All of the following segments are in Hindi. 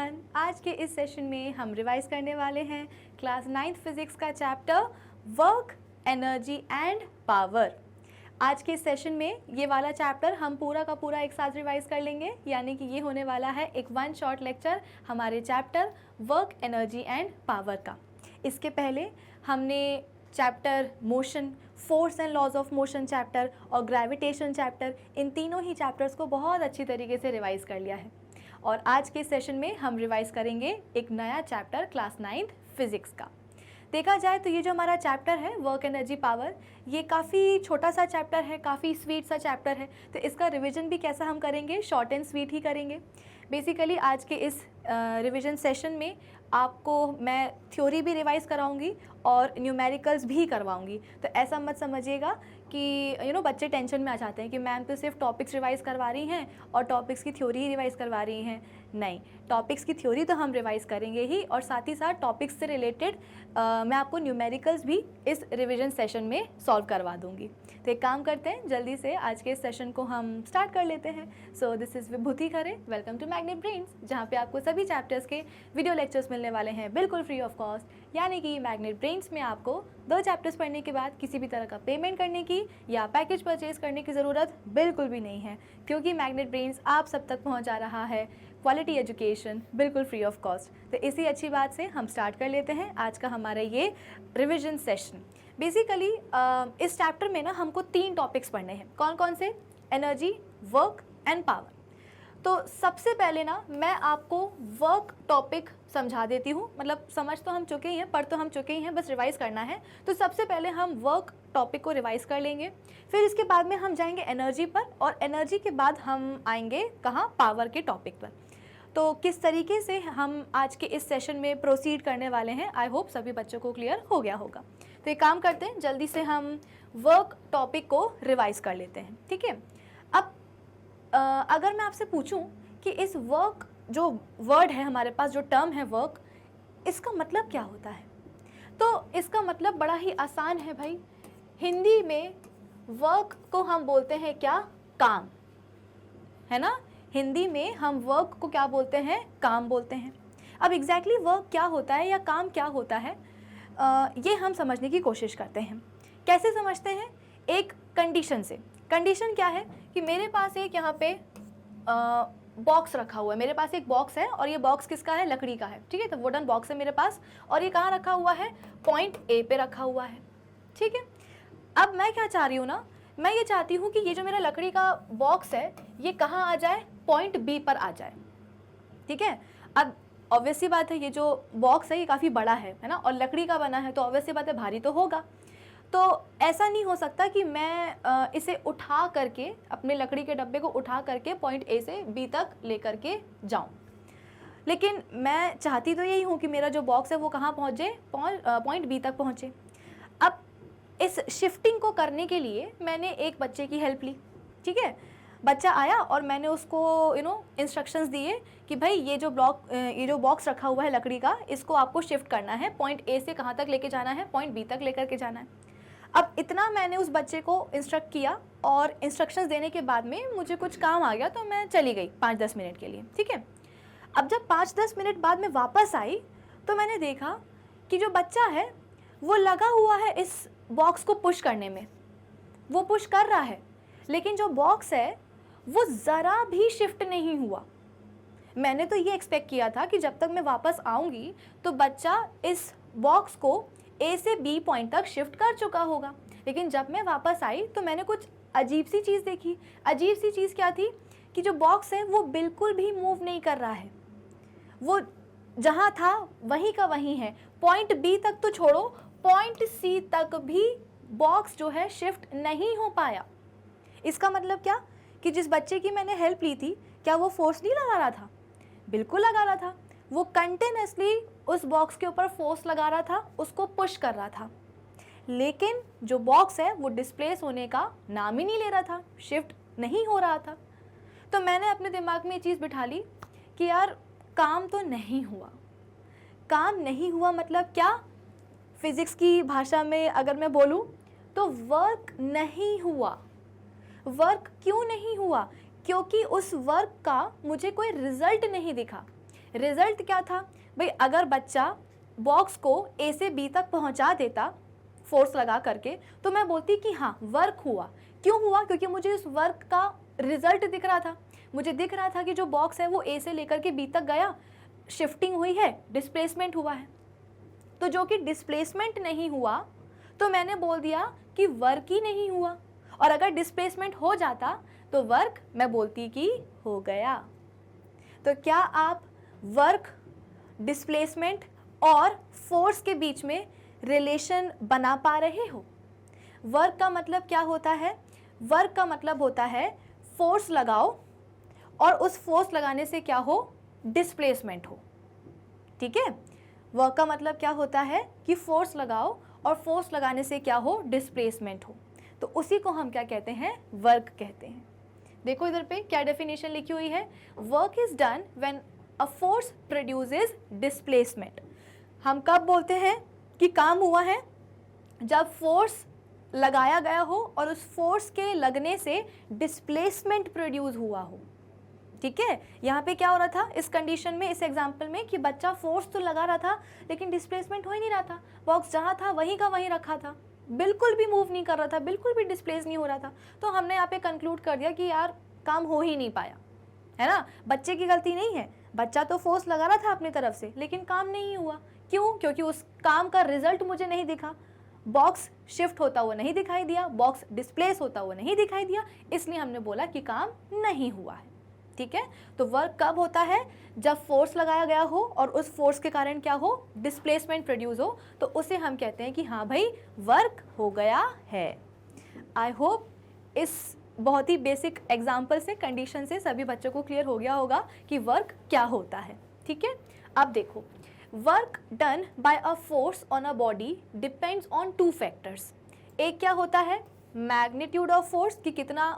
एवरीवन, आज के इस सेशन में हम रिवाइज करने वाले हैं क्लास 9th फिजिक्स का chapter work, energy and power. आज के इस सेशन में ये वाला चैप्टर हम पूरा का पूरा एक साथ रिवाइज कर लेंगे, यानी कि ये होने वाला है एक वन शॉट लेक्चर हमारे chapter work, energy and power का। इसके पहले हमने chapter motion, force and laws of motion chapter और ग्रेविटेशन चैप्टर, इन तीनों ही चैप्टर्स को बहुत अच्छी तरीके से रिवाइज कर लिया है। और आज के सेशन में हम रिवाइज करेंगे एक नया चैप्टर क्लास 9th फिजिक्स का। देखा जाए तो ये जो हमारा चैप्टर है वर्क, एनर्जी, पावर, ये काफ़ी छोटा सा चैप्टर है, काफ़ी स्वीट सा चैप्टर है। तो इसका रिवीजन भी कैसा हम करेंगे, शॉर्ट एंड स्वीट ही करेंगे। बेसिकली आज के इस रिवीजन सेशन में आपको मैं थ्योरी भी रिवाइज कराऊंगी और न्यूमेरिकल्स भी करवाऊंगी। तो ऐसा मत समझिएगा कि बच्चे टेंशन में आ जाते हैं कि मैम तो सिर्फ टॉपिक्स रिवाइज करवा रही हैं और टॉपिक्स की थ्योरी ही रिवाइज करवा रही हैं। नहीं, टॉपिक्स की थ्योरी तो हम रिवाइज करेंगे ही, और साथ ही साथ टॉपिक्स से रिलेटेड मैं आपको न्यूमेरिकल्स भी इस रिवीजन सेशन में सॉल्व करवा दूंगी। तो एक काम करते हैं, जल्दी से आज के इस सेशन को हम स्टार्ट कर लेते हैं। So this is Vibhuti Khare, welcome to Magnet Brains, जहाँ पे आपको सभी चैप्टर्स के वीडियो लेक्चर्स मिलने वाले हैं बिल्कुल फ्री ऑफ कॉस्ट। यानी कि मैग्नेट ब्रेन्स में आपको 2 चैप्टर्स पढ़ने के बाद किसी भी तरह का पेमेंट करने की या पैकेज परचेज करने की ज़रूरत बिल्कुल भी नहीं है, क्योंकि मैग्नेट ब्रेन्स आप सब तक पहुँचा रहा है क्वालिटी एजुकेशन बिल्कुल फ्री ऑफ कॉस्ट। तो इसी अच्छी बात से हम स्टार्ट कर लेते हैं आज का हमारा ये रिविजन सेशन। बेसिकली इस चैप्टर में ना हमको 3 टॉपिक्स पढ़ने हैं। कौन कौन से? Energy, work and power. तो सबसे पहले ना मैं आपको वर्क टॉपिक समझा देती हूँ, मतलब समझ तो हम चुके ही हैं, पढ़ तो हम चुके ही हैं, बस रिवाइज़ करना है। तो सबसे पहले हम वर्क टॉपिक को रिवाइज़ कर लेंगे, फिर इसके बाद में हम जाएंगे एनर्जी पर, और एनर्जी के बाद हम आएंगे कहाँ, पावर के टॉपिक पर। तो किस तरीके से हम आज के इस सेशन में प्रोसीड करने वाले हैं, आई होप सभी बच्चों को क्लियर हो गया होगा। तो एक काम करते हैं, जल्दी से हम वर्क टॉपिक को रिवाइज़ कर लेते हैं, ठीक है। अब अगर मैं आपसे पूछूं कि इस वर्क जो वर्ड है हमारे पास, जो टर्म है वर्क, इसका मतलब क्या होता है, तो इसका मतलब बड़ा ही आसान है भाई। हिंदी में वर्क को हम बोलते हैं क्या, काम, है ना। हिंदी में हम वर्क को क्या बोलते हैं, काम बोलते हैं। अब एग्जैक्टली वर्क क्या होता है या काम क्या होता है, ये हम समझने की कोशिश करते हैं। कैसे समझते हैं? एक कंडीशन से। कंडीशन क्या है कि मेरे पास एक यहाँ पे बॉक्स रखा हुआ है, मेरे पास एक बॉक्स है और ये बॉक्स किसका है, लकड़ी का है, ठीक है। तो वुडन बॉक्स है मेरे पास, और ये कहाँ रखा हुआ है, पॉइंट ए पे रखा हुआ है, ठीक है। अब मैं क्या चाह रही हूँ ना, मैं ये चाहती हूँ कि ये जो मेरा लकड़ी का बॉक्स है ये कहाँ आ जाए, पॉइंट बी पर आ जाए, ठीक है। अब ऑब्वियस सी बात है, ये जो बॉक्स है ये काफ़ी बड़ा है ना, और लकड़ी का बना है, तो ऑब्वियस सी बात है भारी तो होगा। तो ऐसा नहीं हो सकता कि मैं इसे उठा करके, अपने लकड़ी के डब्बे को उठा करके पॉइंट ए से बी तक लेकर के जाऊं। लेकिन मैं चाहती तो यही हूँ कि मेरा जो बॉक्स है वो कहाँ पहुँचे, पॉइंट बी तक पहुँचे। अब इस शिफ्टिंग को करने के लिए मैंने एक बच्चे की हेल्प ली, ठीक है। बच्चा आया और मैंने उसको इंस्ट्रक्शंस दिए कि भाई ये जो बॉक्स रखा हुआ है लकड़ी का, इसको आपको शिफ्ट करना है, पॉइंट ए से कहाँ तक लेके जाना है, पॉइंट बी तक लेकर के जाना है। अब इतना मैंने उस बच्चे को इंस्ट्रक्ट किया, और इंस्ट्रक्शंस देने के बाद में मुझे कुछ काम आ गया, तो मैं चली गई 5-10 मिनट के लिए, ठीक है। अब जब 5-10 मिनट बाद में वापस आई तो मैंने देखा कि जो बच्चा है वो लगा हुआ है इस बॉक्स को पुश करने में, वो पुश कर रहा है, लेकिन जो बॉक्स है वो ज़रा भी शिफ्ट नहीं हुआ। मैंने तो ये एक्सपेक्ट किया था कि जब तक मैं वापस आऊँगी तो बच्चा इस बॉक्स को ए से बी पॉइंट तक शिफ्ट कर चुका होगा, लेकिन जब मैं वापस आई तो मैंने कुछ अजीब सी चीज़ देखी। अजीब सी चीज़ क्या थी कि जो बॉक्स है वो बिल्कुल भी मूव नहीं कर रहा है, वो जहाँ था वहीं का वहीं है। पॉइंट बी तक तो छोड़ो, पॉइंट सी तक भी बॉक्स जो है शिफ्ट नहीं हो पाया। इसका मतलब क्या कि जिस बच्चे की मैंने हेल्प ली थी, क्या वो फोर्स नहीं लगा रहा था? बिल्कुल लगा रहा था। वो कंटिन्यूसली उस बॉक्स के ऊपर फोर्स लगा रहा था, उसको पुश कर रहा था, लेकिन जो बॉक्स है वो डिस्प्लेस होने का नाम ही नहीं ले रहा था, शिफ्ट नहीं हो रहा था। तो मैंने अपने दिमाग में ये चीज़ बिठा ली कि यार काम तो नहीं हुआ। काम नहीं हुआ मतलब क्या? फिज़िक्स की भाषा में अगर मैं बोलूँ तो वर्क नहीं हुआ। वर्क क्यों नहीं हुआ? क्योंकि उस वर्क का मुझे कोई रिजल्ट नहीं दिखा। रिजल्ट क्या था भाई, अगर बच्चा बॉक्स को ए से बी तक पहुंचा देता फोर्स लगा करके, तो मैं बोलती कि हाँ वर्क हुआ। क्यों हुआ? क्योंकि मुझे इस वर्क का रिजल्ट दिख रहा था, मुझे दिख रहा था कि जो बॉक्स है वो ए से लेकर के बी तक गया, शिफ्टिंग हुई है, डिस्प्लेसमेंट हुआ है। तो जो कि डिस्प्लेसमेंट नहीं हुआ तो मैंने बोल दिया कि वर्क ही नहीं हुआ, और अगर डिस्प्लेसमेंट हो जाता तो वर्क मैं बोलती कि हो गया। तो क्या आप वर्क, डिस्प्लेसमेंट और फोर्स के बीच में रिलेशन बना पा रहे हो? वर्क का मतलब क्या होता है? वर्क का मतलब होता है फोर्स लगाओ और उस फोर्स लगाने से क्या हो? डिस्प्लेसमेंट हो। ठीक है, वर्क का मतलब क्या होता है कि फोर्स लगाओ और फोर्स लगाने से क्या हो? डिस्प्लेसमेंट हो। तो उसी को हम क्या कहते हैं? वर्क कहते हैं। देखो इधर पे क्या डेफिनेशन लिखी हुई है, work is done when a force produces displacement. हम कब बोलते हैं कि काम हुआ है? जब फोर्स लगाया गया हो और उस फोर्स के लगने से डिस्प्लेसमेंट प्रोड्यूस हुआ हो। ठीक है, यहाँ पे क्या हो रहा था इस कंडीशन में, इस एग्जांपल में, कि बच्चा फोर्स तो लगा रहा था लेकिन डिस्प्लेसमेंट हो ही नहीं रहा था, बॉक्स जहाँ था वहीं का वहीं रखा था, बिल्कुल भी मूव नहीं कर रहा था, बिल्कुल भी डिस्प्लेस नहीं हो रहा था। तो हमने यहाँ पे कंक्लूड कर दिया कि यार काम हो ही नहीं पाया, है ना। बच्चे की गलती नहीं है, बच्चा तो फोर्स लगा रहा था अपनी तरफ से लेकिन काम नहीं हुआ। क्यों? क्योंकि उस काम का रिजल्ट मुझे नहीं दिखा, बॉक्स शिफ्ट होता हुआ नहीं दिखाई दिया, बॉक्स डिस्प्लेस होता हुआ नहीं दिखाई दिया, इसलिए हमने बोला कि काम नहीं हुआ है। ठीक है, तो वर्क कब होता है? जब फोर्स लगाया गया हो और उस फोर्स के कारण क्या हो? डिस्प्लेसमेंट प्रोड्यूस हो, तो उसे हम कहते हैं कि हाँ भाई वर्क हो गया है। आई होप इस बहुत ही बेसिक एग्जाम्पल से, कंडीशन से सभी बच्चों को क्लियर हो गया होगा कि वर्क क्या होता है। ठीक है, अब देखो, work done by a force on a body depends on two factors. एक क्या होता है? मैग्नीट्यूड ऑफ फोर्स, कि कितना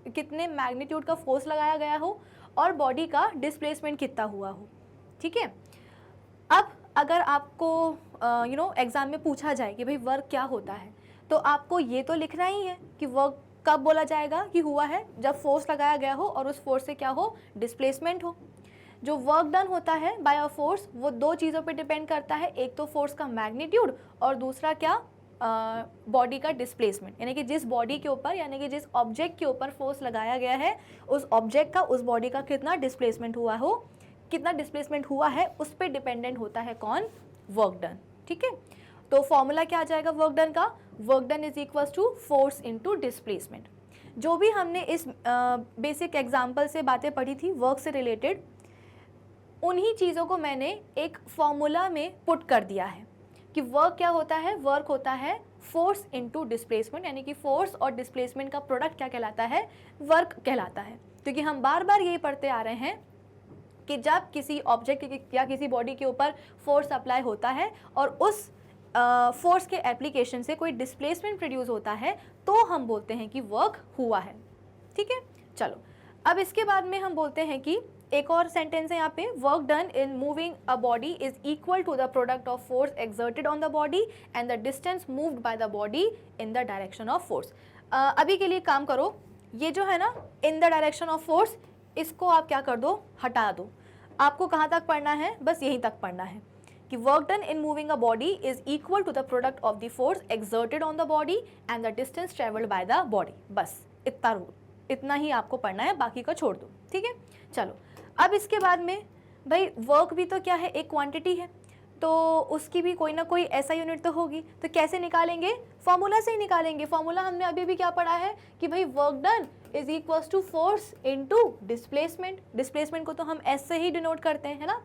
कितने मैग्नीट्यूड का फोर्स लगाया गया हो, और बॉडी का डिस्प्लेसमेंट कितना हुआ हो। ठीक है, अब अगर आपको एग्जाम में पूछा जाए कि भाई वर्क क्या होता है, तो आपको ये तो लिखना ही है कि वर्क कब बोला जाएगा कि हुआ है? जब फोर्स लगाया गया हो और उस फोर्स से क्या हो? डिस्प्लेसमेंट हो। जो वर्क डन होता है बाय अ फोर्स, वो दो चीज़ों पे डिपेंड करता है, एक तो फोर्स का मैग्नीट्यूड और दूसरा क्या? बॉडी का डिस्प्लेसमेंट, यानी कि जिस बॉडी के ऊपर, यानी कि जिस ऑब्जेक्ट के ऊपर फोर्स लगाया गया है, उस ऑब्जेक्ट का, उस बॉडी का कितना डिस्प्लेसमेंट हुआ हो, कितना डिस्प्लेसमेंट हुआ है, उस पर डिपेंडेंट होता है कौन? Work done. ठीक है, तो फॉर्मूला क्या आ जाएगा वर्क डन का? Work done is equals to force into displacement. जो भी हमने इस बेसिक एग्जाम्पल से बातें पढ़ी थी वर्क से रिलेटेड, उन्हीं चीज़ों को मैंने एक फॉर्मूला में पुट कर दिया है कि वर्क क्या होता है? वर्क होता है फोर्स इनटू डिस्प्लेसमेंट, यानी कि फोर्स और डिस्प्लेसमेंट का प्रोडक्ट क्या कहलाता है? वर्क कहलाता है। क्योंकि हम बार बार यही पढ़ते आ रहे हैं कि जब किसी ऑब्जेक्ट या किसी बॉडी के ऊपर फोर्स अप्लाई होता है और उस फोर्स के एप्लीकेशन से कोई डिस्प्लेसमेंट प्रोड्यूस होता है, तो हम बोलते हैं कि वर्क हुआ है। ठीक है, चलो अब इसके बाद में हम बोलते हैं कि एक और सेंटेंस है यहाँ पे, work done in moving a body is equal to the product of force exerted on the body and the distance moved by the body in the direction of force. अभी के लिए काम करो, ये जो है ना in the direction of force, इसको आप क्या कर दो? हटा दो। आपको कहाँ तक पढ़ना है? बस यहीं तक पढ़ना है कि work done in moving a body is equal to the product of the force exerted on the body and the distance travelled by the body. बस इतना रूल, इतना ही आपको पढ़ना है, बाकी को छोड़ दो। ठीक है, चलो अब इसके बाद में भाई वर्क भी तो क्या है? एक क्वांटिटी है, तो उसकी भी कोई ना कोई ऐसा यूनिट तो होगी। तो कैसे निकालेंगे? फॉर्मूला से ही निकालेंगे। फॉर्मूला हमने अभी भी क्या पढ़ा है कि भाई work done is equals to force into displacement. Displacement को तो हम ऐसे ही डिनोट करते हैं, है ना।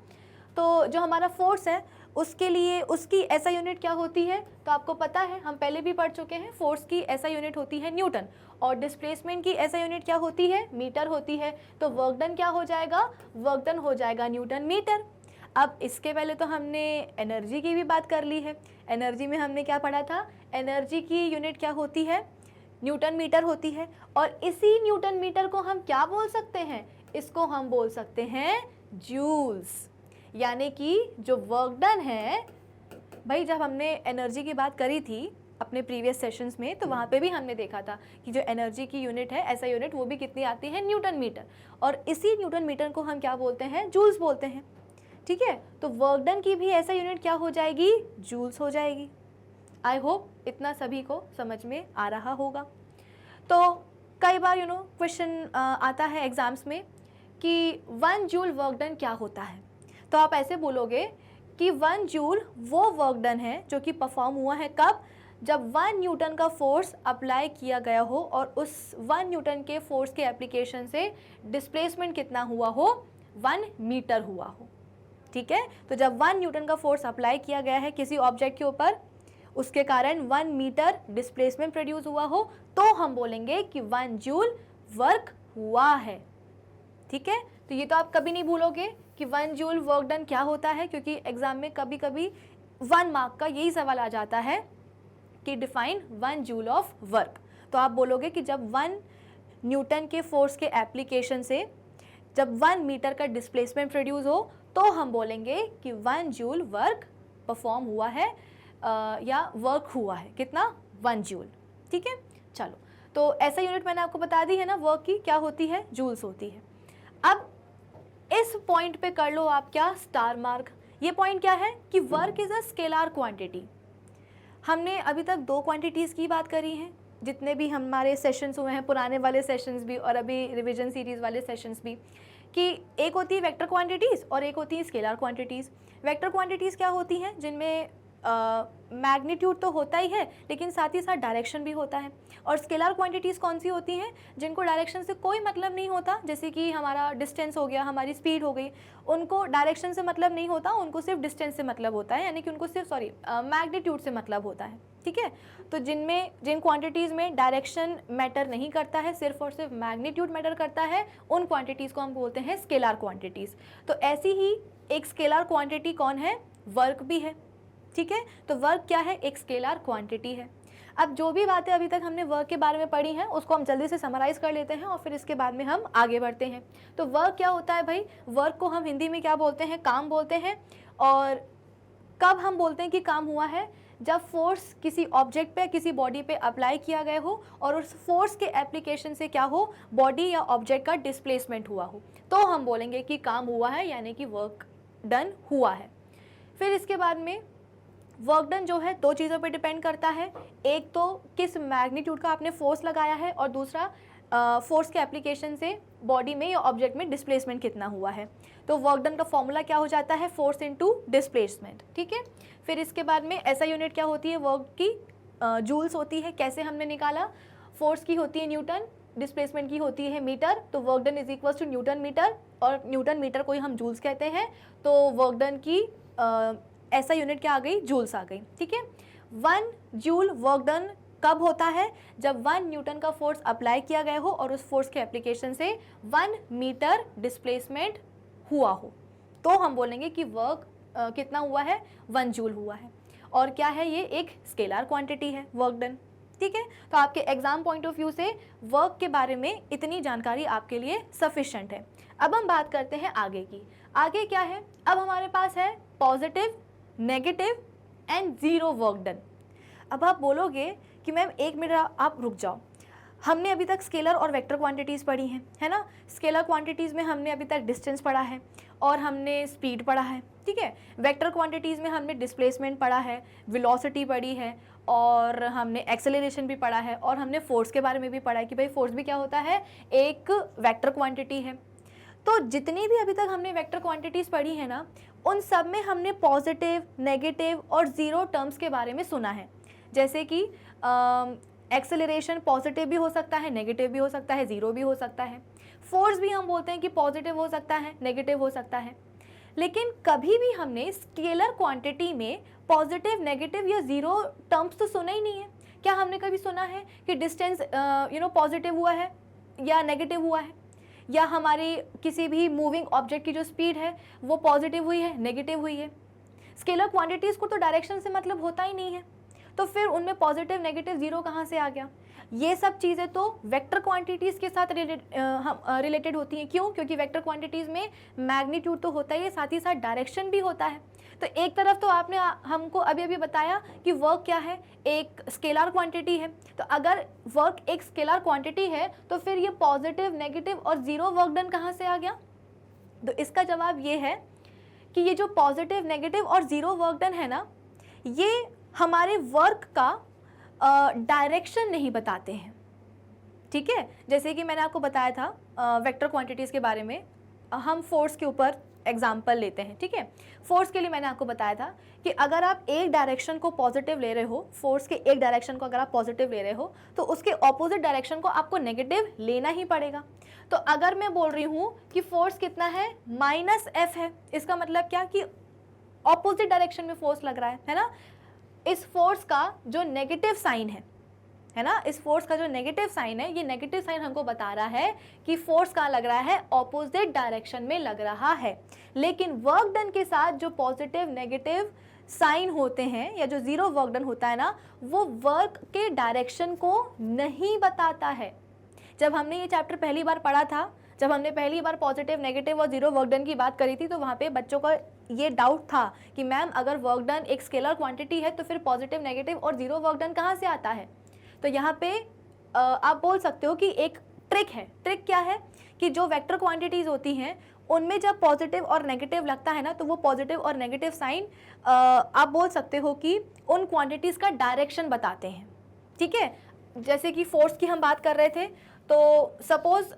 तो जो हमारा फोर्स है उसके लिए उसकी ऐसा यूनिट क्या होती है? तो आपको पता है, हम पहले भी पढ़ चुके हैं, फोर्स की ऐसा यूनिट होती है न्यूटन, और डिस्प्लेसमेंट की ऐसा यूनिट क्या होती है? मीटर होती है। तो वर्क डन क्या हो जाएगा? वर्क डन हो जाएगा न्यूटन मीटर। अब इसके पहले तो हमने एनर्जी की भी बात कर ली है। एनर्जी में हमने क्या पढ़ा था? एनर्जी की यूनिट क्या होती है? न्यूटन मीटर होती है। और इसी न्यूटन मीटर को हम क्या बोल सकते हैं? इसको हम बोल सकते हैं जूल्स। यानी कि जो वर्क डन है भाई, जब हमने एनर्जी की बात करी थी अपने प्रीवियस सेशंस में, तो वहाँ पे भी हमने देखा था कि जो एनर्जी की यूनिट है, ऐसा यूनिट, वो भी कितनी आती है, न्यूटन मीटर, और इसी न्यूटन मीटर को हम क्या बोलते हैं, जूल्स बोलते हैं। ठीक है, तो वर्क डन की भी ऐसा यूनिट क्या हो जाएगी, जूल्स हो जाएगी। आई होप इतना सभी को समझ में आ रहा होगा। तो कई बार क्वेश्चन आता है एग्जाम्स में कि 1 जूल वर्क डन क्या होता है, तो आप ऐसे बोलोगे कि 1 जूल वो वर्क डन है जो कि परफॉर्म हुआ है कब, जब 1 न्यूटन का फोर्स अप्लाई किया गया हो और उस 1 न्यूटन के फोर्स के एप्लीकेशन से डिस्प्लेसमेंट कितना हुआ हो, 1 मीटर हुआ हो। ठीक है, तो जब 1 न्यूटन का फोर्स अप्लाई किया गया है किसी ऑब्जेक्ट के ऊपर, उसके कारण 1 मीटर डिस्प्लेसमेंट प्रोड्यूस हुआ हो, तो हम बोलेंगे कि 1 जूल वर्क हुआ है। ठीक है, तो ये तो आप कभी नहीं भूलोगे कि 1 जूल वर्क डन क्या होता है, क्योंकि एग्जाम में कभी कभी 1 मार्क का यही सवाल आ जाता है कि डिफाइन 1 जूल ऑफ वर्क। तो आप बोलोगे कि जब 1 न्यूटन के फोर्स के एप्लीकेशन से जब 1 मीटर का डिस्प्लेसमेंट प्रोड्यूस हो, तो हम बोलेंगे कि 1 जूल वर्क परफॉर्म हुआ है या वर्क हुआ है, कितना, 1 जूल। ठीक है, चलो, तो ऐसा यूनिट मैंने आपको बता दी है ना, वर्क की क्या होती है, जूल्स होती है। अब इस पॉइंट पे कर लो आप क्या, स्टार मार्क। ये पॉइंट क्या है कि work is a scalar quantity. हमने अभी तक 2 क्वांटिटीज़ की बात करी है, जितने भी हमारे सेशंस हुए हैं, पुराने वाले सेशंस भी और अभी रिवीजन सीरीज़ वाले सेशंस भी, कि एक होती है वेक्टर क्वांटिटीज़ और एक होती है स्केलर क्वांटिटीज़। वेक्टर क्वांटिटीज़ क्या होती हैं, जिनमें मैग्नीट्यूड तो होता ही है लेकिन साथ ही साथ डायरेक्शन भी होता है। और स्केलर क्वांटिटीज़ कौन सी होती हैं, जिनको डायरेक्शन से कोई मतलब नहीं होता, जैसे कि हमारा डिस्टेंस हो गया, हमारी स्पीड हो गई, उनको डायरेक्शन से मतलब नहीं होता, उनको सिर्फ डिस्टेंस से मतलब होता है, यानी कि उनको सिर्फ मैग्नीट्यूड से मतलब होता है। ठीक है, तो जिन क्वांटिटीज़ में डायरेक्शन मैटर नहीं करता है, सिर्फ और सिर्फ मैग्नीट्यूड मैटर करता है, उन क्वांटिटीज़ को हम बोलते हैं स्केलर क्वांटिटीज़। तो ऐसी ही एक स्केलर क्वांटिटी कौन है, वर्क भी है। ठीक है, तो वर्क क्या है, एक स्केलर क्वांटिटी है। अब जो भी बातें अभी तक हमने वर्क के बारे में पढ़ी हैं, उसको हम जल्दी से समराइज़ कर लेते हैं और फिर इसके बाद में हम आगे बढ़ते हैं। तो वर्क क्या होता है भाई, वर्क को हम हिंदी में क्या बोलते हैं, काम बोलते हैं। और कब हम बोलते हैं कि काम हुआ है, जब फोर्स किसी ऑब्जेक्ट पे, किसी बॉडी पे अप्लाई किया गया हो और उस फोर्स के एप्लीकेशन से क्या हो, बॉडी या ऑब्जेक्ट का डिस्प्लेसमेंट हुआ हो, तो हम बोलेंगे कि काम हुआ है, यानी कि वर्क डन हुआ है। फिर इसके बाद में वर्क डन जो है 2 चीज़ों पे डिपेंड करता है, एक तो किस मैग्नीट्यूड का आपने फोर्स लगाया है और दूसरा फोर्स के एप्लीकेशन से बॉडी में या ऑब्जेक्ट में डिस्प्लेसमेंट कितना हुआ है। तो वर्क डन का फॉर्मूला क्या हो जाता है, फोर्स इनटू डिस्प्लेसमेंट। ठीक है, फिर इसके बाद में ऐसा यूनिट क्या होती है वर्क की, जूल्स होती है। कैसे हमने निकाला, फोर्स की होती है न्यूटन, डिस्प्लेसमेंट की होती है मीटर, तो work done is equal to newton metre, और न्यूटन मीटर को ही हम जूल्स कहते हैं। तो वर्क डन की ऐसा यूनिट क्या आ गई, जूल्स आ गई। ठीक है, 1 जूल वर्क डन कब होता है, जब 1 न्यूटन का फोर्स अप्लाई किया गया हो और उस फोर्स के एप्लीकेशन से 1 मीटर डिस्प्लेसमेंट हुआ हो, तो हम बोलेंगे कि वर्क कितना हुआ है, 1 जूल हुआ है। और क्या है, ये एक स्केलर क्वांटिटी है वर्क डन। ठीक है, तो आपके एग्जाम पॉइंट ऑफ व्यू से वर्क के बारे में इतनी जानकारी आपके लिए सफिशेंट है। अब हम बात करते हैं आगे की। आगे क्या है, अब हमारे पास है positive, negative and zero work done. अब आप बोलोगे कि मैम 1 मिनट आप रुक जाओ, हमने अभी तक स्केलर और वेक्टर क्वांटिटीज़ पढ़ी हैं, है ना। स्केलर क्वांटिटीज़ में हमने अभी तक डिस्टेंस पढ़ा है और हमने स्पीड पढ़ा है। ठीक है, वेक्टर क्वांटिटीज़ में हमने डिस्प्लेसमेंट पढ़ा है, वेलोसिटी पढ़ी है, और हमने एक्सेलरेशन भी पढ़ा है, और हमने फोर्स के बारे में भी पढ़ा है कि भाई फोर्स भी क्या होता है, एक वेक्टर क्वांटिटी है। तो जितनी भी अभी तक हमने वेक्टर क्वांटिटीज़ पढ़ी है ना, उन सब में हमने पॉजिटिव, नेगेटिव और ज़ीरो टर्म्स के बारे में सुना है। जैसे कि एक्सेलरेशन पॉजिटिव भी हो सकता है, नेगेटिव भी हो सकता है, ज़ीरो भी हो सकता है। फोर्स भी हम बोलते हैं कि पॉजिटिव हो सकता है, नेगेटिव हो सकता है। लेकिन कभी भी हमने स्केलर क्वांटिटी में पॉजिटिव, नेगेटिव या ज़ीरो टर्म्स तो सुना ही नहीं है। क्या हमने कभी सुना है कि डिस्टेंस पॉजिटिव हुआ है या नेगेटिव हुआ है, या हमारी किसी भी मूविंग ऑब्जेक्ट की जो स्पीड है वो पॉजिटिव हुई है, नेगेटिव हुई है। स्केलर क्वांटिटीज़ को तो डायरेक्शन से मतलब होता ही नहीं है, तो फिर उनमें पॉजिटिव, नेगेटिव, ज़ीरो कहाँ से आ गया। ये सब चीज़ें तो वेक्टर क्वांटिटीज़ के साथ रिलेटेड होती हैं। क्यों? क्योंकि वेक्टर क्वांटिटीज़ में मैग्नीट्यूड तो होता ही है, साथ ही साथ डायरेक्शन भी होता है। तो एक तरफ तो आपने हमको अभी अभी बताया कि वर्क क्या है, एक स्केलर क्वांटिटी है। तो अगर वर्क एक स्केलर क्वांटिटी है तो फिर ये पॉजिटिव, नेगेटिव और ज़ीरो वर्क डन कहाँ से आ गया? तो इसका जवाब ये है कि ये जो पॉजिटिव, नेगेटिव और ज़ीरो वर्क डन है ना, ये हमारे वर्क का डायरेक्शन नहीं बताते हैं। ठीक है, जैसे कि मैंने आपको बताया था वेक्टर क्वांटिटीज़ के बारे में, हम फोर्स के ऊपर एग्जाम्पल लेते हैं। ठीक है, फोर्स के लिए मैंने आपको बताया था कि अगर आप एक डायरेक्शन को पॉजिटिव ले रहे हो, फोर्स के एक डायरेक्शन को अगर आप पॉजिटिव ले रहे हो तो उसके ऑपोजिट डायरेक्शन को आपको नेगेटिव लेना ही पड़ेगा। तो अगर मैं बोल रही हूँ कि फोर्स कितना है, -F है, इसका मतलब क्या कि ऑपोजिट डायरेक्शन में फोर्स लग रहा है ना। इस फोर्स का जो नेगेटिव साइन है ना, इस फोर्स का जो नेगेटिव साइन है, ये नेगेटिव साइन हमको बता रहा है कि फोर्स कहाँ लग रहा है, ऑपोजिट डायरेक्शन में लग रहा है। लेकिन वर्क डन के साथ जो पॉजिटिव, नेगेटिव साइन होते हैं या जो ज़ीरो वर्क डन होता है ना, वो वर्क के डायरेक्शन को नहीं बताता है। जब हमने ये चैप्टर पहली बार पढ़ा था, जब हमने पहली बार पॉजिटिव, नेगेटिव और ज़ीरो वर्क डन की बात करी थी, तो वहाँ पे बच्चों का ये डाउट था कि मैम अगर वर्क डन एक स्केलर क्वांटिटी है तो फिर पॉजिटिव, नेगेटिव और ज़ीरो वर्क डन कहाँ से आता है। तो यहाँ पे आप बोल सकते हो कि एक ट्रिक है। ट्रिक क्या है कि जो वेक्टर क्वांटिटीज़ होती हैं उनमें जब पॉजिटिव और नेगेटिव लगता है ना, तो वो पॉजिटिव और नेगेटिव साइन आप बोल सकते हो कि उन क्वांटिटीज़ का डायरेक्शन बताते हैं। ठीक है, जैसे कि फोर्स की हम बात कर रहे थे, तो सपोज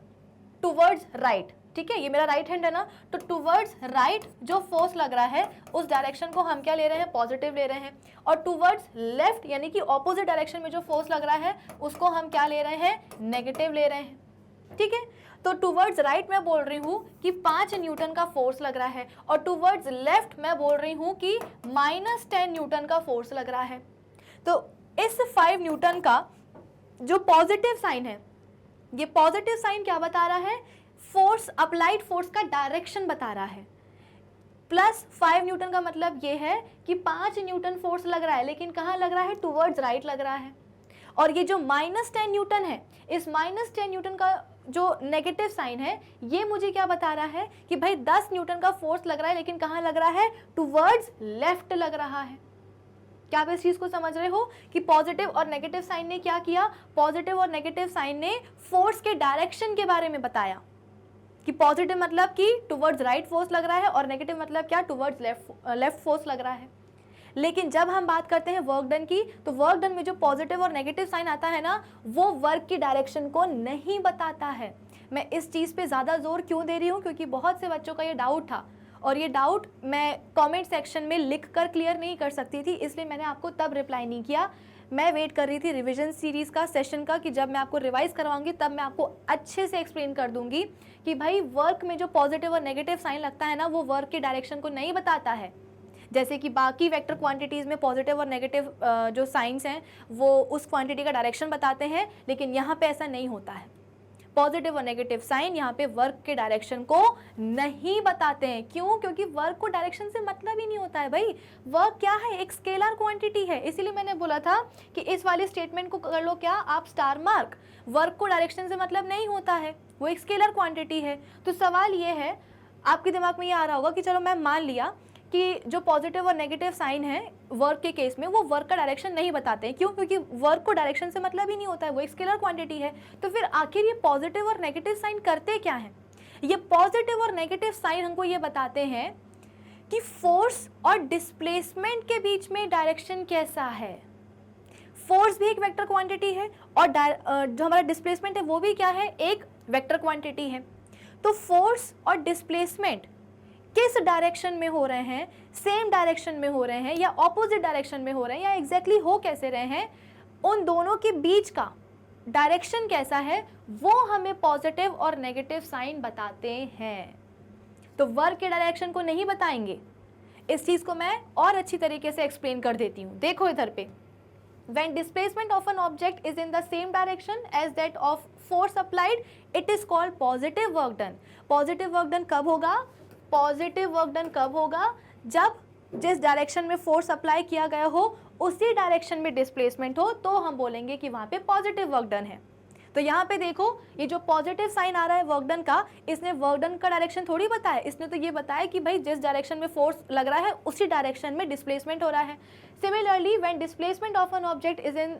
टूवर्ड्स राइट, ठीक है, ये मेरा राइट हैंड है ना, तो टूवर्ड्स राइट जो फोर्स लग रहा है उस डायरेक्शन को हम क्या ले रहे हैं, पॉजिटिव ले रहे हैं। और टूवर्ड्स लेफ्ट यानी कि ऑपोजिट डायरेक्शन में जो फोर्स लग रहा है उसको हम क्या ले रहे हैं, नेगेटिव ले रहे हैं। ठीक है, तो टूवर्ड्स राइट मैं बोल रही हूँ कि 5 न्यूटन का फोर्स लग रहा है, और टूवर्ड्स लेफ्ट मैं बोल रही हूँ कि -10 न्यूटन का फोर्स लग रहा है। तो इस 5 न्यूटन का जो पॉजिटिव साइन है, ये पॉजिटिव साइन क्या बता रहा है, फोर्स, अप्लाइड फोर्स का डायरेक्शन बता रहा है। प्लस 5 न्यूटन का मतलब ये है कि 5 न्यूटन फोर्स लग रहा है, लेकिन कहाँ लग रहा है, टूवर्ड्स राइट लग रहा है। और ये जो -10 न्यूटन है, इस -10 न्यूटन का जो नेगेटिव साइन है, ये मुझे क्या बता रहा है कि भाई 10 न्यूटन का फोर्स लग रहा है, लेकिन कहाँ लग रहा है, टूवर्ड्स लेफ्ट लग रहा है। क्या आप इस चीज को समझ रहे हो कि पॉजिटिव और नेगेटिव साइन ने क्या किया, पॉजिटिव और नेगेटिव साइन ने फोर्स के डायरेक्शन के बारे में बताया कि पॉजिटिव मतलब कि टुवर्ड्स राइट फोर्स लग रहा है और नेगेटिव मतलब क्या, टुवर्ड्स लेफ्ट फोर्स लग रहा है। लेकिन जब हम बात करते हैं वर्क डन की, तो वर्क डन में जो पॉजिटिव और नेगेटिव साइन आता है ना, वो वर्क की डायरेक्शन को नहीं बताता है। मैं इस चीज़ पे ज़्यादा जोर क्यों दे रही हूँ, क्योंकि बहुत से बच्चों का ये डाउट था, और ये डाउट मैं कमेंट सेक्शन में लिख कर क्लियर नहीं कर सकती थी, इसलिए मैंने आपको तब रिप्लाई नहीं किया। मैं वेट कर रही थी रिवीजन सीरीज़ का सेशन का, कि जब मैं आपको रिवाइज करवाऊंगी तब मैं आपको अच्छे से एक्सप्लेन कर दूंगी कि भाई वर्क में जो पॉजिटिव और नेगेटिव साइन लगता है ना, वो वर्क के डायरेक्शन को नहीं बताता है। जैसे कि बाकी वेक्टर क्वांटिटीज़ में पॉजिटिव और नेगेटिव जो साइंस हैं वो उस क्वांटिटी का डायरेक्शन बताते हैं, लेकिन यहाँ पे ऐसा नहीं होता है। पॉजिटिव और नेगेटिव साइन यहाँ पे वर्क के डायरेक्शन को नहीं बताते हैं। क्यों? क्योंकि वर्क को डायरेक्शन से मतलब ही नहीं होता है भाई। वर्क क्या है, एक स्केलर क्वांटिटी है। इसीलिए मैंने बोला था कि इस वाले स्टेटमेंट को कर लो क्या, आप स्टार मार्क। वर्क को डायरेक्शन से मतलब नहीं होता है, वो एक स्केलर क्वांटिटी है। तो सवाल ये है, आपके दिमाग में ये आ रहा होगा कि चलो मैं मान लिया कि जो पॉजिटिव और नेगेटिव साइन है वर्क के केस में, वो वर्क का डायरेक्शन नहीं बताते हैं। क्यों? क्योंकि वर्क को डायरेक्शन से मतलब ही नहीं होता है, वो एक स्केलर क्वांटिटी है। तो फिर आखिर ये पॉजिटिव और नेगेटिव साइन करते क्या हैं? ये पॉजिटिव और नेगेटिव साइन हमको ये बताते हैं कि फोर्स और डिस्प्लेसमेंट के बीच में डायरेक्शन कैसा है। फोर्स भी एक वेक्टर क्वांटिटी है और जो हमारा डिस्प्लेसमेंट है वो भी क्या है, एक वेक्टर क्वांटिटी है। तो फोर्स और डिस्प्लेसमेंट किस डायरेक्शन में हो रहे हैं, सेम डायरेक्शन में हो रहे हैं या ऑपोजिट डायरेक्शन में हो रहे हैं, या एग्जैक्टली हो कैसे रहे हैं, उन दोनों के बीच का डायरेक्शन कैसा है, वो हमें पॉजिटिव और नेगेटिव साइन बताते हैं। तो वर्क के डायरेक्शन को नहीं बताएंगे। इस चीज़ को मैं और अच्छी तरीके से एक्सप्लेन कर देती हूँ। देखो इधर पे, when displacement of an object is in the same direction as that of force applied, it is called positive work done. Positive work done कब होगा? पॉजिटिव वर्क डन कब होगा? जब जिस डायरेक्शन में फोर्स अप्लाई किया गया हो उसी डायरेक्शन में डिस्प्लेसमेंट हो तो हम बोलेंगे कि वहाँ पे पॉजिटिव वर्क डन है। तो यहाँ पे देखो ये जो पॉजिटिव साइन आ रहा है वर्क डन का, इसने वर्क डन का डायरेक्शन थोड़ी बताया, इसने तो ये बताया कि भाई जिस डायरेक्शन में फोर्स लग रहा है उसी डायरेक्शन में डिस्प्लेसमेंट हो रहा है। Similarly when displacement of an object is in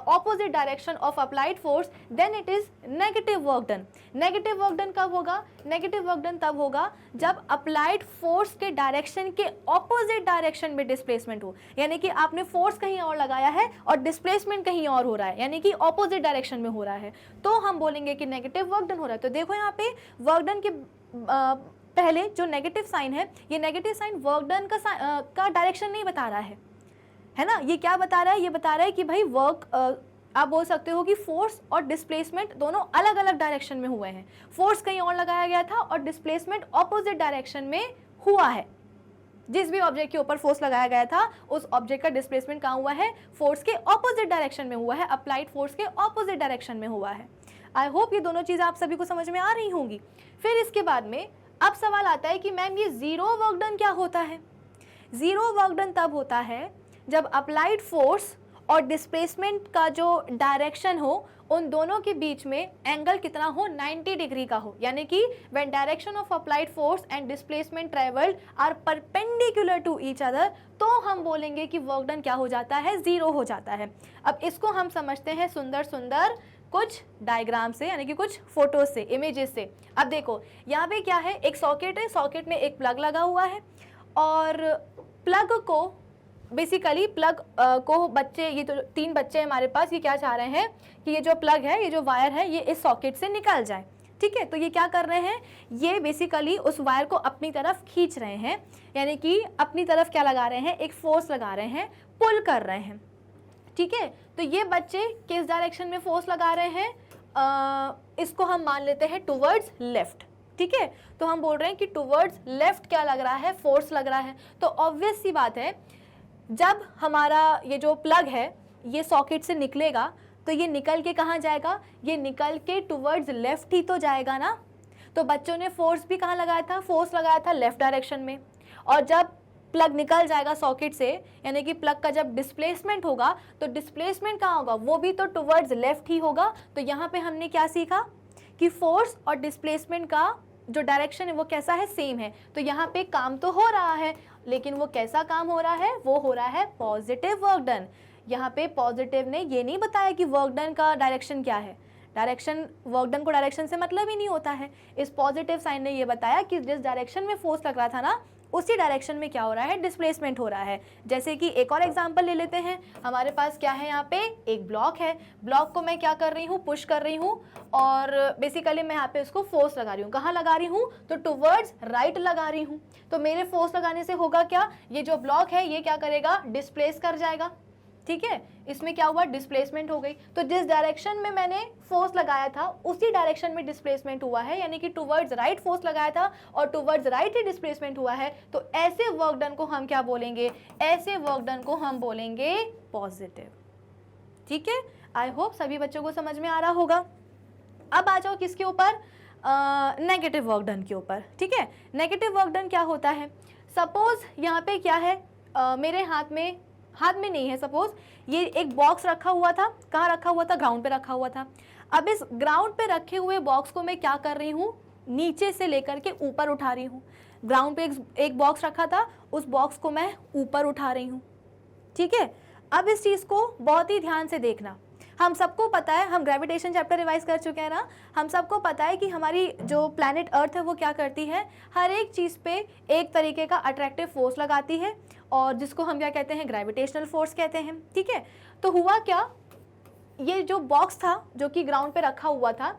opposite direction of applied force then it is negative work done। Negative work done कब होगा? नेगेटिव वर्क डन तब होगा जब अप्लाइड फोर्स के डायरेक्शन के ऑपोजिट डायरेक्शन में डिस्प्लेसमेंट हो, यानी कि आपने फोर्स कहीं और लगाया है और डिस्प्लेसमेंट कहीं और हो रहा है, यानी कि ऑपोजिट डायरेक्शन में हो रहा है, तो हम बोलेंगे कि नेगेटिव वर्क डन हो रहा है। तो देखो यहाँ पे वर्क डन के पहले जो नेगेटिव साइन है, ये नेगेटिव साइन वर्क डन का डायरेक्शन नहीं बता रहा है ना। ये क्या बता रहा है? ये बता रहा है कि भाई वर्क आप बोल सकते हो कि फोर्स और डिस्प्लेसमेंट दोनों अलग अलग डायरेक्शन में हुए हैं। फोर्स कहीं और लगाया गया था और डिस्प्लेसमेंट ऑपोजिट डायरेक्शन में हुआ है। जिस भी ऑब्जेक्ट के ऊपर फोर्स लगाया गया था उस ऑब्जेक्ट का डिस्प्लेसमेंट कहाँ हुआ है? फोर्स के ऑपोजिट डायरेक्शन में हुआ है, अप्लाइड फोर्स के ऑपोजिट डायरेक्शन में हुआ है। आई होप ये दोनों चीज़ें आप सभी को समझ में आ रही होंगी। फिर इसके बाद में अब सवाल आता है कि मैम ये जीरो वर्क डन क्या होता है? जीरो वर्क डन तब होता है जब अप्लाइड फोर्स और डिस्प्लेसमेंट का जो डायरेक्शन हो उन दोनों के बीच में एंगल कितना हो? 90 डिग्री का हो, यानी कि when direction of applied force and displacement travelled are perpendicular to each other, तो हम बोलेंगे कि वर्क डन क्या हो जाता है? जीरो हो जाता है। अब इसको हम समझते हैं सुंदर सुंदर कुछ डायग्राम से, यानी कि कुछ फोटोज से, इमेजेस से। अब देखो यहाँ पे क्या है, एक सॉकेट है, सॉकेट में एक प्लग लगा हुआ है और प्लग को बेसिकली प्लग को बच्चे, ये तो 3 बच्चे हैं हमारे पास, ये क्या चाह रहे हैं कि ये जो प्लग है, ये जो वायर है, ये इस सॉकेट से निकल जाए। ठीक है, तो ये क्या कर रहे हैं? ये बेसिकली उस वायर को अपनी तरफ खींच रहे हैं, यानी कि अपनी तरफ क्या लगा रहे हैं? एक फोर्स लगा रहे हैं, पुल कर रहे हैं। ठीक है, तो ये बच्चे किस डायरेक्शन में फोर्स लगा रहे हैं? इसको हम मान लेते हैं टुवर्ड्स लेफ्ट। ठीक है, तो हम बोल रहे हैं कि टुवर्ड्स लेफ्ट क्या लग रहा है? फोर्स लग रहा है। तो ऑब्वियस सी बात है, जब हमारा ये जो प्लग है ये सॉकेट से निकलेगा तो ये निकल के कहाँ जाएगा? ये निकल के टुवर्ड्स लेफ्ट ही तो जाएगा ना। तो बच्चों ने फोर्स भी कहाँ लगाया था? फोर्स लगाया था लेफ्ट डायरेक्शन में। और जब प्लग निकल जाएगा सॉकेट से, यानी कि प्लग का जब डिस्प्लेसमेंट होगा तो डिस्प्लेसमेंट कहाँ होगा? वो भी तो टुवर्ड्स लेफ्ट ही होगा। तो यहाँ पे हमने क्या सीखा कि फोर्स और डिस्प्लेसमेंट का जो डायरेक्शन है वो कैसा है? सेम है। तो यहाँ पे काम तो हो रहा है, लेकिन वो कैसा काम हो रहा है? वो हो रहा है पॉजिटिव वर्क डन। यहाँ पे पॉजिटिव ने ये नहीं बताया कि वर्क डन का डायरेक्शन क्या है। डायरेक्शन, वर्क डन को डायरेक्शन से मतलब ही नहीं होता है। इस पॉजिटिव साइन ने ये बताया कि जिस डायरेक्शन में फोर्स लग रहा था ना उसी डायरेक्शन में क्या हो रहा है? डिस्प्लेसमेंट हो रहा है। जैसे कि एक और एग्जांपल ले लेते हैं। हमारे पास क्या है? यहाँ पे एक ब्लॉक है, ब्लॉक को मैं क्या कर रही हूँ? पुश कर रही हूँ और बेसिकली मैं यहाँ पे उसको फोर्स लगा रही हूँ। कहाँ लगा रही हूँ? तो टुवर्ड्स राइट लगा रही हूँ। तो मेरे फोर्स लगाने से होगा क्या? ये जो ब्लॉक है ये क्या करेगा? डिस्प्लेस कर जाएगा। ठीक है, इसमें क्या हुआ? डिस्प्लेसमेंट हो गई। तो जिस डायरेक्शन में मैंने फोर्स लगाया था उसी डायरेक्शन में डिस्प्लेसमेंट हुआ है, यानी कि टुवर्ड्स राइट फोर्स लगाया था और टुवर्ड्स राइट ही डिस्प्लेसमेंट हुआ है। तो ऐसे वर्क डन को हम क्या बोलेंगे? ऐसे वर्क डन को हम बोलेंगे पॉजिटिव। ठीक है, आई होप सभी बच्चों को समझ में आ रहा होगा। अब आ जाओ किसके ऊपर? नेगेटिव वर्क डन के ऊपर। ठीक है, नेगेटिव वर्क डन क्या होता है? सपोज यहाँ पे क्या है, मेरे हाथ में नहीं है, सपोज ये एक बॉक्स रखा हुआ था। कहाँ रखा हुआ था? ग्राउंड पे रखा हुआ था। अब इस ग्राउंड पे रखे हुए बॉक्स को मैं क्या कर रही हूँ? नीचे से लेकर के ऊपर उठा रही हूँ। ग्राउंड पे एक बॉक्स रखा था, उस बॉक्स को मैं ऊपर उठा रही हूँ। ठीक है, अब इस चीज़ को बहुत ही ध्यान से देखना। हम सबको पता है, हम ग्रेविटेशन चैप्टर रिवाइज कर चुके हैं ना, हम सबको पता है कि हमारी जो प्लैनेट अर्थ है वो क्या करती है? हर एक चीज़ पे एक तरीके का अट्रैक्टिव फोर्स लगाती है और जिसको हम क्या कहते हैं? ग्रेविटेशनल फोर्स कहते हैं। ठीक है, तो हुआ क्या, ये जो बॉक्स था जो कि ग्राउंड पे रखा हुआ था,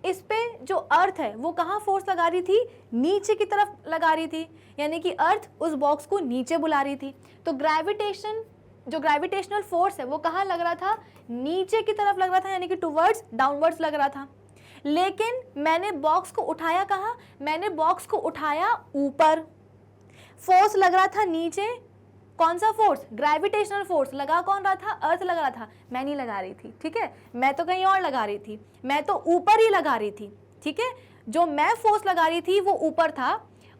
इस पे जो अर्थ है वो कहाँ फोर्स लगा रही थी? नीचे की तरफ लगा रही थी, यानी कि अर्थ उस बॉक्स को नीचे बुला रही थी। तो जो ग्रेविटेशनल फोर्स है वो कहाँ लग रहा था? नीचे की तरफ लग रहा था, यानी कि टुवर्ड्स डाउनवर्ड्स लग रहा था। लेकिन मैंने बॉक्स को उठाया कहाँ? मैंने बॉक्स को उठाया ऊपर। फोर्स लग रहा था नीचे। कौन सा फोर्स? Gravitational force. लगा कौन रहा था? अर्थ लगा रहा था। मैं नहीं लगा रही थी। ठीक है, मैं तो कहीं और लगा रही थी, मैं तो ऊपर ही लगा रही थी। ठीक है, जो मैं फोर्स लगा रही थी वो ऊपर था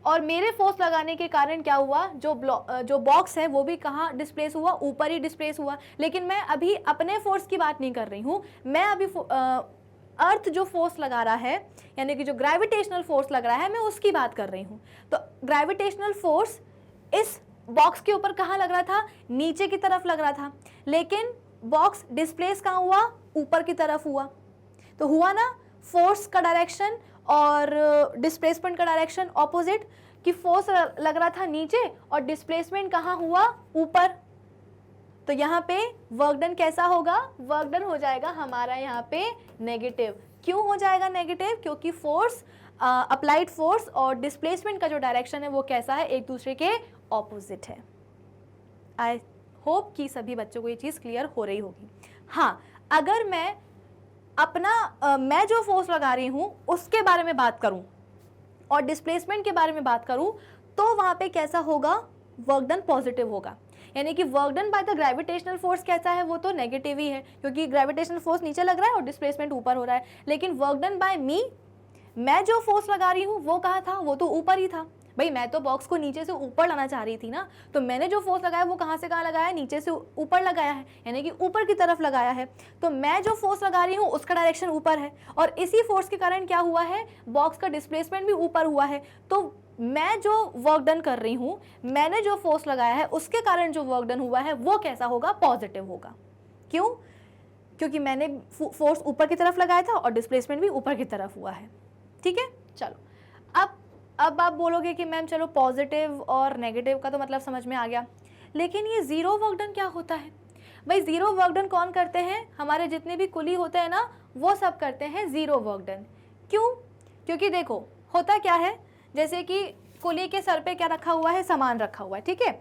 और मेरे फोर्स लगाने के कारण क्या हुआ, जो बॉक्स है वो भी कहाँ डिस्प्लेस हुआ, ऊपर ही डिस्प्लेस हुआ। लेकिन मैं अभी अपने फोर्स की बात नहीं कर रही हूँ, मैं अभी अर्थ जो फोर्स लगा रहा है, यानी कि जो ग्रेविटेशनल फोर्स लग रहा है, मैं उसकी बात कर रही हूँ। तो ग्रेविटेशनल फोर्स इस बॉक्स के ऊपर कहाँ लग रहा था, नीचे की तरफ लग रहा था, लेकिन बॉक्स डिस्प्लेस कहाँ हुआ, ऊपर की तरफ हुआ। तो हुआ ना फोर्स का डायरेक्शन और डिस्प्लेसमेंट का डायरेक्शन ऑपोजिट, कि फोर्स लग रहा था नीचे और डिस्प्लेसमेंट कहाँ हुआ, ऊपर। तो यहाँ पे वर्क डन कैसा होगा, वर्क डन हो जाएगा हमारा यहाँ पे नेगेटिव। क्यों हो जाएगा नेगेटिव, क्योंकि फोर्स अप्लाइड फोर्स और डिस्प्लेसमेंट का जो डायरेक्शन है वो कैसा है, एक दूसरे के ऑपोजिट है। आई होप कि सभी बच्चों को ये चीज़ क्लियर हो रही होगी। हाँ, अगर मैं मैं जो फोर्स लगा रही हूँ उसके बारे में बात करूँ और डिस्प्लेसमेंट के बारे में बात करूँ, तो वहाँ पे कैसा होगा, वर्क डन पॉजिटिव होगा। यानी कि work done by the gravitational force कैसा है, वो तो नेगेटिव ही है, क्योंकि ग्रेविटेशनल फोर्स नीचे लग रहा है और डिस्प्लेसमेंट ऊपर हो रहा है। लेकिन वर्क डन बाय मी, मैं जो फोर्स लगा रही हूँ वो कहाँ था, वो तो ऊपर ही था। भाई मैं तो बॉक्स को नीचे से ऊपर लाना चाह रही थी ना, तो मैंने जो फोर्स लगाया वो कहाँ से कहाँ लगाया, नीचे से ऊपर लगाया है, यानी कि ऊपर की तरफ लगाया है। तो मैं जो फोर्स लगा रही हूँ उसका डायरेक्शन ऊपर है, और इसी फोर्स के कारण क्या हुआ है, बॉक्स का डिस्प्लेसमेंट भी ऊपर हुआ है। तो मैं जो वर्क डन कर रही हूँ, मैंने जो फोर्स लगाया है उसके कारण जो वर्क डन हुआ है वो कैसा होगा, पॉजिटिव होगा। क्यों, क्योंकि मैंने फोर्स ऊपर की तरफ लगाया था और डिस्प्लेसमेंट भी ऊपर की तरफ हुआ है। ठीक है, चलो अब आप बोलोगे कि मैम चलो पॉजिटिव और नेगेटिव का तो मतलब समझ में आ गया, लेकिन ये जीरो वर्क डन क्या होता है। भाई जीरो वर्क डन कौन करते हैं, हमारे जितने भी कुली होते हैं ना वो सब करते हैं जीरो वर्क डन। क्यों, क्योंकि देखो होता क्या है, जैसे कि कुली के सर पे क्या रखा हुआ है, सामान रखा हुआ है। ठीक है,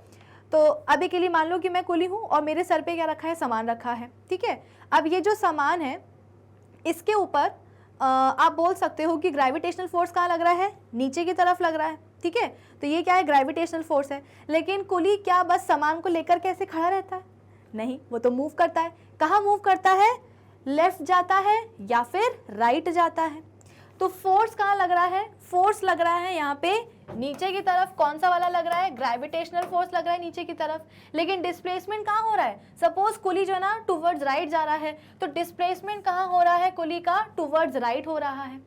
तो अभी के लिए मान लो कि मैं कुली हूँ और मेरे सर पे क्या रखा है, सामान रखा है। ठीक है, अब ये जो सामान है इसके ऊपर आप बोल सकते हो कि ग्रेविटेशनल फोर्स कहाँ लग रहा है, नीचे की तरफ लग रहा है। ठीक है, तो ये क्या है, ग्रेविटेशनल फोर्स है। लेकिन कुली क्या बस सामान को लेकर के ऐसे खड़ा रहता है, नहीं, वो तो मूव करता है। कहाँ मूव करता है, लेफ्ट जाता है या फिर राइट जाता है। तो फोर्स कहाँ लग रहा है, फोर्स लग रहा है यहाँ पे नीचे की तरफ। कौन सा वाला लग रहा है, ग्रेविटेशनल फोर्स लग रहा है नीचे की तरफ। लेकिन डिस्प्लेसमेंट कहाँ हो रहा है, सपोज कुली जो ना टुवर्ड्स राइट जा रहा है, तो डिस्प्लेसमेंट कहाँ हो रहा है, कुली का टुवर्ड्स राइट हो रहा है।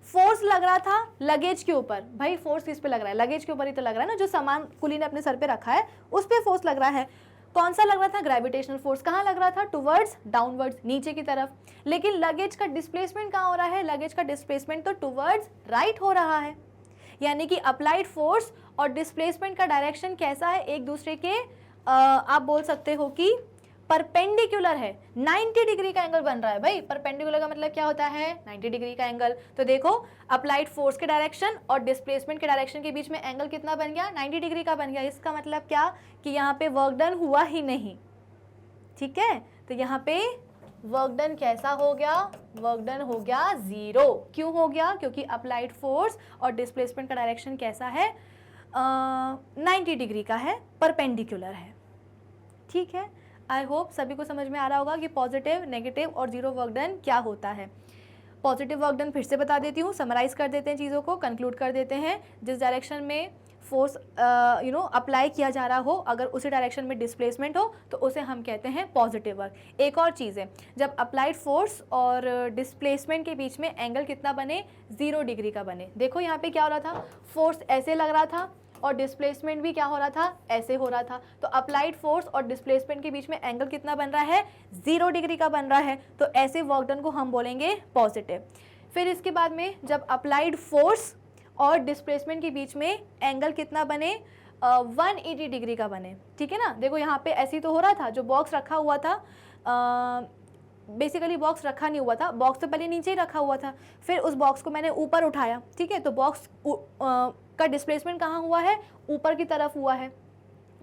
फोर्स लग रहा था लगेज के ऊपर, भाई फोर्स किस पे लग रहा है, लगेज के ऊपर ही तो लग रहा है ना, जो सामान कुली ने अपने सर पे रखा है उस पे फोर्स लग रहा है। कौन सा लग रहा था, ग्रेविटेशनल फोर्स। कहाँ लग रहा था, टुवर्ड्स डाउनवर्ड्स, नीचे की तरफ। लेकिन लगेज का डिस्प्लेसमेंट कहाँ हो रहा है, लगेज का डिस्प्लेसमेंट तो टुवर्ड्स राइट हो रहा है। यानी कि अप्लाइड फोर्स और डिस्प्लेसमेंट का डायरेक्शन कैसा है, एक दूसरे के आप बोल सकते हो कि परपेंडिकुलर है। 90 डिग्री का एंगल बन रहा है। भाई परपेंडिकुलर का मतलब क्या होता है, 90 डिग्री का एंगल। तो देखो अप्लाइड फोर्स के डायरेक्शन और डिस्प्लेसमेंट के डायरेक्शन के बीच में एंगल कितना बन गया, 90 डिग्री का बन गया। इसका मतलब क्या कि यहाँ पे वर्क डन हुआ ही नहीं। ठीक है, तो यहाँ पे वर्क डन कैसा हो गया, वर्क डन हो गया जीरो। क्यों हो गया, क्योंकि अप्लाइड फोर्स और डिस्प्लेसमेंट का डायरेक्शन कैसा है, 90 डिग्री का है, परपेंडिकुलर है। ठीक है, आई होप सभी को समझ में आ रहा होगा कि पॉजिटिव, नेगेटिव और जीरो वर्क डन क्या होता है। पॉजिटिव वर्क डन फिर से बता देती हूँ, समराइज कर देते हैं चीज़ों को, कंक्लूड कर देते हैं। जिस डायरेक्शन में फोर्स अप्लाई किया जा रहा हो, अगर उसी डायरेक्शन में डिस्प्लेसमेंट हो तो उसे हम कहते हैं पॉजिटिव वर्क। एक और चीज़ है, जब अप्लाइड फोर्स और डिस्प्लेसमेंट के बीच में एंगल कितना बने, 0 डिग्री का बने। देखो यहाँ पे क्या हो रहा था, फोर्स ऐसे लग रहा था और डिस्प्लेसमेंट भी क्या हो रहा था, ऐसे हो रहा था। तो अप्लाइड फोर्स और डिस्प्लेसमेंट के बीच में एंगल कितना बन रहा है, 0 डिग्री का बन रहा है। तो ऐसे वर्क डन को हम बोलेंगे पॉजिटिव। फिर इसके बाद में जब अप्लाइड फोर्स और डिस्प्लेसमेंट के बीच में एंगल कितना बने, 180 डिग्री का बने। ठीक है ना, देखो यहाँ पे ऐसे तो हो रहा था, जो बॉक्स रखा हुआ था, बेसिकली बॉक्स रखा नहीं हुआ था, बॉक्स तो पहले नीचे ही रखा हुआ था, फिर उस बॉक्स को मैंने ऊपर उठाया। ठीक है, तो बॉक्स का डिस्प्लेसमेंट कहाँ हुआ है, ऊपर की तरफ हुआ है,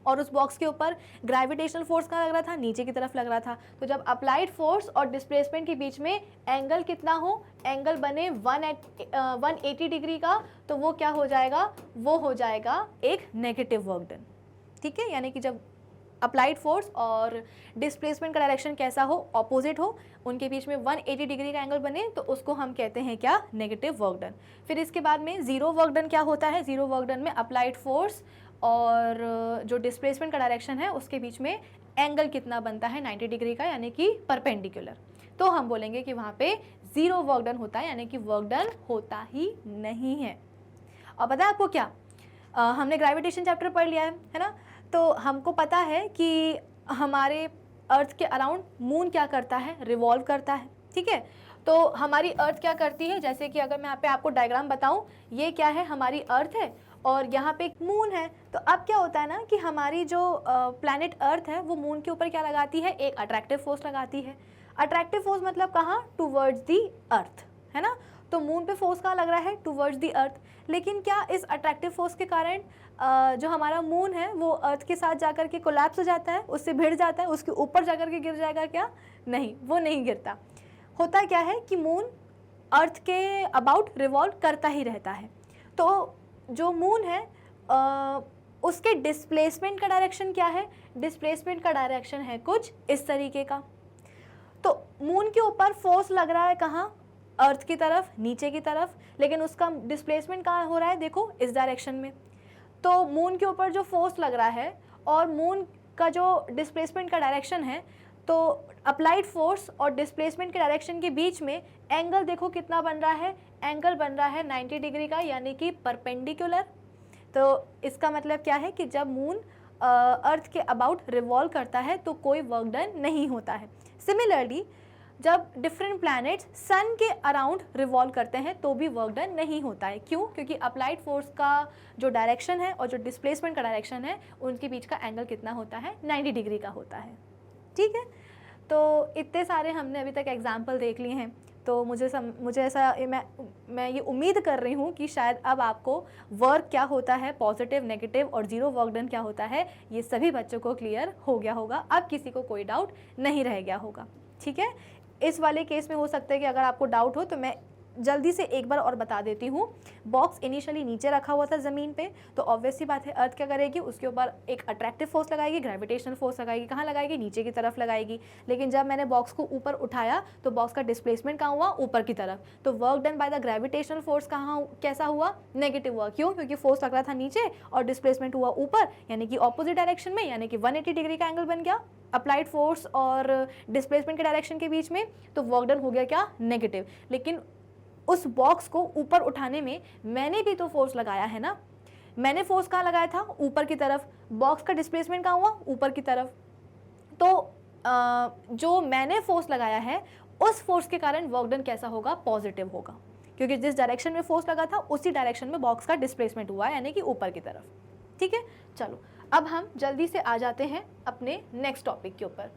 और उस बॉक्स के ऊपर ग्रेविटेशनल फोर्स कहाँ लग रहा था, नीचे की तरफ लग रहा था। तो जब अप्लाइड फोर्स और डिस्प्लेसमेंट के बीच में एंगल कितना हो, एंगल बने 180 डिग्री का, तो वो क्या हो जाएगा, वो हो जाएगा एक नेगेटिव वर्क डन। ठीक है, यानी कि जब अप्लाइड फोर्स और डिस्प्लेसमेंट का डायरेक्शन कैसा हो, ऑपोजिट हो, उनके बीच में 180 डिग्री का एंगल बने, तो उसको हम कहते हैं क्या, नेगेटिव वर्क डन। फिर इसके बाद में जीरो वर्क डन क्या होता है, जीरो वर्क डन में अप्लाइड फोर्स और जो डिस्प्लेसमेंट का डायरेक्शन है उसके बीच में एंगल कितना बनता है, 90 डिग्री का, यानी कि परपेंडिकुलर। तो हम बोलेंगे कि वहाँ पे जीरो वर्क डन होता है, यानी कि वर्क डन होता ही नहीं है। और पता है आपको क्या, हमने ग्रेविटेशन चैप्टर पढ़ लिया है ना, तो हमको पता है कि हमारे अर्थ के अराउंड मून क्या करता है, रिवॉल्व करता है, ठीक है। तो हमारी अर्थ क्या करती है, जैसे कि अगर मैं यहाँ पे आपको डायग्राम बताऊँ, ये क्या है, हमारी अर्थ है और यहाँ पे एक मून है। तो अब क्या होता है ना कि हमारी जो प्लैनेट अर्थ है वो मून के ऊपर क्या लगाती है, एक अट्रैक्टिव फोर्स लगाती है। अट्रैक्टिव फोर्स मतलब कहाँ, टूवर्ड्स दी अर्थ, है ना। तो मून पे फोर्स कहाँ लग रहा है, टूवर्ड्स दी अर्थ। लेकिन क्या इस अट्रैक्टिव फोर्स के कारण जो हमारा मून है वो अर्थ के साथ जाकर के कोलैप्स हो जाता है, उससे भिड़ जाता है, उसके ऊपर जाकर के गिर जाएगा क्या, नहीं, वो नहीं गिरता। होता क्या है कि मून अर्थ के अबाउट रिवॉल्व करता ही रहता है। तो जो मून है उसके डिस्प्लेसमेंट का डायरेक्शन क्या है, डिस्प्लेसमेंट का डायरेक्शन है कुछ इस तरीके का। तो मून के ऊपर फोर्स लग रहा है कहाँ, अर्थ की तरफ, नीचे की तरफ, लेकिन उसका डिस्प्लेसमेंट कहाँ हो रहा है, देखो इस डायरेक्शन में। तो मून के ऊपर जो फोर्स लग रहा है और मून का जो डिस्प्लेसमेंट का डायरेक्शन है, तो अप्लाइड फोर्स और डिस्प्लेसमेंट के डायरेक्शन के बीच में एंगल देखो कितना बन रहा है, एंगल बन रहा है 90 डिग्री का, यानी कि परपेंडिकुलर। तो इसका मतलब क्या है कि जब मून अर्थ के अबाउट रिवॉल्व करता है तो कोई वर्क डन नहीं होता है। सिमिलरली जब डिफरेंट प्लैनेट्स सन के अराउंड रिवॉल्व करते हैं तो भी वर्क डन नहीं होता है। क्यों? क्योंकि अप्लाइड फोर्स का जो डायरेक्शन है और जो डिस्प्लेसमेंट का डायरेक्शन है उनके बीच का एंगल कितना होता है, 90 डिग्री का होता है, ठीक है। तो इतने सारे हमने अभी तक एग्जाम्पल देख लिए हैं, तो मुझे ऐसा मैं ये उम्मीद कर रही हूँ कि शायद अब आपको वर्क क्या होता है, पॉजिटिव, नेगेटिव और जीरो वर्क डन क्या होता है, ये सभी बच्चों को क्लियर हो गया होगा। अब किसी को कोई डाउट नहीं रह गया होगा, ठीक है। इस वाले केस में हो सकता है कि अगर आपको डाउट हो तो मैं जल्दी से एक बार और बता देती हूँ। बॉक्स इनिशियली नीचे रखा हुआ था ज़मीन पे, तो ऑब्वियस सी बात है अर्थ क्या करेगी, उसके ऊपर एक अट्रैक्टिव फोर्स लगाएगी, ग्रेविटेशनल फोर्स लगाएगी। कहाँ लगाएगी? नीचे की तरफ लगाएगी। लेकिन जब मैंने बॉक्स को ऊपर उठाया तो बॉक्स का डिस्प्लेसमेंट कहाँ हुआ? ऊपर की तरफ। तो work done by the gravitational force कहाँ कैसा हुआ? नेगेटिव हुआ। क्यों? क्योंकि फोर्स लग रहा था नीचे और डिस्प्लेसमेंट हुआ ऊपर, यानी कि ऑपोजिट डायरेक्शन में, यानी कि 180 डिग्री का एंगल बन गया अप्लाइड फोर्स और डिस्प्लेसमेंट के डायरेक्शन के बीच में। तो वर्क डन हो गया क्या? नेगेटिव। लेकिन उस बॉक्स को ऊपर उठाने में मैंने भी तो फोर्स लगाया है ना। मैंने फोर्स कहाँ लगाया था? ऊपर की तरफ। बॉक्स का डिस्प्लेसमेंट कहाँ हुआ? ऊपर की तरफ। तो जो मैंने फोर्स लगाया है उस फोर्स के कारण वर्क डन कैसा होगा? पॉजिटिव होगा, क्योंकि जिस डायरेक्शन में फोर्स लगा था उसी डायरेक्शन में बॉक्स का डिस्प्लेसमेंट हुआ है, यानी कि ऊपर की तरफ, ठीक है। चलो अब हम जल्दी से आ जाते हैं अपने नेक्स्ट टॉपिक के ऊपर।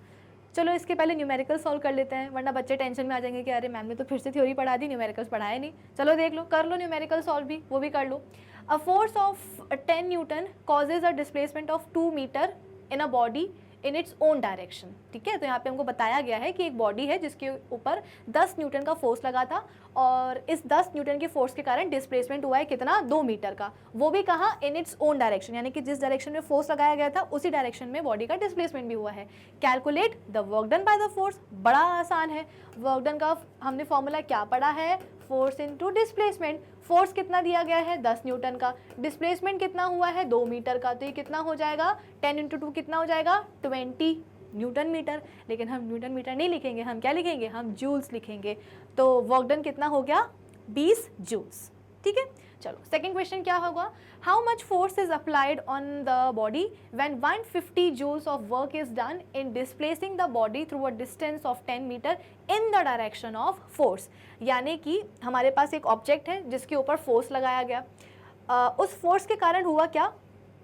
चलो इसके पहले न्यूमेरिकल सॉल्व कर लेते हैं, वरना बच्चे टेंशन में आ जाएंगे कि अरे मैम ने तो फिर से थ्योरी पढ़ा दी, न्यूमेरिकल्स पढ़ाए नहीं। चलो देख लो, कर लो न्यूमेरिकल सॉल्व भी, वो भी कर लो। A force of 10 newton causes a displacement of 2 metre in a body in its own direction, ठीक है। तो यहाँ पे हमको बताया गया है कि एक बॉडी है जिसके ऊपर 10 न्यूटन का फोर्स लगा था और इस 10 न्यूटन के फोर्स के कारण डिस्प्लेसमेंट हुआ है कितना? 2 मीटर का। वो भी कहाँ? इन इट्स ओन डायरेक्शन, यानी कि जिस डायरेक्शन में फोर्स लगाया गया था उसी डायरेक्शन में बॉडी का डिस्प्लेसमेंट भी हुआ है। Calculate the work done by the force. बड़ा आसान है। वर्क डन का हमने फॉर्मूला क्या पढ़ा है? Force into displacement. फोर्स कितना दिया गया है? 10 न्यूटन का। डिस्प्लेसमेंट कितना हुआ है? 2 मीटर का। तो ये कितना हो जाएगा? 10 इंटू 2 कितना हो जाएगा? 20 न्यूटन मीटर। लेकिन हम न्यूटन मीटर नहीं लिखेंगे, हम क्या लिखेंगे? हम जूल्स लिखेंगे। तो वर्क डन कितना हो गया? 20 जूल्स, ठीक है। चलो सेकंड क्वेश्चन क्या होगा? How much force is applied on the body when 150 joules of work is done in displacing the body through a distance of 10 metre in the direction of force. यानी कि हमारे पास एक ऑब्जेक्ट है जिसके ऊपर फोर्स लगाया गया। उस फोर्स के कारण हुआ क्या?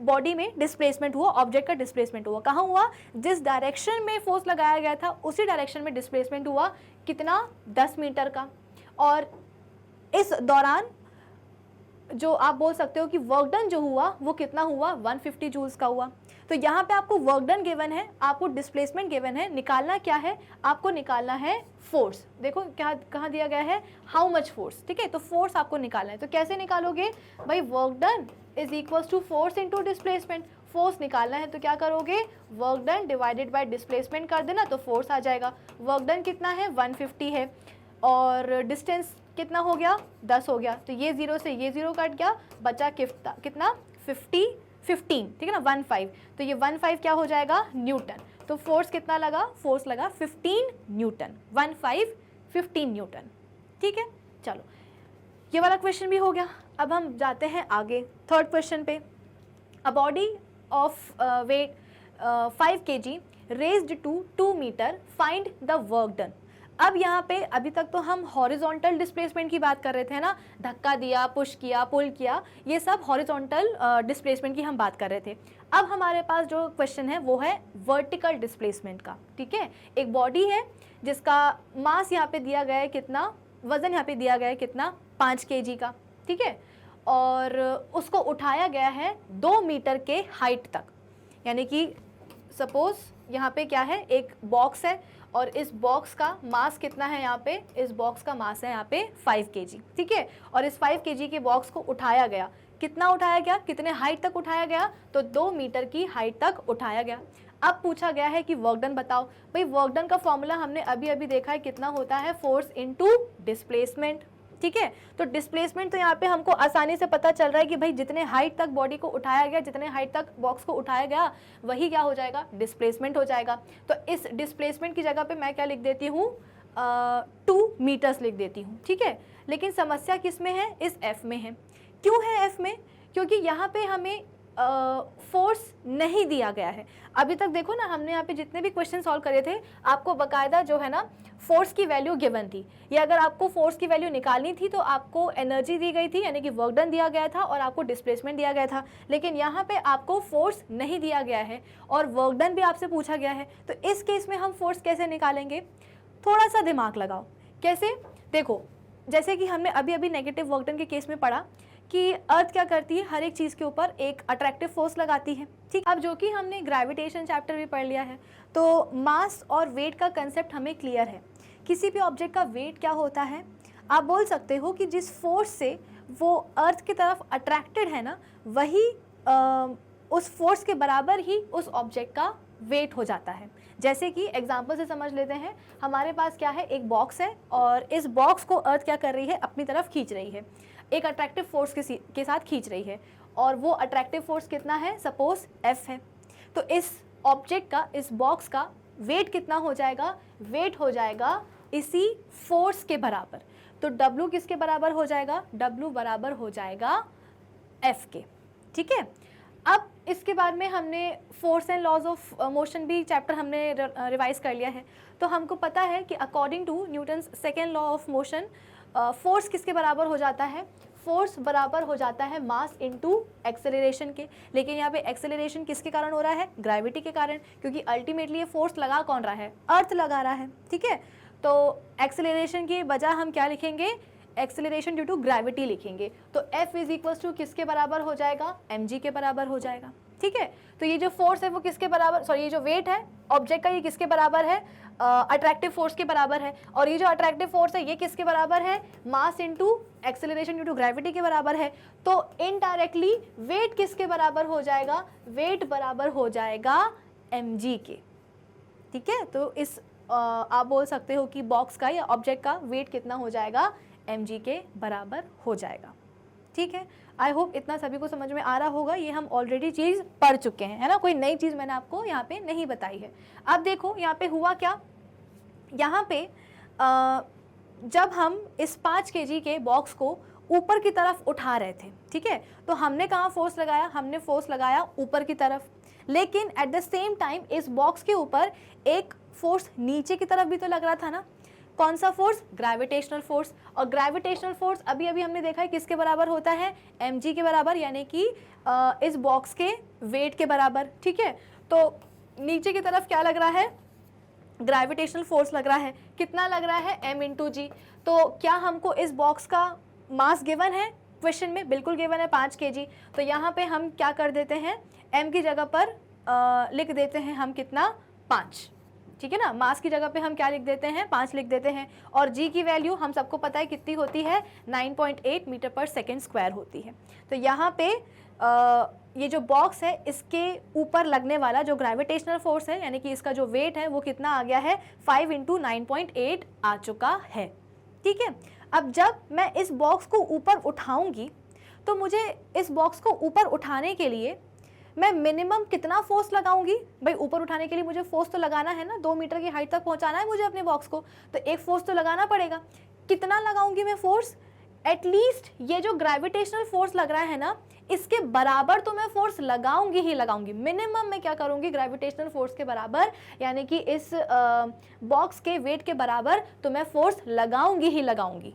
बॉडी में डिस्प्लेसमेंट हुआ, ऑब्जेक्ट का डिस्प्लेसमेंट हुआ। कहाँ हुआ? जिस डायरेक्शन में फोर्स लगाया गया था उसी डायरेक्शन में डिस्प्लेसमेंट हुआ। कितना? 10 मीटर का। और इस दौरान जो आप बोल सकते हो कि वर्क डन जो हुआ वो कितना हुआ, 150 जूल्स का हुआ। तो यहाँ पे आपको वर्क डन गिवन है, आपको डिस्प्लेसमेंट गिवन है, निकालना क्या है, आपको निकालना है फोर्स। देखो क्या कहाँ दिया गया है, हाउ मच फोर्स, ठीक है। तो फोर्स आपको निकालना है, तो कैसे निकालोगे भाई, work done is equal to force into displacement. Force निकालना है तो क्या करोगे, work done divided by displacement कर देना तो फोर्स आ जाएगा। वर्क डन कितना है, 150 है, और डिस्टेंस कितना हो गया, 10 हो गया। तो ये 0 से ये 0 कट गया, बचा कितना 15, ठीक है ना, 15। तो ये 15 क्या हो जाएगा, न्यूटन। तो फोर्स कितना लगा, फोर्स लगा 15 न्यूटन, 15 न्यूटन, ठीक है। चलो ये वाला क्वेश्चन भी हो गया। अब हम जाते हैं आगे थर्ड क्वेश्चन पे। A body of weight 5 kg raised to 2 metre, find the work done. अब यहाँ पे अभी तक तो हम हॉरिजॉन्टल डिस्प्लेसमेंट की बात कर रहे थे ना, धक्का दिया, पुश किया, पुल किया, ये सब हॉरिजॉन्टल डिस्प्लेसमेंट की हम बात कर रहे थे। अब हमारे पास जो क्वेश्चन है वो है वर्टिकल डिस्प्लेसमेंट का, ठीक है। एक बॉडी है जिसका मास यहाँ पे दिया गया है कितना, वजन यहाँ पे दिया गया है कितना, 5 kg का, ठीक है, और उसको उठाया गया है 2 मीटर के हाइट तक। यानी कि सपोज यहाँ पे क्या है, एक बॉक्स है और इस बॉक्स का मास कितना है, यहाँ पे इस बॉक्स का मास है यहाँ पे 5 kg, ठीक है। और इस 5 kg के बॉक्स को उठाया गया, कितना उठाया गया, कितने हाइट तक उठाया गया, तो 2 मीटर की हाइट तक उठाया गया। अब पूछा गया है कि वर्क डन बताओ। भाई वर्क डन का फॉर्मूला हमने अभी अभी देखा है, कितना होता है, फोर्स इनटू डिस्प्लेसमेंट, ठीक है। तो डिस्प्लेसमेंट तो यहाँ पे हमको आसानी से पता चल रहा है कि भाई जितने हाइट तक बॉडी को उठाया गया, जितने हाइट तक बॉक्स को उठाया गया, वही क्या हो जाएगा, डिस्प्लेसमेंट हो जाएगा। तो इस डिस्प्लेसमेंट की जगह पे मैं क्या लिख देती हूँ, 2 मीटर्स लिख देती हूँ, ठीक है। लेकिन समस्या किस में है, इस एफ में है। क्यों है एफ में, क्योंकि यहाँ पे हमें फोर्स नहीं दिया गया है। अभी तक देखो ना, हमने यहाँ पे जितने भी क्वेश्चन सॉल्व करे थे, आपको बकायदा जो है ना फोर्स की वैल्यू गिवन थी, या अगर आपको फोर्स की वैल्यू निकालनी थी तो आपको एनर्जी दी गई थी, यानी कि वर्क डन दिया गया था, और आपको डिस्प्लेसमेंट दिया गया था। लेकिन यहाँ पे आपको फोर्स नहीं दिया गया है और वर्क डन भी आपसे पूछा गया है। तो इस केस में हम फोर्स कैसे निकालेंगे, थोड़ा सा दिमाग लगाओ। कैसे, देखो जैसे कि हमने अभी अभी नेगेटिव वर्क डन के केस में पढ़ा कि अर्थ क्या करती है, हर एक चीज़ के ऊपर एक अट्रैक्टिव फोर्स लगाती है, ठीक। अब जो कि हमने ग्रेविटेशन चैप्टर भी पढ़ लिया है, तो मास और वेट का कंसेप्ट हमें क्लियर है। किसी भी ऑब्जेक्ट का वेट क्या होता है, आप बोल सकते हो कि जिस फोर्स से वो अर्थ की तरफ अट्रैक्टेड है ना, वही उस फोर्स के बराबर ही उस ऑब्जेक्ट का वेट हो जाता है। जैसे कि एग्जांपल से समझ लेते हैं, हमारे पास क्या है, एक बॉक्स है और इस बॉक्स को अर्थ क्या कर रही है, अपनी तरफ खींच रही है, एक अट्रैक्टिव फोर्स के साथ खींच रही है, और वो अट्रैक्टिव फोर्स कितना है, सपोज F है। तो इस ऑब्जेक्ट का, इस बॉक्स का वेट कितना हो जाएगा, वेट हो जाएगा इसी फोर्स के बराबर। तो W किसके बराबर हो जाएगा, W बराबर हो जाएगा F के, ठीक है। अब इसके बाद में हमने force and laws of motion भी चैप्टर हमने रिवाइज कर लिया है। तो हमको पता है कि according to Newton's second law of motion, force किसके बराबर हो जाता है, फोर्स बराबर हो जाता है मास इनटू एक्सेलरेशन के। लेकिन यहाँ पे एक्सेलरेशन किसके कारण हो रहा है, ग्रेविटी के कारण, क्योंकि अल्टीमेटली ये फोर्स लगा कौन रहा है, अर्थ लगा रहा है, ठीक है। तो एक्सेलरेशन की बजाय हम क्या लिखेंगे, एक्सेलरेशन ड्यू टू ग्रेविटी लिखेंगे। तो F इज इक्वल टू किसके बराबर हो जाएगा, mg के बराबर हो जाएगा, ठीक है। तो ये जो फोर्स है वो किसके बराबर, सॉरी ये जो वेट है ऑब्जेक्ट का, ये किसके बराबर है, अट्रैक्टिव फोर्स के बराबर है। और ये जो अट्रैक्टिव फोर्स है ये किसके बराबर है, mass into acceleration due to gravity के बराबर है। तो इनडायरेक्टली वेट किसके बराबर हो जाएगा, वेट बराबर हो जाएगा mg के, ठीक है। तो इस आप बोल सकते हो कि बॉक्स का या ऑब्जेक्ट का वेट कितना हो जाएगा, mg के बराबर हो जाएगा, ठीक है। आई होप इतना सभी को समझ में आ रहा होगा। ये हम ऑलरेडी चीज़ पढ़ चुके हैं, है ना, कोई नई चीज़ मैंने आपको यहाँ पे नहीं बताई है। अब देखो यहाँ पे हुआ क्या, यहाँ पे जब हम इस 5 kg के बॉक्स को ऊपर की तरफ उठा रहे थे, ठीक है, तो हमने कहाँ फोर्स लगाया, हमने फोर्स लगाया ऊपर की तरफ। लेकिन एट द सेम टाइम इस बॉक्स के ऊपर एक फोर्स नीचे की तरफ भी तो लग रहा था ना, कौन सा फोर्स, ग्रेविटेशनल फोर्स। और ग्रेविटेशनल फोर्स अभी अभी हमने देखा है किसके बराबर होता है, mg के बराबर, यानी कि इस बॉक्स के वेट के बराबर, ठीक है। तो नीचे की तरफ क्या लग रहा है, ग्रेविटेशनल फोर्स लग रहा है, कितना लग रहा है, m इंटू जी। तो क्या हमको इस बॉक्स का मास गिवन है, क्वेश्चन में बिल्कुल गिवन है 5 kg, तो यहाँ पे हम क्या कर देते हैं, m की जगह पर लिख देते हैं हम कितना 5, ठीक है ना। मास की जगह पे हम क्या लिख देते हैं 5 लिख देते हैं, और g की वैल्यू हम सबको पता है कितनी होती है 9.8 मीटर पर सेकेंड स्क्वायर होती है। तो यहाँ पे ये जो बॉक्स है इसके ऊपर लगने वाला जो ग्रेविटेशनल फोर्स है यानी कि इसका जो वेट है वो कितना आ गया है 5 × 9.8 आ चुका है, ठीक है। अब जब मैं इस बॉक्स को ऊपर उठाऊंगी तो मुझे इस बॉक्स को ऊपर उठाने के लिए मैं मिनिमम कितना फोर्स लगाऊंगी, भाई ऊपर उठाने के लिए मुझे फोर्स तो लगाना है ना, 2 मीटर की हाइट तक पहुंचाना है मुझे अपने बॉक्स को, तो एक फोर्स तो लगाना पड़ेगा। कितना लगाऊंगी मैं फोर्स, एटलीस्ट ये जो ग्रेविटेशनल फोर्स लग रहा है ना इसके बराबर तो मैं फोर्स लगाऊंगी ही लगाऊंगी। मिनिमम मैं क्या करूंगी, ग्रेविटेशनल फोर्स के बराबर यानी कि इस बॉक्स के वेट के बराबर तो मैं फोर्स लगाऊंगी ही लगाऊंगी।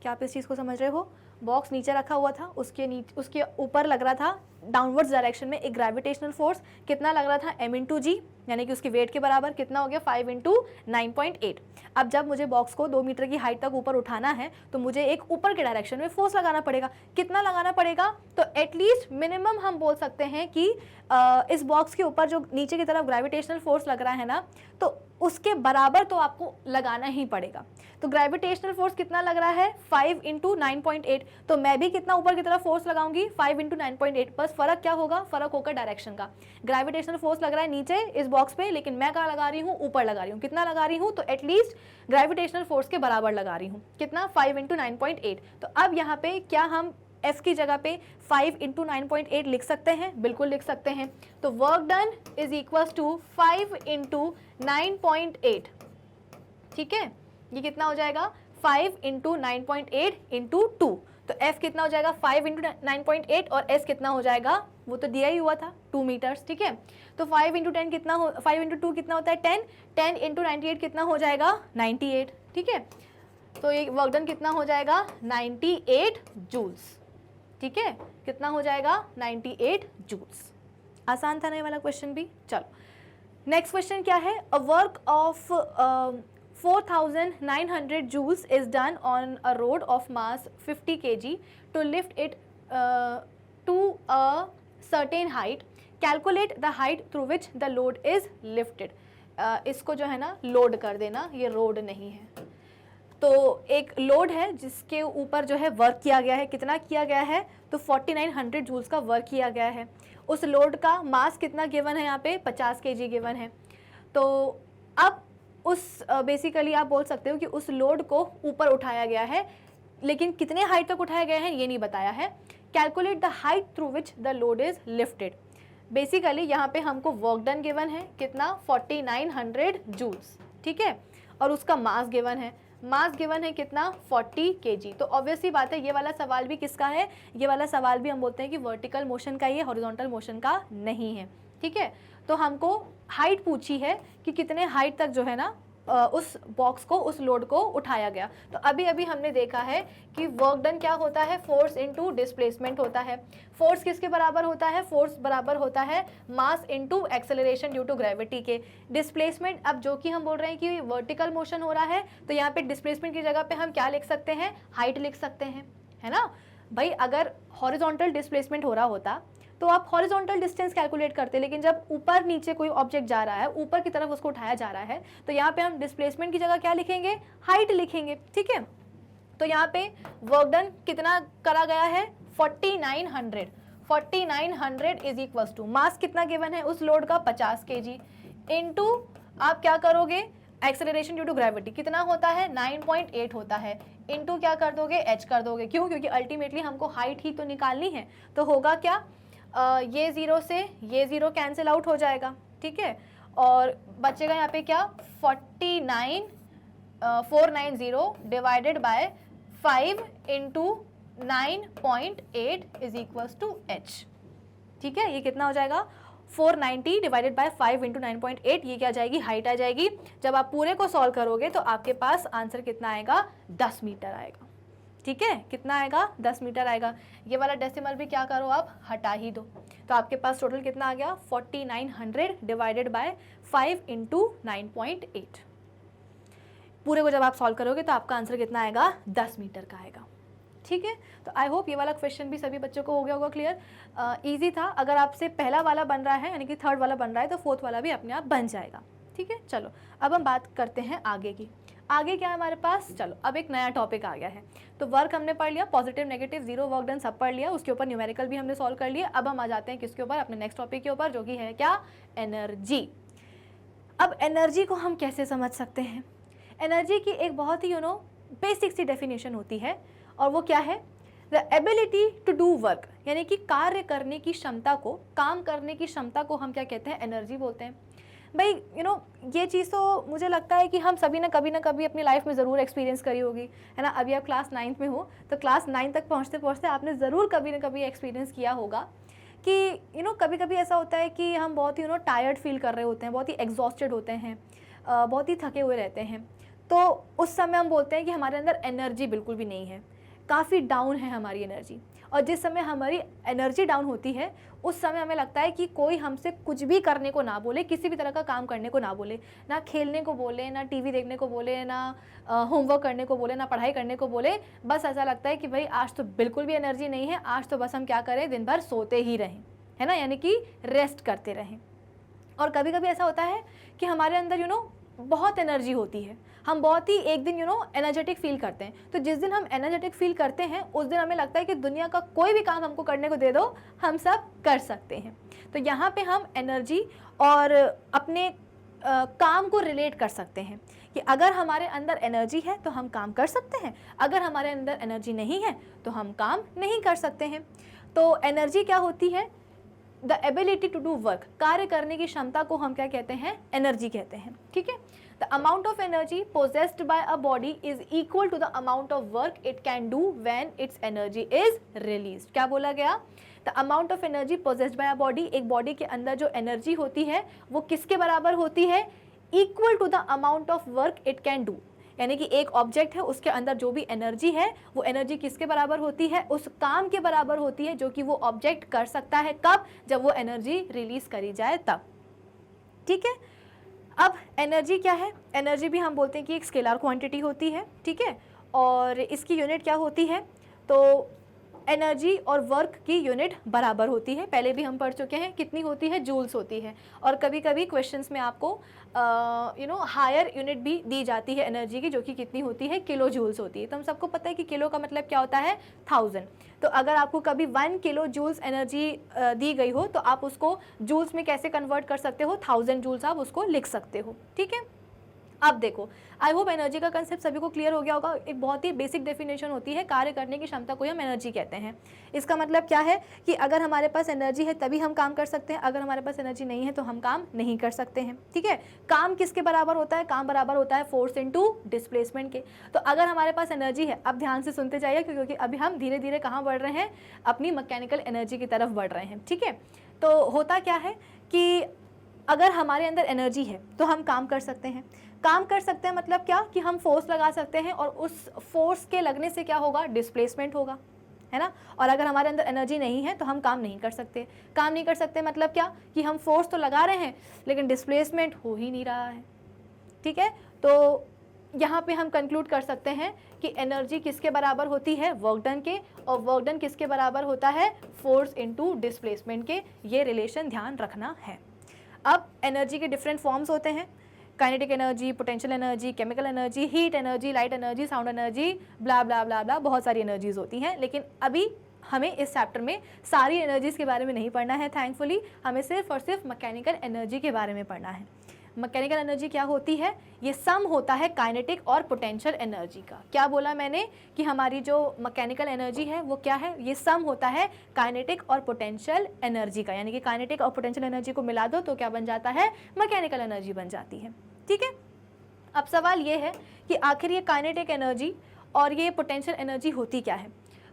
क्या आप इस चीज़ को समझ रहे हो, बॉक्स नीचे रखा हुआ था, उसके ऊपर लग रहा था डाउनवर्ड्स डायरेक्शन में एक ग्रेविटेशनल फोर्स, कितना लग रहा था m × g यानी कि उसके वेट के बराबर, कितना हो गया 5 × 9.8। अब जब मुझे बॉक्स को 2 मीटर की हाइट तक ऊपर उठाना है तो मुझे एक ऊपर के डायरेक्शन में फोर्स लगाना पड़ेगा। कितना लगाना पड़ेगा, तो एटलीस्ट मिनिमम हम बोल सकते हैं कि इस बॉक्स के ऊपर जो नीचे की तरफ ग्रेविटेशनल फोर्स लग रहा है ना तो उसके बराबर तो आपको लगाना ही पड़ेगा। तो ग्रेविटेशनल फोर्स कितना लग रहा है 5 × 9.8, तो मैं भी कितना ऊपर की तरफ फोर्स लगाऊंगी 5 × 9.8, बस फर्क क्या होगा, फर्क होगा डायरेक्शन का। ग्रेविटेशनल फोर्स लग रहा है नीचे इस बॉक्स पे, लेकिन मैं कहाँ लगा रही हूँ, ऊपर लगा रही हूँ। कितना लगा रही हूँ, तो एटलीस्ट ग्रेविटेशनल फोर्स के बराबर लगा रही हूँ, कितना 5 × 9.8। तो अब यहाँ पे क्या हम F की जगह पे 5 × 9.8 लिख सकते हैं, बिल्कुल लिख सकते हैं। तो work done is equals to 5 × 9.8, ठीक है। ये कितना हो जाएगा 5 × 9.8 × 2, तो F कितना हो जाएगा 5 × 9.8 और S कितना हो जाएगा, वो तो दिया ही हुआ था 2 मीटर्स, ठीक है। तो 5 × 10 कितना हो, 5 × 2 कितना होता है 10, 10 × 98 कितना हो जाएगा 98, ठीक है। तो ये वर्क डन कितना हो जाएगा 98 जूल्स, ठीक है, कितना हो जाएगा 98 जूल्स। आसान था ना ये वाला क्वेश्चन भी। चलो नेक्स्ट क्वेश्चन क्या है, a work of 4900 joules is done on a rod of mass 50 kg to lift it to a certain height. Calculate the height through which the load is lifted. इसको जो है ना लोड कर देना, ये रोड नहीं है। तो एक लोड है जिसके ऊपर जो है वर्क किया गया है, कितना किया गया है, तो 4900 जूल्स का वर्क किया गया है। उस लोड का मास कितना गिवन है, यहाँ पे 50 kg गिवन है। तो अब उस बेसिकली आप बोल सकते हो कि उस लोड को ऊपर उठाया गया है, लेकिन कितने हाइट तक उठाया गया है ये नहीं बताया है। Calculate the height through which the load is lifted. Basically यहाँ पे हमको वर्क डन गिवन है कितना 4900 जूल्स, ठीक है, और उसका मास गिवन है, मास गिवन है कितना 40 kg। तो ऑब्वियसली बात है ये वाला सवाल भी किसका है, ये वाला सवाल भी हम बोलते हैं कि वर्टिकल मोशन का, ये हॉरिजॉन्टल मोशन का नहीं है, ठीक है। तो हमको हाइट पूछी है कि कितने हाइट तक जो है ना उस बॉक्स को, उस लोड को उठाया गया। तो अभी अभी हमने देखा है कि वर्क डन क्या होता है, फोर्स इनटू डिस्प्लेसमेंट होता है। फोर्स किसके बराबर होता है, फोर्स बराबर होता है mass into acceleration due to gravity के। डिस्प्लेसमेंट, अब जो कि हम बोल रहे हैं कि वर्टिकल मोशन हो रहा है तो यहाँ पे डिस्प्लेसमेंट की जगह पे हम क्या लिख सकते हैं, हाइट लिख सकते हैं, है ना भाई। अगर हॉरिजॉन्टल डिस्प्लेसमेंट हो रहा होता तो आप हॉरिजॉन्टल डिस्टेंस कैलकुलेट करते, लेकिन जब ऊपर नीचे कोई ऑब्जेक्ट जा रहा है, ऊपर की तरफ उसको उठाया जा रहा है, तो यहाँ पे हम डिस्प्लेसमेंट की जगह क्या लिखेंगे, हाइट लिखेंगे, ठीक है। तो यहाँ पे वर्क डन कितना करा गया है 4900, 4900 इज इक्वल्स टू मास कितना गिवन है उस लोड का 50 kg इनटू आप क्या करोगे, एक्सेलरेशन ड्यू टू ग्रेविटी कितना होता है 9.8 होता है, इनटू क्या कर दोगे, h कर दोगे। क्यों, क्योंकि अल्टीमेटली हमको हाइट ही तो निकालनी है। तो होगा क्या, ये 0 से ये 0 कैंसिल आउट हो जाएगा, ठीक है, और बचेगा यहाँ पे क्या 490 divided by 5 into 9.8 is equals to h, ठीक है। ये कितना हो जाएगा 490 डिवाइडेड बाय 5 इंटू 9.8, ये क्या जाएगी, हाइट आ जाएगी। जब आप पूरे को सॉल्व करोगे तो आपके पास आंसर कितना आएगा, 10 मीटर आएगा, ठीक है। कितना आएगा, 10 मीटर आएगा। ये वाला डेसिमल भी क्या करो आप, हटा ही दो। तो आपके पास टोटल कितना आ गया 4900 डिवाइडेड बाय 5 इंटू 9.8। पूरे को जब आप सॉल्व करोगे तो आपका आंसर कितना आएगा, 10 मीटर का आएगा। ठीक है, तो आई होप ये वाला क्वेश्चन भी सभी बच्चों को हो गया होगा क्लियर। इजी था, अगर आपसे पहला वाला बन रहा है यानी कि थर्ड वाला बन रहा है तो फोर्थ वाला भी अपने आप बन जाएगा। ठीक है, चलो अब हम बात करते हैं आगे की। आगे क्या है हमारे पास, चलो अब एक नया टॉपिक आ गया है। तो वर्क हमने पढ़ लिया, positive negative zero work done सब पढ़ लिया, उसके ऊपर न्यूमेरिकल भी हमने सॉल्व कर लिया। अब हम आ जाते हैं किसके ऊपर, अपने नेक्स्ट टॉपिक के ऊपर, जो कि है क्या, एनर्जी। अब एनर्जी को हम कैसे समझ सकते हैं। एनर्जी की एक बहुत ही बेसिक सी डेफिनेशन होती है, और वो क्या है, the ability to do work, यानी कि कार्य करने की क्षमता को, काम करने की क्षमता को हम क्या कहते हैं, एनर्जी बोलते हैं। भाई ये चीज़ तो मुझे लगता है कि हम सभी ने कभी ना कभी अपनी लाइफ में ज़रूर एक्सपीरियंस करी होगी, है ना। अभी आप क्लास 9th में हो तो क्लास 9 तक पहुँचते पहुँचते आपने ज़रूर कभी ना कभी एक्सपीरियंस किया होगा कि कभी कभी ऐसा होता है कि हम बहुत ही टायर्ड फील कर रहे होते हैं, बहुत ही एग्जॉस्टेड होते हैं, बहुत ही थके हुए रहते हैं। तो उस समय हम बोलते हैं कि हमारे अंदर एनर्जी बिल्कुल भी नहीं है, काफ़ी डाउन है हमारी एनर्जी। और जिस समय हमारी एनर्जी डाउन होती है उस समय हमें लगता है कि कोई हमसे कुछ भी करने को ना बोले, किसी भी तरह का काम करने को ना बोले, ना खेलने को बोले, ना टीवी देखने को बोले, ना होमवर्क करने को बोले, ना पढ़ाई करने को बोले। बस ऐसा लगता है कि भाई आज तो बिल्कुल भी एनर्जी नहीं है, आज तो बस हम क्या करें, दिन भर सोते ही रहें, है ना, यानी कि रेस्ट करते रहें। और कभी कभी ऐसा होता है कि हमारे अंदर बहुत एनर्जी होती है, हम बहुत ही एक दिन एनर्जेटिक फील करते हैं। तो जिस दिन हम एनर्जेटिक फील करते हैं उस दिन हमें लगता है कि दुनिया का कोई भी काम हमको करने को दे दो, हम सब कर सकते हैं। तो यहाँ पे हम एनर्जी और अपने काम को रिलेट कर सकते हैं कि अगर हमारे अंदर एनर्जी है तो हम काम कर सकते हैं, अगर हमारे अंदर एनर्जी नहीं है तो हम काम नहीं कर सकते हैं। तो एनर्जी क्या होती है, the ability to do work, कार्य करने की क्षमता को हम क्या कहते हैं, एनर्जी कहते हैं। ठीक है, the amount of energy possessed by a body is equal to the amount of work it can do when its energy is released. क्या बोला गया, the amount of energy possessed by a body, एक बॉडी के अंदर जो एनर्जी होती है वो किसके बराबर होती है, equal to the amount of work it can do. यानी कि एक ऑब्जेक्ट है, उसके अंदर जो भी एनर्जी है वो एनर्जी किसके बराबर होती है, उस काम के बराबर होती है जो कि वो ऑब्जेक्ट कर सकता है। कब, जब वो एनर्जी रिलीज करी जाए तब। ठीक है, अब एनर्जी क्या है, एनर्जी भी हम बोलते हैं कि एक स्केलर क्वांटिटी होती है। ठीक है, और इसकी यूनिट क्या होती है, तो एनर्जी और वर्क की यूनिट बराबर होती है। पहले भी हम पढ़ चुके हैं, कितनी होती है, जूल्स होती है। और कभी कभी क्वेश्चंस में आपको हायर यूनिट भी दी जाती है एनर्जी की, जो कि कितनी होती है, किलो जूल्स होती है। तो हम सबको पता है कि किलो का मतलब क्या होता है, 1000। तो अगर आपको कभी 1 किलो जूल्स एनर्जी दी गई हो तो आप उसको जूल्स में कैसे कन्वर्ट कर सकते हो, 1000 जूल्स आप उसको लिख सकते हो। ठीक है, अब देखो, आई होप एनर्जी का कंसेप्ट सभी को क्लियर हो गया होगा। एक बहुत ही बेसिक डेफिनेशन होती है, कार्य करने की क्षमता को हम एनर्जी कहते हैं। इसका मतलब क्या है कि अगर हमारे पास एनर्जी है तभी हम काम कर सकते हैं, अगर हमारे पास एनर्जी नहीं है तो हम काम नहीं कर सकते हैं। ठीक है, काम किसके बराबर होता है, काम बराबर होता है फोर्स इनटू डिस्प्लेसमेंट के। तो अगर हमारे पास एनर्जी है, अब ध्यान से सुनते जाइए क्योंकि अभी हम धीरे धीरे कहाँ बढ़ रहे हैं, अपनी मैकेनिकल एनर्जी की तरफ बढ़ रहे हैं। ठीक है, तो होता क्या है कि अगर हमारे अंदर एनर्जी है तो हम काम कर सकते हैं। काम कर सकते हैं मतलब क्या, कि हम फोर्स लगा सकते हैं और उस फोर्स के लगने से क्या होगा, डिस्प्लेसमेंट होगा, है ना। और अगर हमारे अंदर एनर्जी नहीं है तो हम काम नहीं कर सकते। काम नहीं कर सकते मतलब क्या, कि हम फोर्स तो लगा रहे हैं लेकिन डिस्प्लेसमेंट हो ही नहीं रहा है। ठीक है, तो यहाँ पे हम कंक्लूड कर सकते हैं कि एनर्जी किसके बराबर होती है, वर्क डन के, और वर्क डन किसके बराबर होता है, फोर्स इनटू डिस्प्लेसमेंट के। ये रिलेशन ध्यान रखना है। अब एनर्जी के डिफरेंट फॉर्म्स होते हैं, kinetic energy, potential energy, chemical energy, heat energy, light energy, sound energy, blah blah blah blah, बहुत सारी एनर्जीज होती हैं। लेकिन अभी हमें इस चैप्टर में सारी एनर्जीज के बारे में नहीं पढ़ना है, थैंकफुली हमें सिर्फ और सिर्फ मैकेनिकल एनर्जी के बारे में पढ़ना है। मैकेनिकल एनर्जी क्या होती है, ये सम होता है काइनेटिक और पोटेंशियल एनर्जी का। क्या बोला मैंने कि हमारी जो मैकेनिकल एनर्जी है वो क्या है, ये सम होता है काइनेटिक और पोटेंशियल एनर्जी का। यानी कि काइनेटिक और पोटेंशियल एनर्जी को मिला दो तो क्या बन जाता है, मैकेनिकल एनर्जी बन जाती है। ठीक है, अब सवाल ये है कि आखिर ये काइनेटिक एनर्जी और ये पोटेंशियल एनर्जी होती क्या है।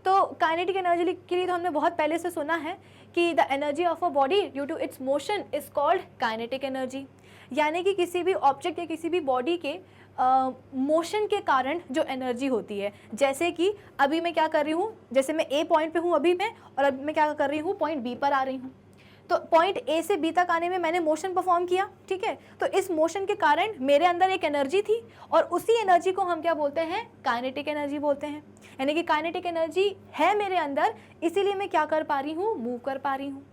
तो काइनेटिक एनर्जी के लिए तो हमने बहुत पहले से सुना है कि the energy of a body due to its motion is called kinetic energy. यानी कि किसी भी ऑब्जेक्ट या किसी भी बॉडी के मोशन के कारण जो एनर्जी होती है, जैसे कि अभी मैं क्या कर रही हूँ, जैसे मैं ए पॉइंट पे हूँ अभी मैं, और अभी मैं क्या कर रही हूँ, पॉइंट बी पर आ रही हूँ। तो पॉइंट ए से बी तक आने में मैंने मोशन परफॉर्म किया, ठीक है। तो इस मोशन के कारण मेरे अंदर एक एनर्जी थी और उसी एनर्जी को हम क्या बोलते हैं, काइनेटिक एनर्जी बोलते हैं। यानी कि काइनेटिक एनर्जी है मेरे अंदर, इसीलिए मैं क्या कर पा रही हूँ, मूव कर पा रही हूँ,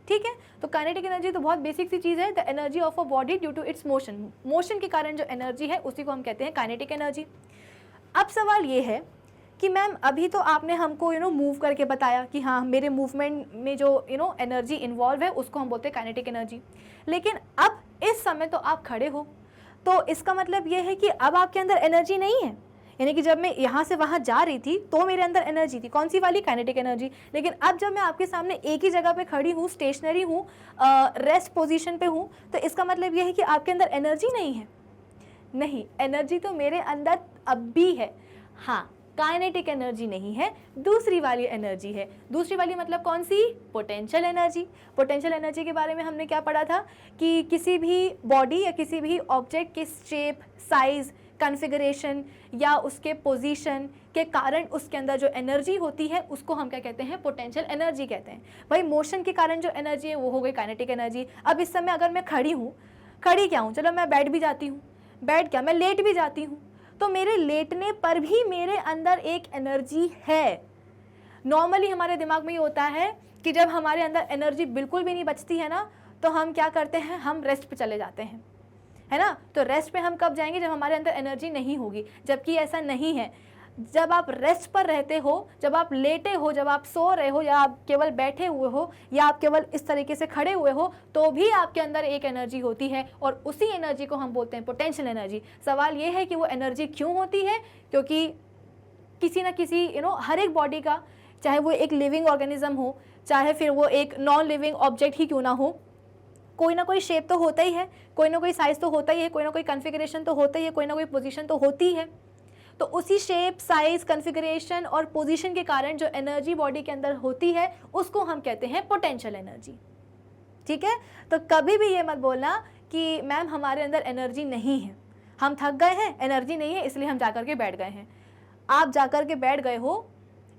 ठीक है। तो काइनेटिक एनर्जी तो बहुत बेसिक सी चीज़ है, the energy of a body due to its motion. Motion के कारण जो एनर्जी है उसी को हम कहते हैं काइनेटिक एनर्जी। अब सवाल ये है कि मैम अभी तो आपने हमको मूव करके बताया कि हाँ मेरे मूवमेंट में जो एनर्जी इन्वॉल्व है उसको हम बोलते हैं काइनेटिक एनर्जी, लेकिन अब इस समय तो आप खड़े हो, तो इसका मतलब ये है कि अब आपके अंदर एनर्जी नहीं है। यानी कि जब मैं यहाँ से वहाँ जा रही थी तो मेरे अंदर एनर्जी थी, कौन सी वाली, काइनेटिक एनर्जी। लेकिन अब जब मैं आपके सामने एक ही जगह पे खड़ी हूँ, स्टेशनरी हूँ, रेस्ट पोजीशन पे हूँ, तो इसका मतलब ये है कि आपके अंदर एनर्जी नहीं है। नहीं, एनर्जी तो मेरे अंदर अब भी है, हाँ काइनेटिक एनर्जी नहीं है, दूसरी वाली एनर्जी है। दूसरी वाली मतलब कौन सी, पोटेंशियल एनर्जी। पोटेंशियल एनर्जी के बारे में हमने क्या पढ़ा था कि किसी भी बॉडी या किसी भी ऑब्जेक्ट के शेप, साइज, कॉन्फ़िगरेशन या उसके पोजीशन के कारण उसके अंदर जो एनर्जी होती है उसको हम क्या कहते हैं, पोटेंशियल एनर्जी कहते हैं। भाई मोशन के कारण जो एनर्जी है वो हो गई काइनेटिक एनर्जी। अब इस समय अगर मैं खड़ी हूँ, खड़ी क्या हूँ, चलो मैं बैठ भी जाती हूँ, बैठ क्या, मैं लेट भी जाती हूँ, तो मेरे लेटने पर भी मेरे अंदर एक एनर्जी है। नॉर्मली हमारे दिमाग में ये होता है कि जब हमारे अंदर एनर्जी बिल्कुल भी नहीं बचती है ना, तो हम क्या करते हैं, हम रेस्ट पे चले जाते हैं, है ना। तो रेस्ट पे हम कब जाएंगे, जब हमारे अंदर एनर्जी नहीं होगी, जबकि ऐसा नहीं है। जब आप रेस्ट पर रहते हो, जब आप लेटे हो, जब आप सो रहे हो, या आप केवल बैठे हुए हो, या आप केवल इस तरीके से खड़े हुए हो, तो भी आपके अंदर एक एनर्जी होती है और उसी एनर्जी को हम बोलते हैं पोटेंशियल एनर्जी। सवाल ये है कि वो एनर्जी क्यों होती है, क्योंकि किसी ना किसी हर एक बॉडी का, चाहे वो एक लिविंग ऑर्गेनिज्म हो, चाहे फिर वो एक नॉन लिविंग ऑब्जेक्ट ही क्यों ना हो, कोई ना कोई शेप तो होता ही है, कोई ना कोई साइज तो होता ही है, कोई ना कोई कॉन्फ़िगरेशन तो होता ही है, कोई ना कोई पोजीशन तो होती है। तो उसी शेप, साइज, कॉन्फ़िगरेशन और पोजीशन के कारण जो एनर्जी बॉडी के अंदर होती है उसको हम कहते हैं पोटेंशियल एनर्जी, ठीक है। तो कभी भी ये मत बोलना कि मैम हमारे अंदर एनर्जी नहीं है, हम थक गए हैं, एनर्जी नहीं है इसलिए हम जाकर के बैठ गए हैं। आप जाकर के बैठ गए हो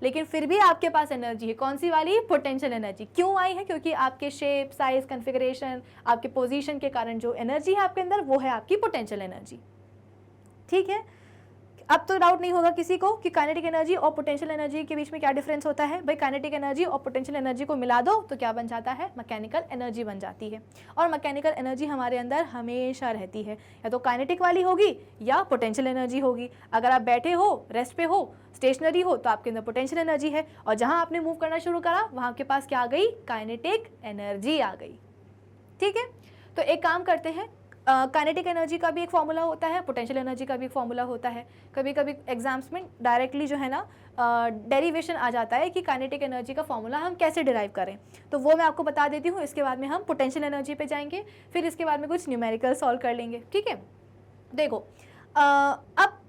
लेकिन फिर भी आपके पास एनर्जी है, कौन सी वाली, पोटेंशियल एनर्जी। क्यों आई है, क्योंकि आपके शेप, साइज, कॉन्फ़िगरेशन, आपके पोजीशन के कारण जो एनर्जी है आपके अंदर वो है आपकी पोटेंशियल एनर्जी, ठीक है। अब तो डाउट नहीं होगा किसी को कि काइनेटिक एनर्जी और पोटेंशियल एनर्जी के बीच में क्या डिफरेंस होता है। भाई काइनेटिक एनर्जी और पोटेंशियल एनर्जी को मिला दो तो क्या बन जाता है, मैकेनिकल एनर्जी बन जाती है। और मैकेनिकल एनर्जी हमारे अंदर हमेशा रहती है, या तो काइनेटिक वाली होगी या पोटेंशियल एनर्जी होगी। अगर आप बैठे हो, रेस्ट पे हो, स्टेशनरी हो, तो आपके अंदर पोटेंशियल एनर्जी है, और जहाँ आपने मूव करना शुरू करा वहाँ आपके पास क्या आ गई, काइनेटिक एनर्जी आ गई, ठीक है। तो एक काम करते हैं, काइनेटिक एनर्जी का भी एक फॉर्मूला होता है, पोटेंशियल एनर्जी का भी एक फॉर्मूला होता है। कभी कभी एग्जाम्स में डायरेक्टली जो है ना डेरिवेशन आ जाता है कि काइनेटिक एनर्जी का फॉर्मूला हम कैसे डिराइव करें, तो वो मैं आपको बता देती हूँ। इसके बाद में हम पोटेंशियल एनर्जी पे जाएंगे, फिर इसके बाद में कुछ न्यूमेरिकल सॉल्व कर लेंगे, ठीक है। देखो अब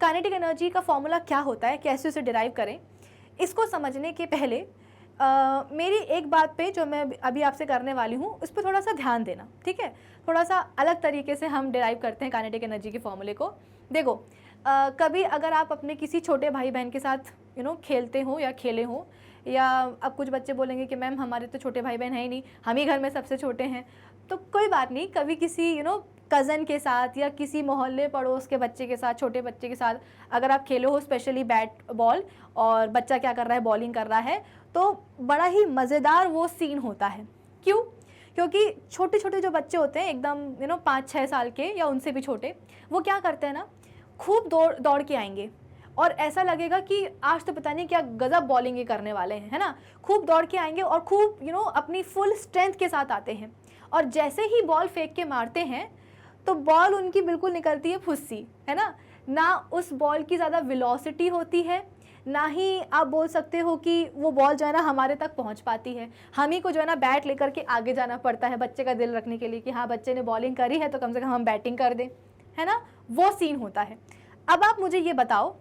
काइनेटिक एनर्जी का फॉर्मूला क्या होता है, कैसे उसे डिराइव करें, इसको समझने के पहले मेरी एक बात पे जो मैं अभी आपसे करने वाली हूँ उस पर थोड़ा सा ध्यान देना, ठीक है। थोड़ा सा अलग तरीके से हम डिराइव करते हैं काइनेटिक एनर्जी के फॉर्मूले को। देखो कभी अगर आप अपने किसी छोटे भाई बहन के साथ खेलते हो या खेले हो, या अब कुछ बच्चे बोलेंगे कि मैम हमारे तो छोटे भाई बहन है ही नहीं, हम ही घर में सबसे छोटे हैं, तो कोई बात नहीं, कभी किसी कज़न के साथ या किसी मोहल्ले पड़ोस के बच्चे के साथ, छोटे बच्चे के साथ अगर आप खेलो हो, स्पेशली बैट बॉल, और बच्चा क्या कर रहा है, बॉलिंग कर रहा है, तो बड़ा ही मज़ेदार वो सीन होता है। क्यों? क्योंकि छोटे छोटे जो बच्चे होते हैं एकदम 5-6 साल के या उनसे भी छोटे, वो क्या करते हैं ना, खूब दौड़ के आएंगे और ऐसा लगेगा कि आज तो पता नहीं क्या गजब बॉलिंग करने वाले हैं, है ना। खूब दौड़ के आएंगे और खूब अपनी फुल स्ट्रेंथ के साथ आते हैं, और जैसे ही बॉल फेंक के मारते हैं तो बॉल उनकी बिल्कुल निकलती है फुस्सी, है ना उस बॉल की ज़्यादा वेलोसिटी होती है, ना ही आप बोल सकते हो कि वो बॉल जो है ना हमारे तक पहुंच पाती है। हम ही को जो है ना बैट लेकर के आगे जाना पड़ता है बच्चे का दिल रखने के लिए कि हाँ बच्चे ने बॉलिंग करी है तो कम से कम हम बैटिंग कर दें, है ना, वो सीन होता है। अब आप मुझे ये बताओ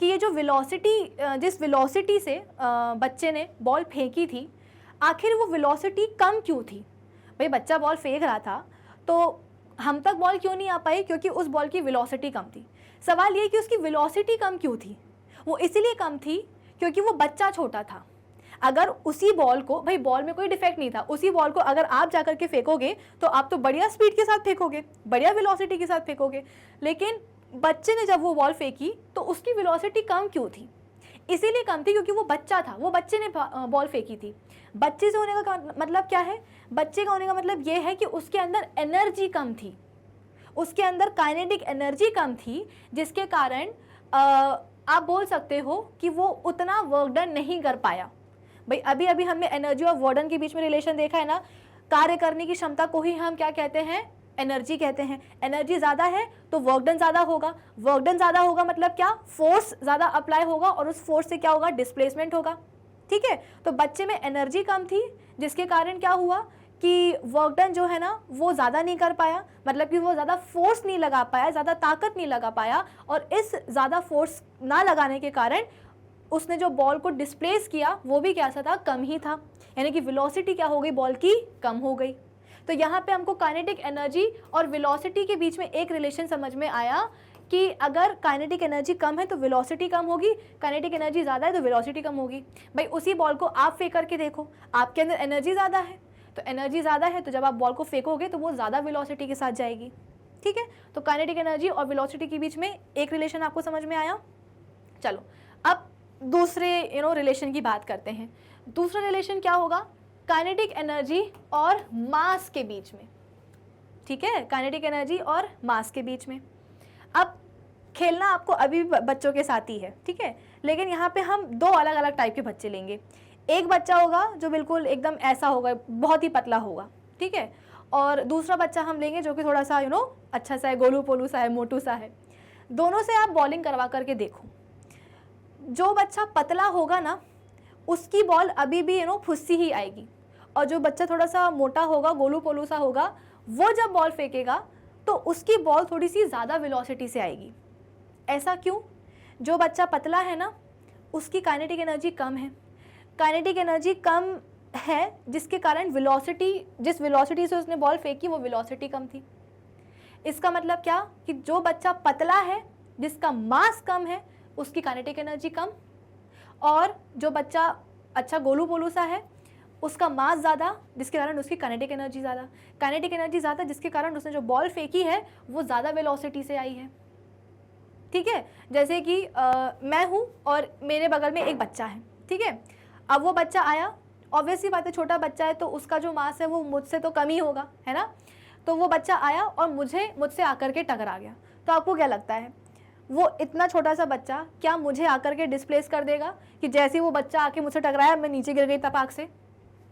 कि ये जो वेलोसिटी, जिस वेलोसिटी से बच्चे ने बॉल फेंकी थी, आखिर वो वेलोसिटी कम क्यों थी। भाई बच्चा बॉल फेंक रहा था तो हम तक बॉल क्यों नहीं आ पाई, क्योंकि उस बॉल की वेलोसिटी कम थी। सवाल ये कि उसकी वेलोसिटी कम क्यों थी, वो इसीलिए कम थी क्योंकि वो बच्चा छोटा था। अगर उसी बॉल को, भाई बॉल में कोई डिफेक्ट नहीं था, उसी बॉल को अगर आप जाकर के फेंकोगे तो आप तो बढ़िया स्पीड के साथ फेंकोगे, बढ़िया वेलोसिटी के साथ फेंकोगे, लेकिन बच्चे ने जब वो बॉल फेंकी तो उसकी वेलोसिटी कम क्यों थी? इसीलिए कम थी क्योंकि वो बच्चा था, वो बच्चे ने बॉल फेंकी थी। बच्चे से होने का मतलब क्या है? बच्चे का होने का मतलब ये है कि उसके अंदर एनर्जी कम थी, उसके अंदर काइनेटिक एनर्जी कम थी, जिसके कारण आप बोल सकते हो कि वो उतना वर्क डन नहीं कर पाया। भाई अभी अभी हमने एनर्जी और वर्क डन के बीच में रिलेशन देखा है ना। कार्य करने की क्षमता को ही हम क्या कहते हैं? एनर्जी कहते हैं। एनर्जी ज़्यादा है तो वर्क डन ज़्यादा होगा, वर्क डन ज़्यादा होगा मतलब क्या? फोर्स ज़्यादा अप्लाई होगा और उस फोर्स से क्या होगा? डिस्प्लेसमेंट होगा। ठीक है, तो बच्चे में एनर्जी कम थी, जिसके कारण क्या हुआ कि वर्क डन जो है ना वो ज़्यादा नहीं कर पाया, मतलब कि वो ज़्यादा फोर्स नहीं लगा पाया, ज़्यादा ताकत नहीं लगा पाया, और इस ज़्यादा फोर्स ना लगाने के कारण उसने जो बॉल को डिस्प्लेस किया वो भी कैसा था? कम ही था। यानी कि वेलोसिटी क्या हो गई? बॉल की कम हो गई। तो यहाँ पे हमको काइनेटिक एनर्जी और वेलोसिटी के बीच में एक रिलेशन समझ में आया कि अगर काइनेटिक एनर्जी कम है तो वेलोसिटी कम होगी, काइनेटिक एनर्जी ज़्यादा है तो वेलोसिटी कम होगी। भाई उसी बॉल को आप फेंक करके देखो, आपके अंदर एनर्जी ज़्यादा है, तो एनर्जी ज़्यादा है तो जब आप बॉल को फेंकोगे तो वो ज़्यादा वेलोसिटी के साथ जाएगी। ठीक है, तो काइनेटिक एनर्जी और वेलोसिटी के बीच में एक रिलेशन आपको समझ में आया। चलो अब दूसरे रिलेशन की बात करते हैं। दूसरा रिलेशन क्या होगा? काइनेटिक एनर्जी और मास के बीच में। ठीक है, काइनेटिक एनर्जी और मास के बीच में। अब खेलना आपको अभी भी बच्चों के साथ ही है, ठीक है, लेकिन यहाँ पे हम दो अलग अलग टाइप के बच्चे लेंगे। एक बच्चा होगा जो बिल्कुल एकदम ऐसा होगा, बहुत ही पतला होगा, ठीक है, और दूसरा बच्चा हम लेंगे जो कि थोड़ा सा अच्छा सा है, गोलू पोलू सा है, मोटू सा है। दोनों से आप बॉलिंग करवा करके देखो। जो बच्चा पतला होगा ना उसकी बॉल अभी भी फुस्सी ही आएगी, और जो बच्चा थोड़ा सा मोटा होगा, गोलू पोलू सा होगा, वो जब बॉल फेंकेगा तो उसकी बॉल थोड़ी सी ज़्यादा वेलोसिटी से आएगी। ऐसा क्यों? जो बच्चा पतला है ना उसकी काइनेटिक एनर्जी कम है, काइनेटिक एनर्जी कम है, जिसके कारण वेलोसिटी, जिस वेलोसिटी से उसने बॉल फेंकी वो वेलोसिटी कम थी। इसका मतलब क्या कि जो बच्चा पतला है, जिसका मास कम है, उसकी काइनेटिक एनर्जी कम, और जो बच्चा अच्छा गोलू पोलू सा है उसका मास ज़्यादा, जिसके कारण उसकी काइनेटिक एनर्जी ज़्यादा। काइनेटिक एनर्जी ज़्यादा जिसके कारण उसने जो बॉल फेंकी है वो ज़्यादा वेलोसिटी से आई है। ठीक है, जैसे कि मैं हूँ और मेरे बगल में एक बच्चा है, ठीक है, अब वो बच्चा आया, ऑब्वियसली बात है छोटा बच्चा है तो उसका जो मास है वो मुझसे तो कम ही होगा, है ना। तो वो बच्चा आया और मुझसे आकर के टकरा गया, तो आपको क्या लगता है वो इतना छोटा सा बच्चा क्या मुझे आकर के डिस्प्लेस कर देगा कि जैसे वो बच्चा आके मुझसे टकराया मैं नीचे गिर गई तपाक से?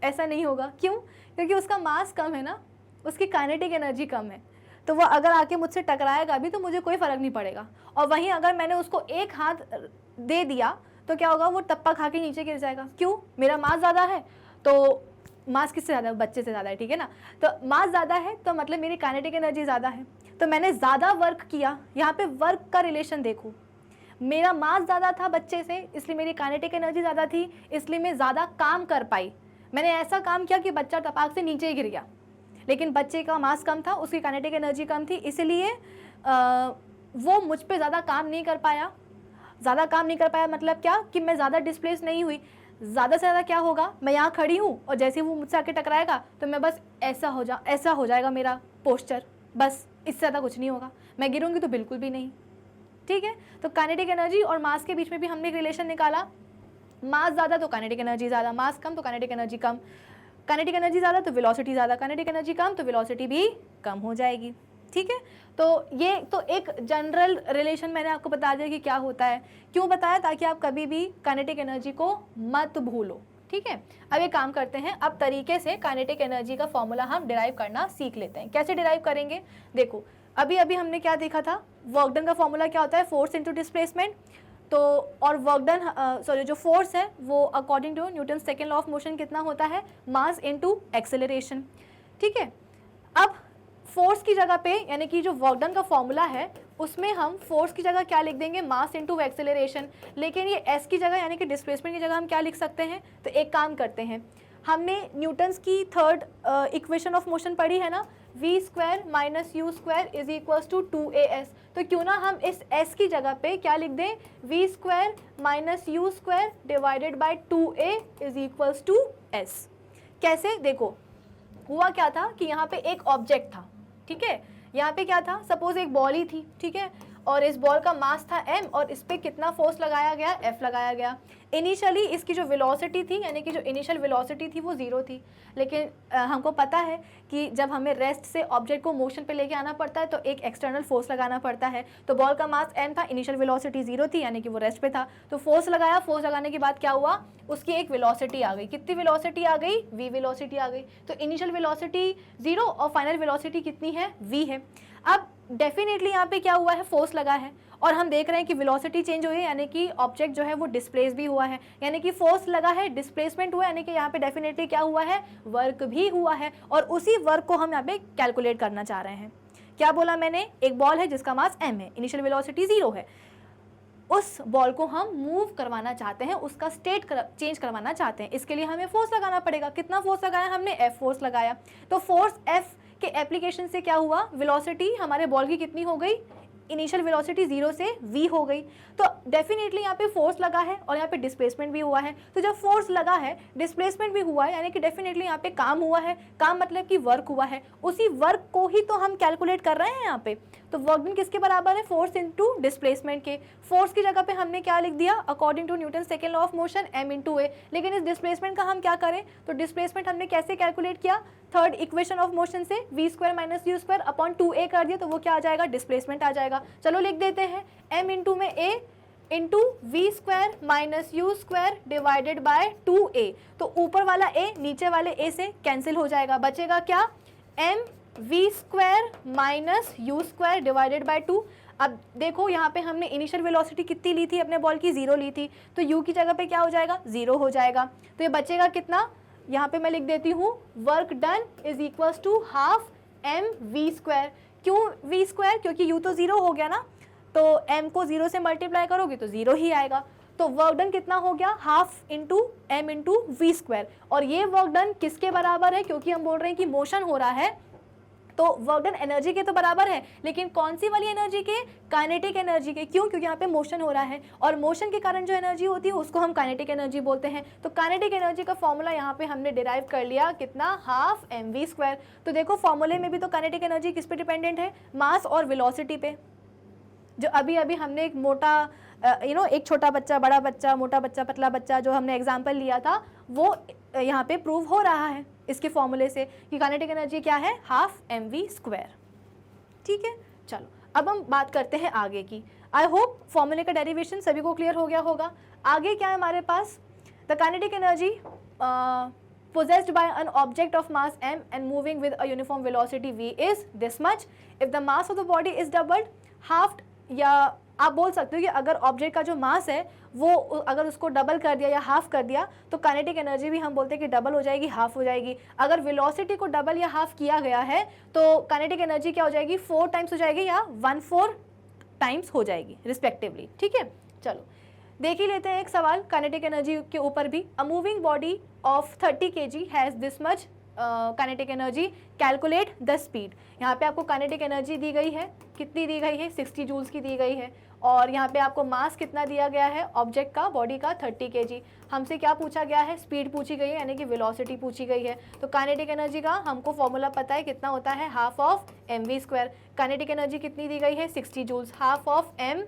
ऐसा नहीं होगा। क्यों? क्योंकि उसका मास कम है ना, उसकी काइनेटिक एनर्जी कम है, तो वो अगर आके मुझसे टकराएगा भी तो मुझे कोई फ़र्क नहीं पड़ेगा। और वहीं अगर मैंने उसको एक हाथ दे दिया तो क्या होगा? वो टप्पा खा के नीचे गिर जाएगा। क्यों? मेरा मास ज़्यादा है, तो मास किससे ज़्यादा है? बच्चे से ज़्यादा है, ठीक है ना। तो मास ज़्यादा है तो मतलब मेरी काइनेटिक एनर्जी ज़्यादा है, तो मैंने ज़्यादा वर्क किया। यहाँ पे वर्क का रिलेशन देखो, मेरा मास ज़्यादा था बच्चे से इसलिए मेरी काइनेटिक एनर्जी ज़्यादा थी, इसलिए मैं ज़्यादा काम कर पाई। मैंने ऐसा काम किया कि बच्चा टपाक से नीचे गिर गया, लेकिन बच्चे का मास कम था, उसकी काइनेटिक एनर्जी कम थी, इसलिए वो मुझ पे ज़्यादा काम नहीं कर पाया। ज़्यादा काम नहीं कर पाया मतलब क्या कि मैं ज़्यादा डिस्प्लेस नहीं हुई। ज़्यादा से ज़्यादा क्या होगा? मैं यहाँ खड़ी हूँ और जैसे वो मुझसे आके टकराएगा तो मैं बस ऐसा हो जाएगा मेरा पोस्चर, बस इससे ज़्यादा कुछ नहीं होगा। मैं गिरूंगी तो बिल्कुल भी नहीं। ठीक है, तो काइनेटिक एनर्जी और मास के बीच में भी हमने एक रिलेशन निकाला। मास ज़्यादा तो काइनेटिक एनर्जी ज़्यादा, मास कम तो काइनेटिक एनर्जी कम, काइनेटिक एनर्जी ज़्यादा तो वेलोसिटी ज़्यादा, काइनेटिक एनर्जी कम तो वेलोसिटी भी कम हो जाएगी। ठीक है, तो ये तो एक जनरल रिलेशन मैंने आपको बता दिया कि क्या होता है। क्यों बताया? ताकि आप कभी भी काइनेटिक एनर्जी को मत भूलो। ठीक है, अब एक काम करते हैं, अब तरीके से काइनेटिक एनर्जी का फॉर्मूला हम डिराइव करना सीख लेते हैं। कैसे डिराइव करेंगे? देखो अभी अभी हमने क्या देखा था, वर्क डन का फॉर्मूला क्या होता है? Force into displacement. तो और वर्क डन जो फोर्स है वो according to Newton second law of motion कितना होता है? Mass into acceleration. ठीक है, अब फोर्स की जगह पे यानी कि जो वर्क डन का फॉर्मूला है उसमें हम फोर्स की जगह क्या लिख देंगे? मास इनटू एक्सेलरेशन। लेकिन ये एस की जगह यानी कि डिस्प्लेसमेंट की जगह हम क्या लिख सकते हैं? तो एक काम करते हैं, हमने न्यूटन्स की थर्ड इक्वेशन ऑफ मोशन पढ़ी है ना, v square minus u square is equals to 2as। तो क्यों ना हम इस s की जगह पे क्या लिख दें, v square minus u square divided by 2a is equals to s। कैसे, देखो हुआ क्या था कि यहाँ पे एक ऑब्जेक्ट था, ठीक है, यहाँ पे क्या था, सपोज एक बॉल ही थी, ठीक है, और इस बॉल का मास था m और इस पे कितना फोर्स लगाया गया, F लगाया गया। इनिशियली इसकी जो वेलोसिटी थी, यानी कि जो इनिशियल वेलोसिटी थी वो 0 थी, लेकिन हमको पता है कि जब हमें रेस्ट से ऑब्जेक्ट को मोशन पे लेके आना पड़ता है तो एक एक्सटर्नल फोर्स लगाना पड़ता है। तो बॉल का मास m था, इनिशियल वेलोसिटी 0 थी, यानी कि वो रेस्ट पे था, तो फोर्स लगाया, फोर्स लगाने के बाद क्या हुआ, उसकी एक वेलोसिटी आ गई। कितनी वेलोसिटी आ गई, v वेलोसिटी आ गई। तो इनिशियल वेलोसिटी 0 और फाइनल वेलोसिटी कितनी है, v है। अब डेफिनेटली यहाँ पे क्या हुआ है, फोर्स लगा है और हम देख रहे हैं कि वेलोसिटी चेंज हुई है, यानी कि ऑब्जेक्ट जो है वो डिस्प्लेस भी हुआ है, यानी कि फोर्स लगा है, डिस्प्लेसमेंट हुआ है, यानी कि यहाँ पे डेफिनेटली क्या हुआ है, वर्क भी हुआ है। और उसी वर्क को हम यहाँ पे कैलकुलेट करना चाह रहे हैं। क्या बोला मैंने, एक बॉल है जिसका मास m है, इनिशियल वेलोसिटी 0 है, उस बॉल को हम मूव करवाना चाहते हैं, उसका स्टेट चेंज करवाना चाहते हैं। इसके लिए हमें फोर्स लगाना पड़ेगा। कितना फोर्स लगाया हमने, F फोर्स लगाया। तो फोर्स F के एप्लीकेशन से क्या हुआ, वेलोसिटी हमारे बॉल की कितनी हो गई, इनिशियल वेलोसिटी 0 से v हो गई। तो डेफिनेटली यहाँ पे फोर्स लगा है और यहाँ पे डिस्प्लेसमेंट भी हुआ है। तो जब फोर्स लगा है, डिस्प्लेसमेंट भी हुआ है, यानी कि डेफिनेटली यहाँ पे काम हुआ है। काम मतलब कि वर्क हुआ है, उसी वर्क को ही तो हम कैलकुलेट कर रहे हैं यहाँ पे। तो वर्क डन किसके बराबर है, फोर्स इनटू डिस्प्लेसमेंट के। फोर्स की जगह पे हमने क्या लिख दिया, according to Newton second law of motion m into a. लेकिन इस डिस्प्लेसमेंट का हम क्या करें, तो डिस्प्लेसमेंट हमने कैसे कैलकुलेट किया, थर्ड इक्वेशन ऑफ मोशन से v square minus u square upon 2a कर दिया, तो वो क्या आ जाएगा, डिस्प्लेसमेंट आ जाएगा। चलो लिख देते हैं, m इंटू में a into v square minus u square divided by 2a। तो ऊपर वाला a नीचे वाले a से कैंसिल हो जाएगा, बचेगा क्या, m v square minus u square divided by 2। अब देखो यहाँ पे हमने इनिशियल वेलोसिटी कितनी ली थी, अपने बॉल की 0 ली थी, तो u की जगह पे क्या हो जाएगा, 0 हो जाएगा। तो ये बचेगा कितना, यहाँ पे मैं लिख देती हूँ, work done is equals to half m v square. क्यों v स्क्वायर, क्योंकि u तो 0 हो गया ना, तो m को 0 से मल्टीप्लाई करोगे तो 0 ही आएगा। तो वर्क डन कितना हो गया, half into m into v square. और ये वर्क डन किसके बराबर है, क्योंकि हम बोल रहे हैं कि मोशन हो रहा है, तो वर्क डन एनर्जी के तो बराबर है, लेकिन कौन सी वाली एनर्जी के, काइनेटिक एनर्जी के। क्यों, क्योंकि यहाँ पे मोशन हो रहा है और मोशन के कारण जो एनर्जी होती है उसको हम काइनेटिक एनर्जी बोलते हैं। तो काइनेटिक एनर्जी का फॉर्मूला यहाँ पे हमने डिराइव कर लिया, कितना, हाफ एम वी स्क्वायर। तो देखो फॉर्मूले में भी तो काइनेटिक एनर्जी किस पे डिपेंडेंट है, मास और वेलोसिटी पे। जो अभी अभी हमने एक मोटा एक छोटा बच्चा, बड़ा बच्चा, मोटा बच्चा, पतला बच्चा, जो हमने एग्जाम्पल लिया था, वो यहाँ पे प्रूव हो रहा है इसके फॉर्मूले से कि काइनेटिक एनर्जी क्या है, हाफ एम वी स्क्वायर। ठीक है, चलो अब हम बात करते हैं आगे की। आई होप फॉर्मूले का डेरिवेशन सभी को क्लियर हो गया होगा। आगे क्या है हमारे पास, the kinetic energy possessed by an object of mass m and moving with a uniform velocity v is this much. If the mass of the body is doubled, halved, या आप बोल सकते हो कि अगर ऑब्जेक्ट का जो मास है वो अगर उसको डबल कर दिया या हाफ कर दिया तो काइनेटिक एनर्जी भी हम बोलते हैं कि डबल हो जाएगी, हाफ हो जाएगी। अगर वेलोसिटी को डबल या हाफ किया गया है तो काइनेटिक एनर्जी क्या हो जाएगी, 4 टाइम्स हो जाएगी या 1/4 टाइम्स हो जाएगी रिस्पेक्टिवली। ठीक है, चलो देख ही लेते हैं एक सवाल काइनेटिक एनर्जी के ऊपर भी। A moving body of 30 kg has this much kinetic energy, calculate the speed. यहाँ पे आपको काइनेटिक एनर्जी दी गई है, कितनी दी गई है, 60 जूल्स की दी गई है। और यहाँ पे आपको मास कितना दिया गया है ऑब्जेक्ट का, बॉडी का 30 kg। हमसे क्या पूछा गया है, स्पीड पूछी गई है, यानी कि वेलोसिटी पूछी गई है। तो काइनेटिक एनर्जी का हमको फॉर्मूला पता है, कितना होता है, half of M we square. Kinetic energy कितनी दी गई है, 60 joules, half of M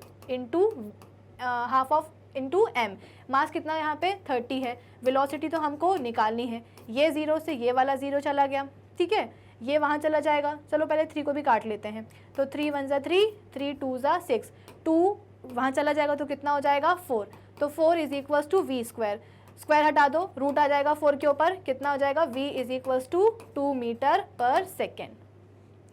into M. Mass कितना यहाँ पे 30 है, वेलोसिटी तो हमको निकालनी है। ये 0 से ये वाला 0 चला गया, ठीक है, ये वहाँ चला जाएगा। चलो पहले 3 को भी काट लेते हैं, तो 3 1 ज़ा 3, 3 2 ज़ा 6, 2 वहाँ चला जाएगा तो कितना हो जाएगा 4। तो 4 is equals to v square, square हटा दो, रूट आ जाएगा 4 के ऊपर, कितना हो जाएगा, v is equals to 2 metre per second.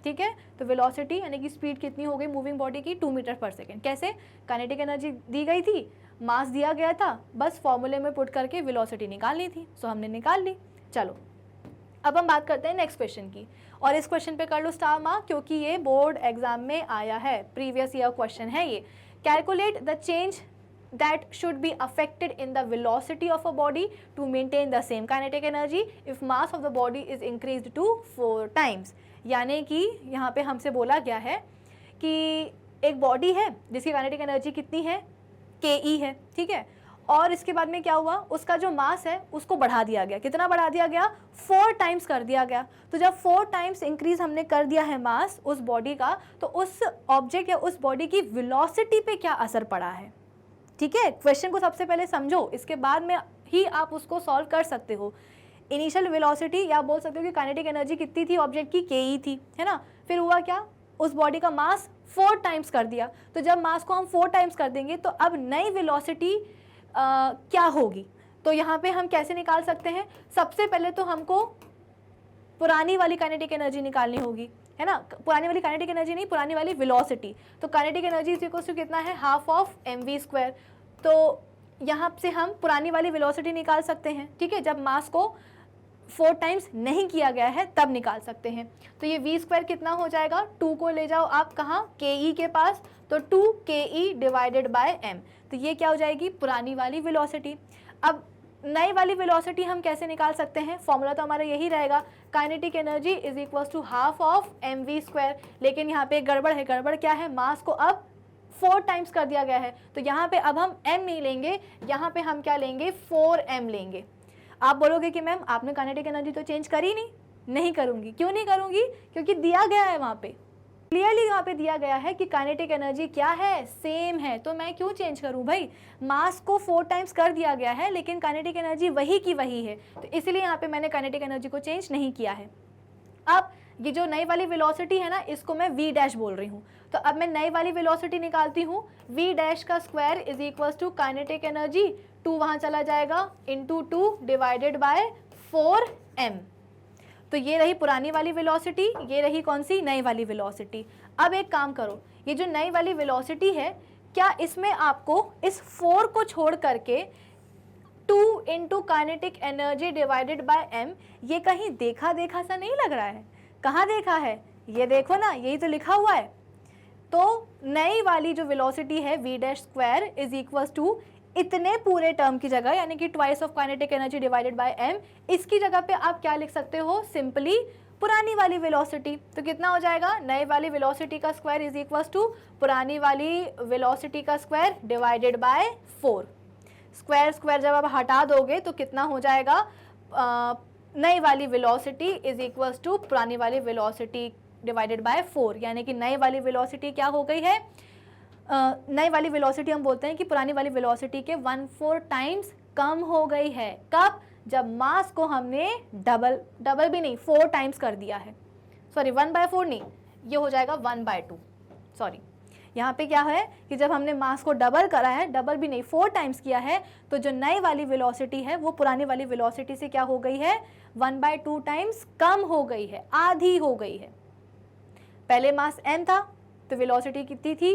ठीक है, तो वेलोसिटी यानी कि स्पीड कितनी हो गई मूविंग बॉडी की, 2 मीटर पर सेकेंड। कैसे, काइनेटिक एनर्जी दी गई थी, मास दिया गया था, बस फॉर्मूले में पुट करके वेलोसिटी निकालनी थी, सो हमने निकाल ली। चलो अब हम बात करते हैं नेक्स्ट क्वेश्चन की, और इस क्वेश्चन पे कर लो स्टार मार्क क्योंकि ये बोर्ड एग्जाम में आया है, प्रीवियस ईयर क्वेश्चन है ये। Calculate the change that should be affected in the velocity of a body to maintain the same kinetic energy if mass of the body is increased to 4 times. यानी कि यहाँ पे हमसे बोला गया है कि एक बॉडी है जिसकी काइनेटिक एनर्जी कितनी है, ke है, ठीक है, और इसके बाद में क्या हुआ, उसका जो मास है उसको बढ़ा दिया गया. कितना बढ़ा दिया गया, 4 टाइम्स कर दिया गया. तो जब 4 टाइम्स इंक्रीज हमने कर दिया है मास उस बॉडी का, तो उस ऑब्जेक्ट या उस बॉडी की वेलोसिटी पे क्या असर पड़ा है. ठीक है, क्वेश्चन को सबसे पहले समझो, इसके बाद में ही आप उसको सॉल्व कर सकते हो. इनिशियल वेलोसिटी या बोल सकते हो कि काइनेटिक एनर्जी कितनी थी ऑब्जेक्ट की, ke थी, है ना. फिर हुआ क्या, उस बॉडी का मास 4 टाइम्स कर दिया. तो जब मास को हम 4 टाइम्स कर देंगे तो अब नई वेलोसिटी क्या होगी. तो यहाँ पे हम कैसे निकाल सकते हैं, सबसे पहले तो हमको पुरानी वाली काइनेटिक एनर्जी निकालनी होगी, है ना. पुरानी वाली काइनेटिक एनर्जी नहीं, पुरानी वाली वेलोसिटी. तो काइनेटिक एनर्जी इक्वल्स टू कितना है, हाफ ऑफ mv². तो यहाँ से हम पुरानी वाली वेलोसिटी निकाल सकते हैं, ठीक है, जब मास को 4 टाइम्स नहीं किया गया है तब निकाल सकते हैं. तो ये v² कितना हो जाएगा, 2 को ले जाओ आप कहाँ, ke के पास, तो 2ke डिवाइडेड बाय m. तो ये क्या हो जाएगी, पुरानी वाली वेलोसिटी. अब नई वाली वेलोसिटी हम कैसे निकाल सकते हैं, फॉर्मूला तो हमारा यही रहेगा, kinetic energy is equals to half of mv². लेकिन यहाँ पे गड़बड़ है. गड़बड़ क्या है, मास को अब 4 टाइम्स कर दिया गया है. तो यहाँ पे अब हम m नहीं लेंगे, यहाँ पे हम क्या लेंगे, 4m लेंगे. आप बोलोगे कि मैम आपने काइनेटिक एनर्जी तो चेंज करी नहीं करूँगी. क्यों नहीं करूँगी, क्योंकि दिया गया है वहाँ पे, क्लियरली वहाँ पे दिया गया है कि काइनेटिक एनर्जी क्या है, सेम है. तो मैं क्यों चेंज करूँ भाई, मास को 4 टाइम्स कर दिया गया है लेकिन काइनेटिक एनर्जी वही की वही है. तो इसलिए यहाँ पे मैंने काइनेटिक एनर्जी को चेंज नहीं किया है. अब ये जो नई वाली वेलोसिटी है ना, इसको मैं v' बोल रही हूँ. तो अब मैं नई वाली वेलोसिटी निकालती हूँ, v' का square is equals to kinetic energy, 2 वहाँ चला जाएगा, इंटू 2 डिवाइडेड बाय 4m. तो ये रही पुरानी वाली वेलोसिटी, ये रही कौन सी, नई वाली वेलोसिटी. अब एक काम करो, ये जो नई वाली वेलोसिटी है, क्या इसमें आपको इस 4 को छोड़ करके 2 into kinetic energy divided by m, ये कहीं देखा देखा सा नहीं लग रहा है. कहाँ देखा है, ये देखो ना, यही तो लिखा हुआ है. तो नई वाली जो वेलोसिटी है v' इज इक्वल्स टू इतने पूरे टर्म की जगह, यानी कि twice of kinetic energy divided by m, इसकी जगह पे आप क्या लिख सकते हो, सिंपली पुरानी वाली वेलोसिटी. तो कितना हो जाएगा, नई वाली वेलोसिटी का स्क्वायर इज इक्वल्स टू पुरानी वाली वेलोसिटी का square divided bye 4. Square square जब आप हटा दोगे तो कितना हो जाएगा, नई वाली वेलोसिटी इज इक्वल्स टू पुरानी वाली वेलोसिटी डिवाइडेड बाय 4. यानी कि नई वाली वेलोसिटी क्या हो गई है, नई वाली वेलोसिटी हम बोलते हैं कि पुरानी वाली वेलोसिटी के 1/4 टाइम्स कम हो गई है. कब, जब मास को हमने डबल भी नहीं 4 टाइम्स कर दिया है. सॉरी 1/4 नहीं, ये हो जाएगा 1/2. सॉरी, यहाँ पे क्या है कि जब हमने मास को डबल करा है, डबल भी नहीं 4 टाइम्स किया है, तो जो नई वाली वेलोसिटी है वो पुरानी वाली वेलोसिटी से क्या हो गई है, 1/2 टाइम्स कम हो गई है, आधी हो गई है. पहले मास m था तो वेलोसिटी कितनी थी,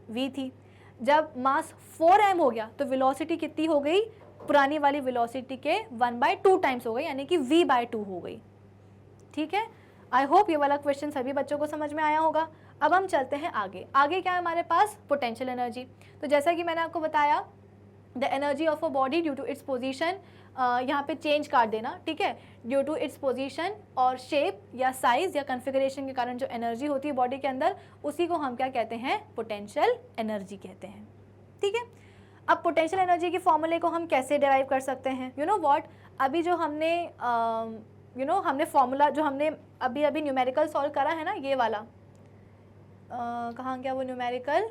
v थी. जब मास 4m हो गया तो वेलोसिटी कितनी हो गई, पुरानी वाली वेलोसिटी के 1/2 टाइम्स हो गई, यानी कि v/2 हो गई. ठीक है, आई होप ये वाला क्वेश्चन सभी बच्चों को समझ में आया होगा. अब हम चलते हैं आगे. आगे क्या है हमारे पास, पोटेंशियल एनर्जी. तो जैसा कि मैंने आपको बताया, the energy of a body due to its position, यहाँ पे चेंज काट देना, ठीक है, ड्यू टू इट्स पोजीशन और शेप या साइज या कॉन्फ़िगरेशन के कारण जो एनर्जी होती है बॉडी के अंदर, उसी को हम क्या कहते हैं, पोटेंशियल एनर्जी कहते हैं. ठीक है, अब पोटेंशियल एनर्जी के फॉर्मूले को हम कैसे डिराइव कर सकते हैं, यू नो व्हाट, अभी जो हमने हमने फॉर्मूला जो हमने अभी न्यूमेरिकल सॉल्व करा है ना, ये वाला कहाँ गया वो न्यूमेरिकल,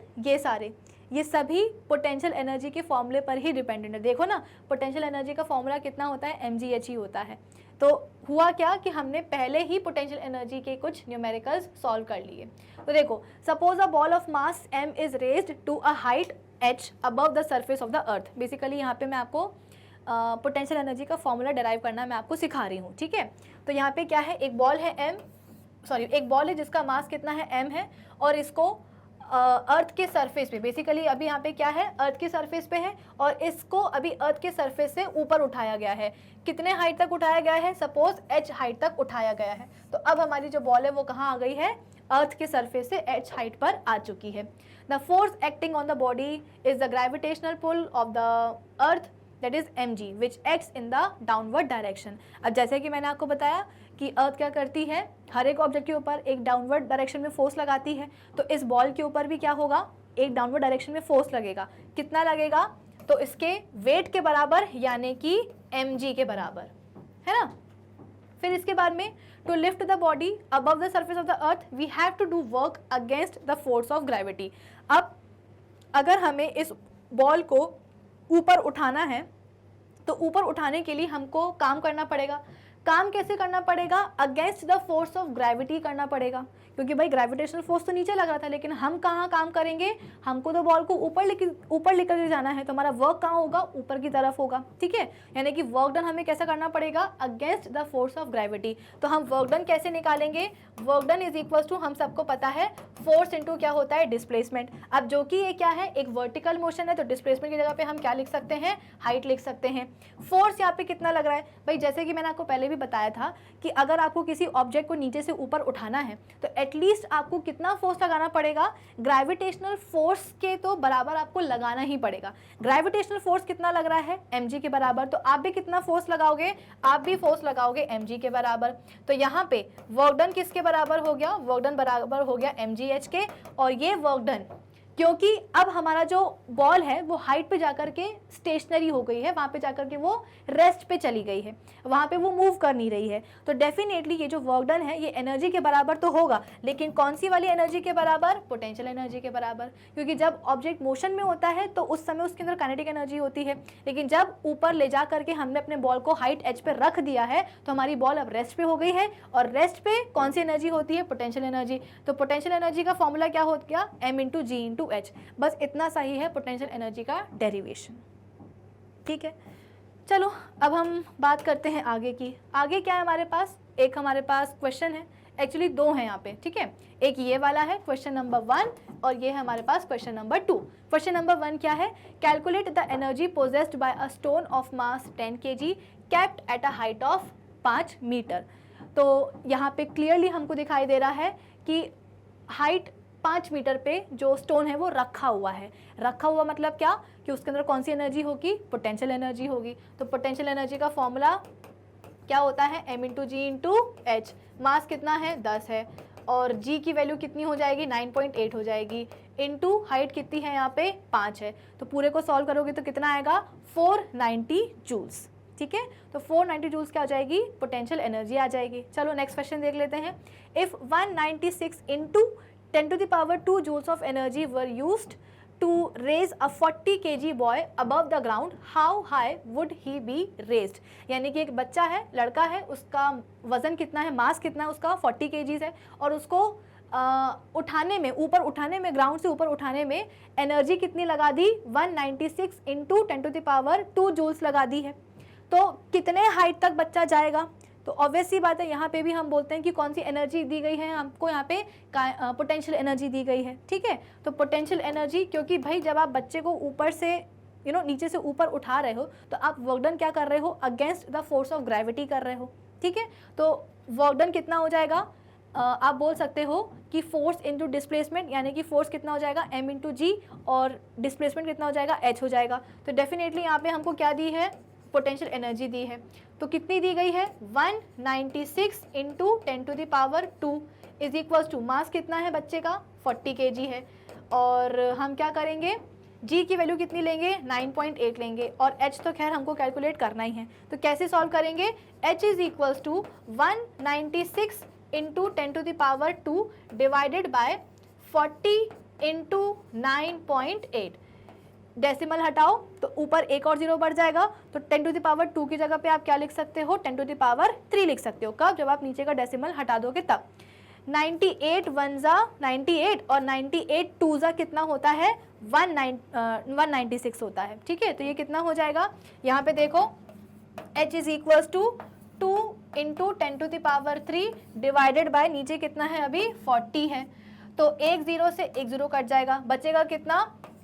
ये सभी पोटेंशियल एनर्जी के फॉर्मूले पर ही डिपेंडेंट है. देखो ना, पोटेंशियल एनर्जी का फॉर्मूला कितना होता है, mgh होता है. तो हुआ क्या कि हमने पहले ही पोटेंशियल एनर्जी के कुछ न्यूमेरिकल्स सॉल्व कर लिए. तो देखो, suppose a ball of mass m is raised to a height h above the surface of the earth. Basically यहाँ पे मैं आपको पोटेंशियल एनर्जी का फॉर्मूला डिराइव करना मैं आपको सिखा रही हूँ. ठीक है, तो यहाँ पे क्या है, एक बॉल है जिसका मास कितना है m है, और इसको अर्थ के सरफेस पे, बेसिकली अभी यहाँ पे क्या है, अर्थ के सरफेस पे है और इसको अभी अर्थ के सरफेस से ऊपर उठाया गया है। कितने हाइट तक उठाया गया है, सपोज h हाइट तक उठाया गया है। तो अब हमारी जो बॉल है वो कहाँ आ गई है, अर्थ के सरफेस से h हाइट पर आ चुकी है। The force acting on the body is the gravitational pull of the earth that is mg which acts in the downward direction. अब जैसे कि मैंने आपको बताया कि अर्थ क्या करती है, हर एक ऑब्जेक्ट के ऊपर एक डाउनवर्ड डायरेक्शन में फोर्स लगाती है, तो इस बॉल के ऊपर भी क्या होगा, एक डाउनवर्ड डायरेक्शन में फोर्स लगेगा। कितना लगेगा, तो इसके वेट के बराबर यानी कि mg के बराबर, है ना। फिर इसके बाद में to lift the body above the surface of the earth we have to do work against the force of gravity. अब अगर हमें इस बॉल को ऊपर उठाना है तो ऊपर उठाने के लिए हमको काम करना पड़ेगा। काम कैसे करना पड़ेगा, against the force of gravity करना पड़ेगा, क्योंकि भाई ग्रेविटेशनल फोर्स तो नीचे लग रहा था, लेकिन हम कहाँ काम करेंगे, हमको तो बॉल को ऊपर लेकर के जाना है, तो हमारा वर्क कहाँ होगा, ऊपर की तरफ होगा, ठीक है। यानी कि वर्क डन हमें कैसा करना पड़ेगा, against the force of gravity. तो हम वर्क डन कैसे निकालेंगे, work done is equal to, हम सबको पता है, फोर्स इंटू क्या होता है, डिस्प्लेसमेंट। अब जो कि ये क्या है, एक वर्टिकल मोशन है, तो डिस्प्लेसमेंट की जगह पे हम क्या लिख सकते हैं, हाइट लिख सकते हैं। फोर्स यहाँ पे कितना लग रहा है भाई, जैसे कि मैंने आपको पहले भी बताया था कि अगर आपको किसी ऑब्जेक्ट को नीचे से ऊपर उठाना है तो एटलीस्ट आपको कितना फोर्स लगाना पड़ेगा, ग्रेविटेशनल फोर्स के तो बराबर आपको लगाना ही पड़ेगा। ग्रेविटेशनल फोर्स कितना लग रहा है, mg के बराबर, तो आप भी कितना फोर्स लगाओगे, आप भी फोर्स लगाओगे mg के बराबर। तो यहाँ पे वर्क डन किसके बराबर हो गया, वर्क डन बराबर हो गया mgh के, और ये वर्क डन क्योंकि अब हमारा जो बॉल है वो हाइट पे जाकर के स्टेशनरी हो गई है, वहाँ पे जाकर के वो रेस्ट पे चली गई है, वहाँ पे वो मूव कर नहीं रही है, तो डेफिनेटली ये जो वर्क डन है ये एनर्जी के बराबर तो होगा, लेकिन कौन सी वाली एनर्जी के बराबर, पोटेंशियल एनर्जी के बराबर। क्योंकि जब ऑब्जेक्ट मोशन में होता है तो उस समय उसके अंदर काइनेटिक एनर्जी होती है, लेकिन जब ऊपर ले जा करके हमने अपने बॉल को हाइट एच पे रख दिया है तो हमारी बॉल अब रेस्ट पे हो गई है, और रेस्ट पे कौन सी एनर्जी होती है, पोटेंशियल एनर्जी। तो पोटेंशियल एनर्जी का फॉर्मूला क्या हो गया, m into g into H. बस इतना सही है पोटेंशियल एनर्जी का डेरिवेशन, ठीक है। चलो अब हम बात करते हैं आगे की। आगे क्या है हमारे पास, एक हमारे पास क्वेश्चन है, एक्चुअली दो हैं यहाँ पे, ठीक है। एक ये वाला है क्वेश्चन नंबर 1 और ये है हमारे पास क्वेश्चन नंबर 2। क्वेश्चन नंबर 1 क्या है, calculate the energy possessed by a stone of mass 10 kg kept at a height of 5 metre. तो यहाँ पे क्लियरली हमको दिखाई दे रहा है कि हाइट 5 मीटर पे जो स्टोन है वो रखा हुआ है। रखा हुआ मतलब क्या, कि उसके अंदर कौन सी एनर्जी होगी, पोटेंशियल एनर्जी होगी। तो पोटेंशियल एनर्जी का फॉर्मूला क्या होता है, m into g into H. मास कितना है, 10 है, और g की वैल्यू कितनी हो जाएगी, 9.8 हो जाएगी, इंटू हाइट कितनी है यहाँ पे 5 है। तो पूरे को सॉल्व करोगे तो कितना आएगा, 490 जूल्स, ठीक है। तो 490 जूल्स क्या आ जाएगी, पोटेंशियल एनर्जी आ जाएगी। चलो नेक्स्ट क्वेश्चन देख लेते हैं। If 196 into 10 to the power 2 joules of energy were used to raise a 40 kg boy above the ground, how high would he be raised। यानी कि एक बच्चा है, लड़का है, उसका वजन कितना है, मास कितना है उसका, 40 kg है, और उसको उठाने में, ऊपर उठाने में, ग्राउंड से ऊपर उठाने में एनर्जी कितनी लगा दी, 196 into 10 to the power 2 joules लगा दी है। तो कितने हाइट तक बच्चा जाएगा, तो ऑब्वियस सी बात है यहाँ पे भी हम बोलते हैं कि कौन सी एनर्जी दी गई है हमको, यहाँ पे पोटेंशियल एनर्जी दी गई है, ठीक है। तो पोटेंशियल एनर्जी, क्योंकि भाई जब आप बच्चे को ऊपर से नीचे से ऊपर उठा रहे हो तो आप वर्क डन क्या कर रहे हो, against the force of gravity कर रहे हो, ठीक है। तो वर्क डन कितना हो जाएगा, आप बोल सकते हो कि फोर्स इंटू डिस्प्लेसमेंट, यानी कि फोर्स कितना हो जाएगा, m इंटू जी, और डिस्प्लेसमेंट कितना हो जाएगा, h हो जाएगा। तो डेफिनेटली यहाँ पे हमको क्या दी है, पोटेंशियल एनर्जी दी है। तो कितनी दी गई है, 196 into 10 to the power 2 is equals to, mass कितना है बच्चे का, 40 kg है, और हम क्या करेंगे, g की वैल्यू कितनी लेंगे, 9.8 लेंगे, और h तो खैर हमको कैलकुलेट करना ही है। तो कैसे सॉल्व करेंगे, h is equals to 196 into 10 to the power 2 divided by 40 into 9.8। Decimal हटाओ तो ऊपर एक और जीरो बढ़ जाएगा, तो 10 to the power 2 की जगह पे आप क्या लिख सकते हो, 10 to the power 3 लिख सकते हो। कब, जब आप नीचे का डेसिमल हटा दोगे तब। 98 1 जा 98 और 98 2 जा कितना होता है, 196 होता है, ठीक है। तो ये कितना हो जाएगा, यहाँ पे देखो h is equals to 2 into 10 to the power 3 divided by नीचे कितना है अभी 40 है। तो एक जीरो से एक जीरो कट जाएगा, बचेगा कितना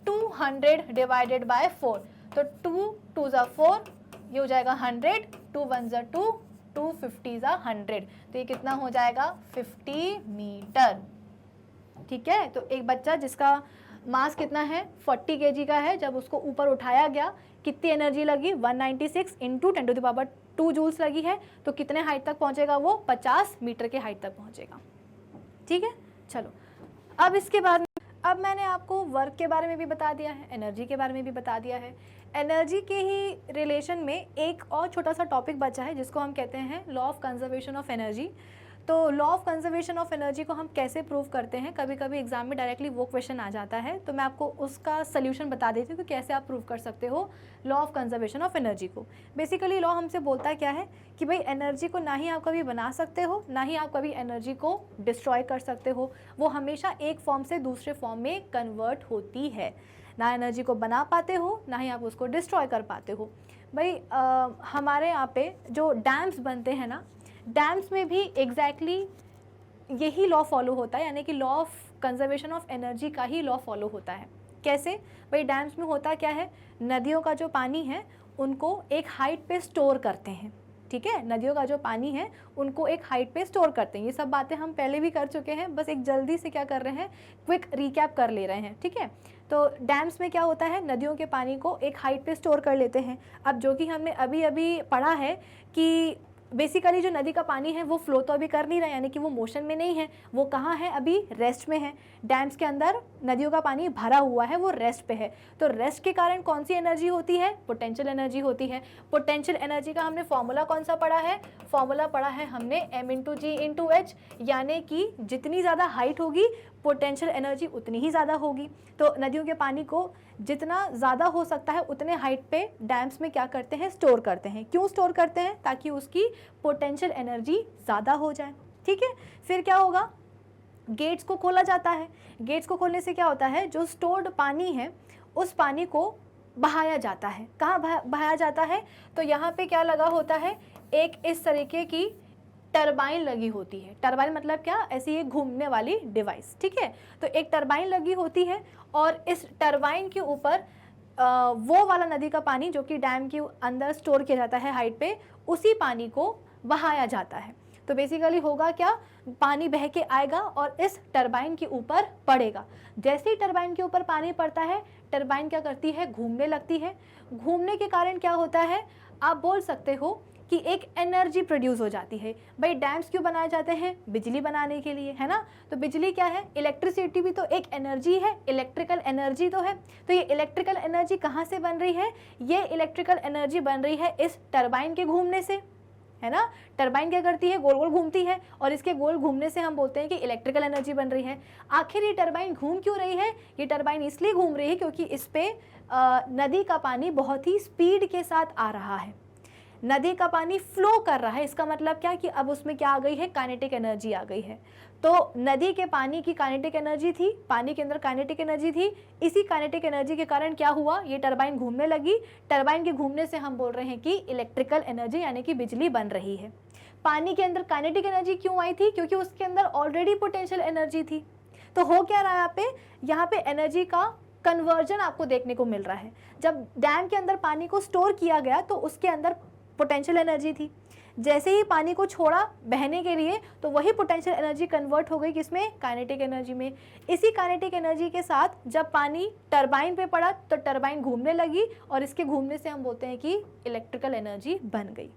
200 डिवाइडेड बाय 4, तो 2 2 ज़ा 4, ये हो जाएगा 100, 2 1 ज़ा 2, 2 50 ज़ा 100, तो ये कितना हो जाएगा 50 मीटर। ठीक है, तो एक बच्चा जिसका मास कितना है 40 kg का है, जब उसको ऊपर उठाया गया कितनी एनर्जी लगी 196 इंटू 10⁻² जूल्स लगी है, तो कितने हाइट तक पहुंचेगा वो 50 मीटर के हाइट तक पहुंचेगा। ठीक है, चलो अब इसके बाद अब मैंने आपको वर्क के बारे में भी बता दिया है, एनर्जी के बारे में भी बता दिया है। एनर्जी के ही रिलेशन में एक और छोटा सा टॉपिक बचा है जिसको हम कहते हैं law of conservation of energy. तो law of conservation of energy को हम कैसे प्रूव करते हैं, कभी कभी एग्जाम में डायरेक्टली वो क्वेश्चन आ जाता है, तो मैं आपको उसका सल्यूशन बता देती हूँ कि कैसे आप प्रूव कर सकते हो law of conservation of energy को। बेसिकली लॉ हमसे बोलता क्या है कि भाई एनर्जी को ना ही आप कभी बना सकते हो, ना ही आप कभी एनर्जी को डिस्ट्रॉय कर सकते हो, वो हमेशा एक फॉर्म से दूसरे फॉर्म में कन्वर्ट होती है। ना एनर्जी को बना पाते हो, ना ही आप उसको डिस्ट्रॉय कर पाते हो। भाई हमारे यहाँ पे जो डैम्स बनते हैं ना, डैम्स में भी एग्जैक्टली यही लॉ फॉलो होता है, यानी कि law of conservation of energy का ही लॉ फॉलो होता है। कैसे भाई, डैम्स में होता क्या है, नदियों का जो पानी है उनको एक हाइट पे स्टोर करते हैं। ठीक है, नदियों का जो पानी है उनको एक हाइट पे स्टोर करते हैं। ये सब बातें हम पहले भी कर चुके हैं, बस एक जल्दी से क्या कर रहे हैं, क्विक रिकैप कर ले रहे हैं। ठीक है, तो डैम्स में क्या होता है, नदियों के पानी को एक हाइट पे स्टोर कर लेते हैं। अब जो कि हमने अभी अभी पढ़ा है कि बेसिकली जो नदी का पानी है वो फ्लो तो अभी कर नहीं रहा, यानी कि वो मोशन में नहीं है, वो कहाँ है, अभी रेस्ट में है। डैम्स के अंदर नदियों का पानी भरा हुआ है, वो रेस्ट पे है। तो रेस्ट के कारण कौन सी एनर्जी होती है, पोटेंशियल एनर्जी होती है। पोटेंशियल एनर्जी का हमने फॉर्मूला कौन सा पढ़ा है, फॉर्मूला पढ़ा है हमने m/g/h, यानी कि जितनी ज़्यादा हाइट होगी पोटेंशियल एनर्जी उतनी ही ज़्यादा होगी। तो नदियों के पानी को जितना ज़्यादा हो सकता है उतने हाइट पे डैम्स में क्या करते हैं, स्टोर करते हैं। क्यों स्टोर करते हैं, ताकि उसकी पोटेंशियल एनर्जी ज़्यादा हो जाए। ठीक है, फिर क्या होगा, गेट्स को खोला जाता है। गेट्स को खोलने से क्या होता है, जो स्टोर्ड पानी है उस पानी को बहाया जाता है। कहाँ बहाया जाता है, तो यहाँ पे क्या लगा होता है, एक इस तरीके की टरबाइन लगी होती है। टरबाइन मतलब क्या, ऐसी एक घूमने वाली डिवाइस। ठीक है, तो एक टरबाइन लगी होती है और इस टरबाइन के ऊपर वो वाला नदी का पानी जो कि डैम के अंदर स्टोर किया जाता है हाइट पे, उसी पानी को बहाया जाता है। तो बेसिकली होगा क्या, पानी बह के आएगा और इस टरबाइन के ऊपर पड़ेगा। जैसे ही टरबाइन के ऊपर पानी पड़ता है, टरबाइन क्या करती है, घूमने लगती है। घूमने के कारण क्या होता है, आप बोल सकते हो कि एक एनर्जी प्रोड्यूस हो जाती है। भाई डैम्स क्यों बनाए जाते हैं, बिजली बनाने के लिए, है ना। तो बिजली क्या है, इलेक्ट्रिसिटी भी तो एक एनर्जी है, इलेक्ट्रिकल एनर्जी तो है। तो ये इलेक्ट्रिकल एनर्जी कहाँ से बन रही है, ये इलेक्ट्रिकल एनर्जी बन रही है इस टरबाइन के घूमने से, है ना। टरबाइन क्या करती है, गोल गोल घूमती है और इसके गोल घूमने से हम बोलते हैं कि इलेक्ट्रिकल एनर्जी बन रही है। आखिर ये टरबाइन घूम क्यों रही है, ये टरबाइन इसलिए घूम रही है क्योंकि इस पे नदी का पानी बहुत ही स्पीड के साथ आ रहा है। नदी का पानी फ्लो कर रहा है, इसका मतलब क्या कि अब उसमें क्या आ गई है, काइनेटिक एनर्जी आ गई है। तो नदी के पानी की काइनेटिक एनर्जी थी, पानी के अंदर काइनेटिक एनर्जी थी, इसी काइनेटिक एनर्जी के कारण क्या हुआ, ये टरबाइन घूमने लगी। टरबाइन के घूमने से हम बोल रहे हैं कि इलेक्ट्रिकल एनर्जी यानी कि बिजली बन रही है। पानी के अंदर काइनेटिक एनर्जी क्यों आई थी, क्योंकि उसके अंदर ऑलरेडी पोटेंशियल एनर्जी थी। तो हो क्या रहा है, यहाँ पे एनर्जी का कन्वर्जन आपको देखने को मिल रहा है। जब डैम के अंदर पानी को स्टोर किया गया तो उसके अंदर पोटेंशियल एनर्जी थी, जैसे ही पानी को छोड़ा बहने के लिए तो वही पोटेंशियल एनर्जी कन्वर्ट हो गई किसमें, काइनेटिक एनर्जी में। इसी काइनेटिक एनर्जी के साथ जब पानी टरबाइन पे पड़ा तो टरबाइन घूमने लगी और इसके घूमने से हम बोलते हैं कि इलेक्ट्रिकल एनर्जी बन गई।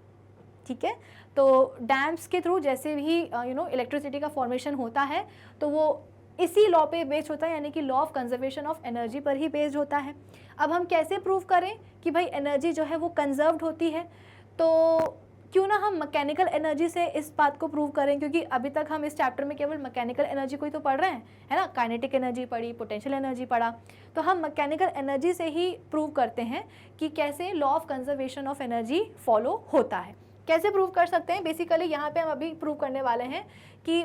ठीक है, तो डैम्स के थ्रू जैसे भी इलेक्ट्रिसिटी का फॉर्मेशन होता है तो वो इसी लॉ पे बेस्ड होता है, यानी कि law of conservation of energy पर ही बेस्ड होता है। अब हम कैसे प्रूव करें कि भाई एनर्जी जो है वो कंजर्व्ड होती है, तो क्यों ना हम मैकेनिकल एनर्जी से इस बात को प्रूव करें, क्योंकि अभी तक हम इस चैप्टर में केवल मैकेनिकल एनर्जी को ही तो पढ़ रहे हैं, है ना। काइनेटिक एनर्जी पढ़ी, पोटेंशियल एनर्जी पढ़ा, तो हम मैकेनिकल एनर्जी से ही प्रूव करते हैं कि कैसे law of conservation of energy follow होता है। कैसे प्रूव कर सकते हैं, बेसिकली यहाँ पे हम अभी प्रूव करने वाले हैं कि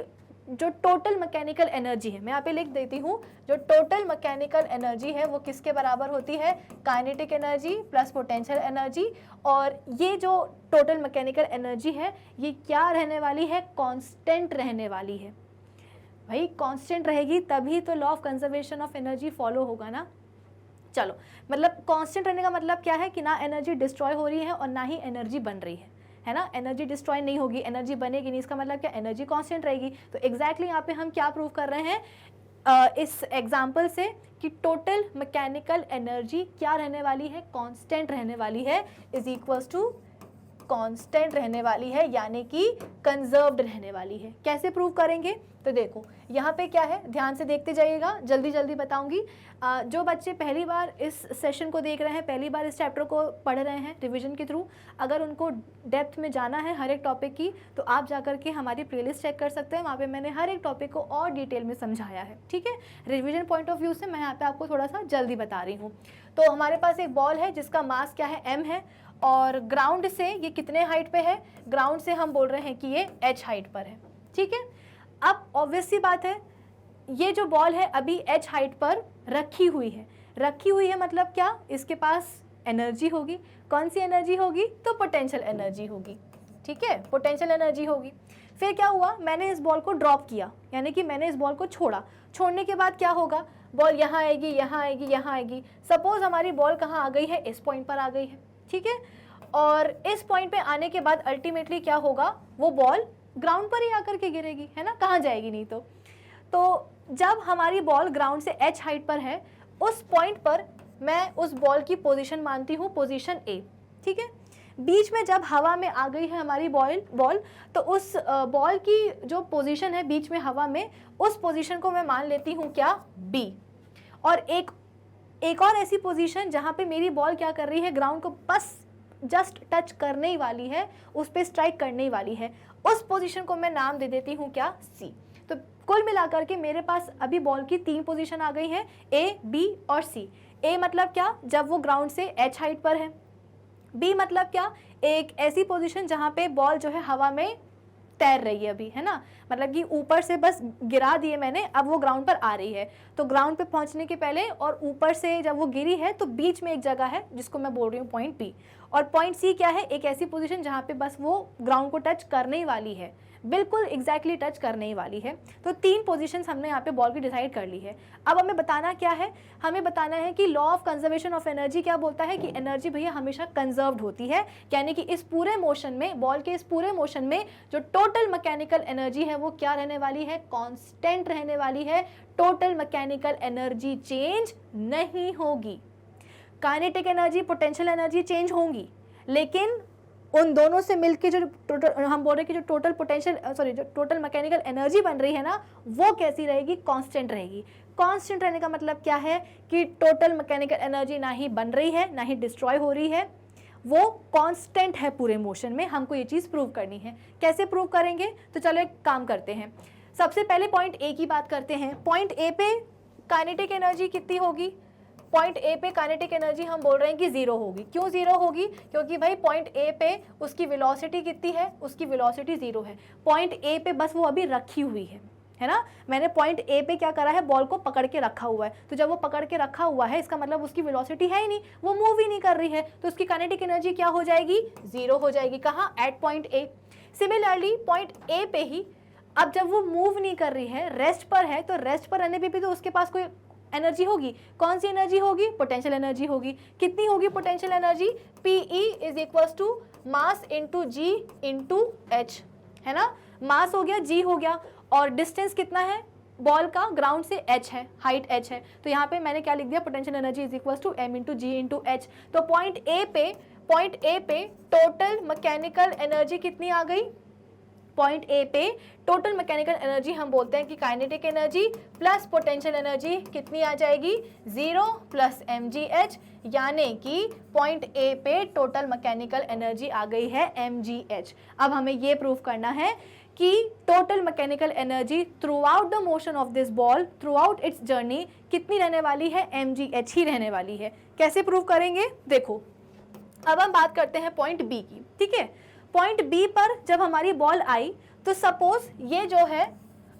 जो टोटल मैकेनिकल एनर्जी है, मैं यहाँ पे लिख देती हूँ, जो टोटल मैकेनिकल एनर्जी है वो किसके बराबर होती है, kinetic energy plus potential energy. और ये जो टोटल मैकेनिकल एनर्जी है ये क्या रहने वाली है, कांस्टेंट रहने वाली है। भाई कांस्टेंट रहेगी तभी तो law of conservation of energy follow होगा ना। चलो, मतलब कांस्टेंट रहने का मतलब क्या है कि ना एनर्जी डिस्ट्रॉय हो रही है और ना ही एनर्जी बन रही है ना। एनर्जी डिस्ट्रॉय नहीं होगी, एनर्जी बनेगी नहीं, इसका मतलब क्या, एनर्जी कांस्टेंट रहेगी। तो एग्जैक्टली यहाँ पे हम क्या प्रूव कर रहे हैं इस एग्जाम्पल से कि टोटल मैकेनिकल एनर्जी क्या रहने वाली है, कांस्टेंट रहने वाली है, इज इक्वल्स टू कांस्टेंट रहने वाली है, यानी कि कंजर्व्ड रहने वाली है। कैसे प्रूव करेंगे, तो देखो यहाँ पे क्या है, ध्यान से देखते जाइएगा, जल्दी जल्दी बताऊंगी। जो बच्चे पहली बार इस सेशन को देख रहे हैं, पहली बार इस चैप्टर को पढ़ रहे हैं रिवीजन के थ्रू, अगर उनको डेप्थ में जाना है हर एक टॉपिक की, तो आप जाकर के हमारी प्लेलिस्ट चेक कर सकते हैं, वहाँ पे मैंने हर एक टॉपिक को और डिटेल में समझाया है। ठीक है, रिवीजन पॉइंट ऑफ व्यू से मैं यहाँ पे आपको थोड़ा सा जल्दी बता रही हूँ। तो हमारे पास एक बॉल है जिसका मास क्या है, m है, और ग्राउंड से ये कितने हाइट पे है, ग्राउंड से हम बोल रहे हैं कि ये h हाइट पर है। ठीक है, अब ऑब्वियस सी बात है, ये जो बॉल है अभी h हाइट पर रखी हुई है, मतलब क्या, इसके पास एनर्जी होगी। कौन सी एनर्जी होगी, तो पोटेंशियल एनर्जी होगी। ठीक है, पोटेंशियल एनर्जी होगी। फिर क्या हुआ, मैंने इस बॉल को ड्रॉप किया, यानी कि मैंने इस बॉल को छोड़ा, छोड़ने के बाद क्या होगा, बॉल यहाँ आएगी, यहाँ आएगी, यहाँ आएगी। सपोज हमारी बॉल कहाँ आ गई है, इस पॉइंट पर आ गई है। ठीक है, और इस पॉइंट पे आने के बाद अल्टीमेटली क्या होगा, वो बॉल ग्राउंड पर ही आकर के गिरेगी, है ना, कहाँ जाएगी नहीं तो जब हमारी बॉल ग्राउंड से h हाइट पर है, उस पॉइंट पर मैं उस बॉल की पोजीशन मानती हूँ पोजीशन A। ठीक है, बीच में जब हवा में आ गई है हमारी बॉल, तो उस बॉल की जो पोजीशन है बीच में हवा में, उस पोजीशन को मैं मान लेती हूँ क्या, B। और एक और ऐसी पोजीशन जहाँ पे मेरी बॉल क्या कर रही है, ग्राउंड को बस जस्ट टच करने ही वाली है, उस पर स्ट्राइक करने ही वाली है, उस पोजीशन को मैं नाम दे देती हूँ क्या, C। तो कुल मिलाकर के मेरे पास अभी बॉल की 3 पोजीशन आ गई हैं, A, B और C। A मतलब क्या, जब वो ग्राउंड से h हाइट पर है। B मतलब क्या, एक ऐसी पोजीशन जहाँ पे बॉल जो है हवा में तैर रही है अभी, है ना, मतलब कि ऊपर से बस गिरा दिए मैंने, अब वो ग्राउंड पर आ रही है। तो ग्राउंड पे पहुंचने के पहले और ऊपर से जब वो गिरी है, तो बीच में एक जगह है जिसको मैं बोल रही हूँ पॉइंट बी। और पॉइंट सी क्या है, एक ऐसी पोजीशन जहाँ पे बस वो ग्राउंड को टच करने ही वाली है, बिल्कुल एग्जैक्टली टच करने ही वाली है। तो 3 पोजीशंस हमने यहाँ पे बॉल की डिसाइड कर ली है। अब हमें बताना क्या है, हमें बताना है कि law of conservation of energy क्या बोलता है कि एनर्जी भैया हमेशा कंजर्व्ड होती है, यानी कि इस पूरे मोशन में, बॉल के इस पूरे मोशन में जो टोटल मैकेनिकल एनर्जी है वो क्या रहने वाली है, कांस्टेंट रहने वाली है। टोटल मैकेनिकल एनर्जी चेंज नहीं होगी। Kinetic energy, potential energy change होंगी, लेकिन उन दोनों से मिलके जो टोटल, हम बोल रहे हैं कि जो टोटल पोटेंशियल जो टोटल मैकेनिकल एनर्जी बन रही है ना, वो कैसी रहेगी, कांस्टेंट रहेगी। कांस्टेंट रहने का मतलब क्या है कि टोटल मैकेनिकल एनर्जी ना ही बन रही है ना ही डिस्ट्रॉय हो रही है, वो कांस्टेंट है पूरे मोशन में। हमको ये चीज़ प्रूव करनी है। कैसे प्रूव करेंगे, तो चलो एक काम करते हैं। सबसे पहले पॉइंट ए की बात करते हैं। पॉइंट ए पे काइनेटिक एनर्जी कितनी होगी, पॉइंट ए पे काइनेटिक एनर्जी हम बोल रहे हैं कि 0 होगी। क्यों 0 होगी, क्योंकि भाई पॉइंट ए पे उसकी वेलोसिटी कितनी है, उसकी वेलोसिटी 0 है। पॉइंट ए पे बस वो अभी रखी हुई है ना, मैंने पॉइंट ए पे क्या करा है, बॉल को पकड़ के रखा हुआ है। तो जब वो पकड़ के रखा हुआ है, इसका मतलब उसकी वेलोसिटी है ही नहीं, वो मूव ही नहीं कर रही है, तो उसकी काइनेटिक एनर्जी क्या हो जाएगी, 0 हो जाएगी। कहाँ, at point A. Similarly point A पे ही अब जब वो मूव नहीं कर रही है, रेस्ट पर है, तो रेस्ट पर रहने पे भी तो उसके पास कोई एनर्जी होगी। कौन सी एनर्जी होगी, पोटेंशियल एनर्जी होगी। कितनी होगी potential energy, PE is equals to mass into g into h, है ना, मास हो गया, जी हो गया, और डिस्टेंस कितना है बॉल का, ग्राउंड से h है, हाइट h है। तो यहाँ पे मैंने क्या लिख दिया, potential energy is equals to m into g into h. तो पॉइंट ए पे टोटल मैकेनिकल एनर्जी कितनी आ गई, पॉइंट ए पे टोटल मैकेनिकल एनर्जी हम बोलते हैं कि kinetic energy plus potential energy कितनी आ जाएगी, 0 प्लस mgh, यानी कि पॉइंट ए पे टोटल मैकेनिकल एनर्जी आ गई है mgh। अब हमें ये प्रूव करना है कि total mechanical energy through out the motion of this ball, through out it's journey कितनी रहने वाली है, mgh ही रहने वाली है। कैसे प्रूव करेंगे, देखो अब हम बात करते हैं पॉइंट बी की। ठीक है, पॉइंट बी पर जब हमारी बॉल आई, तो सपोज ये जो है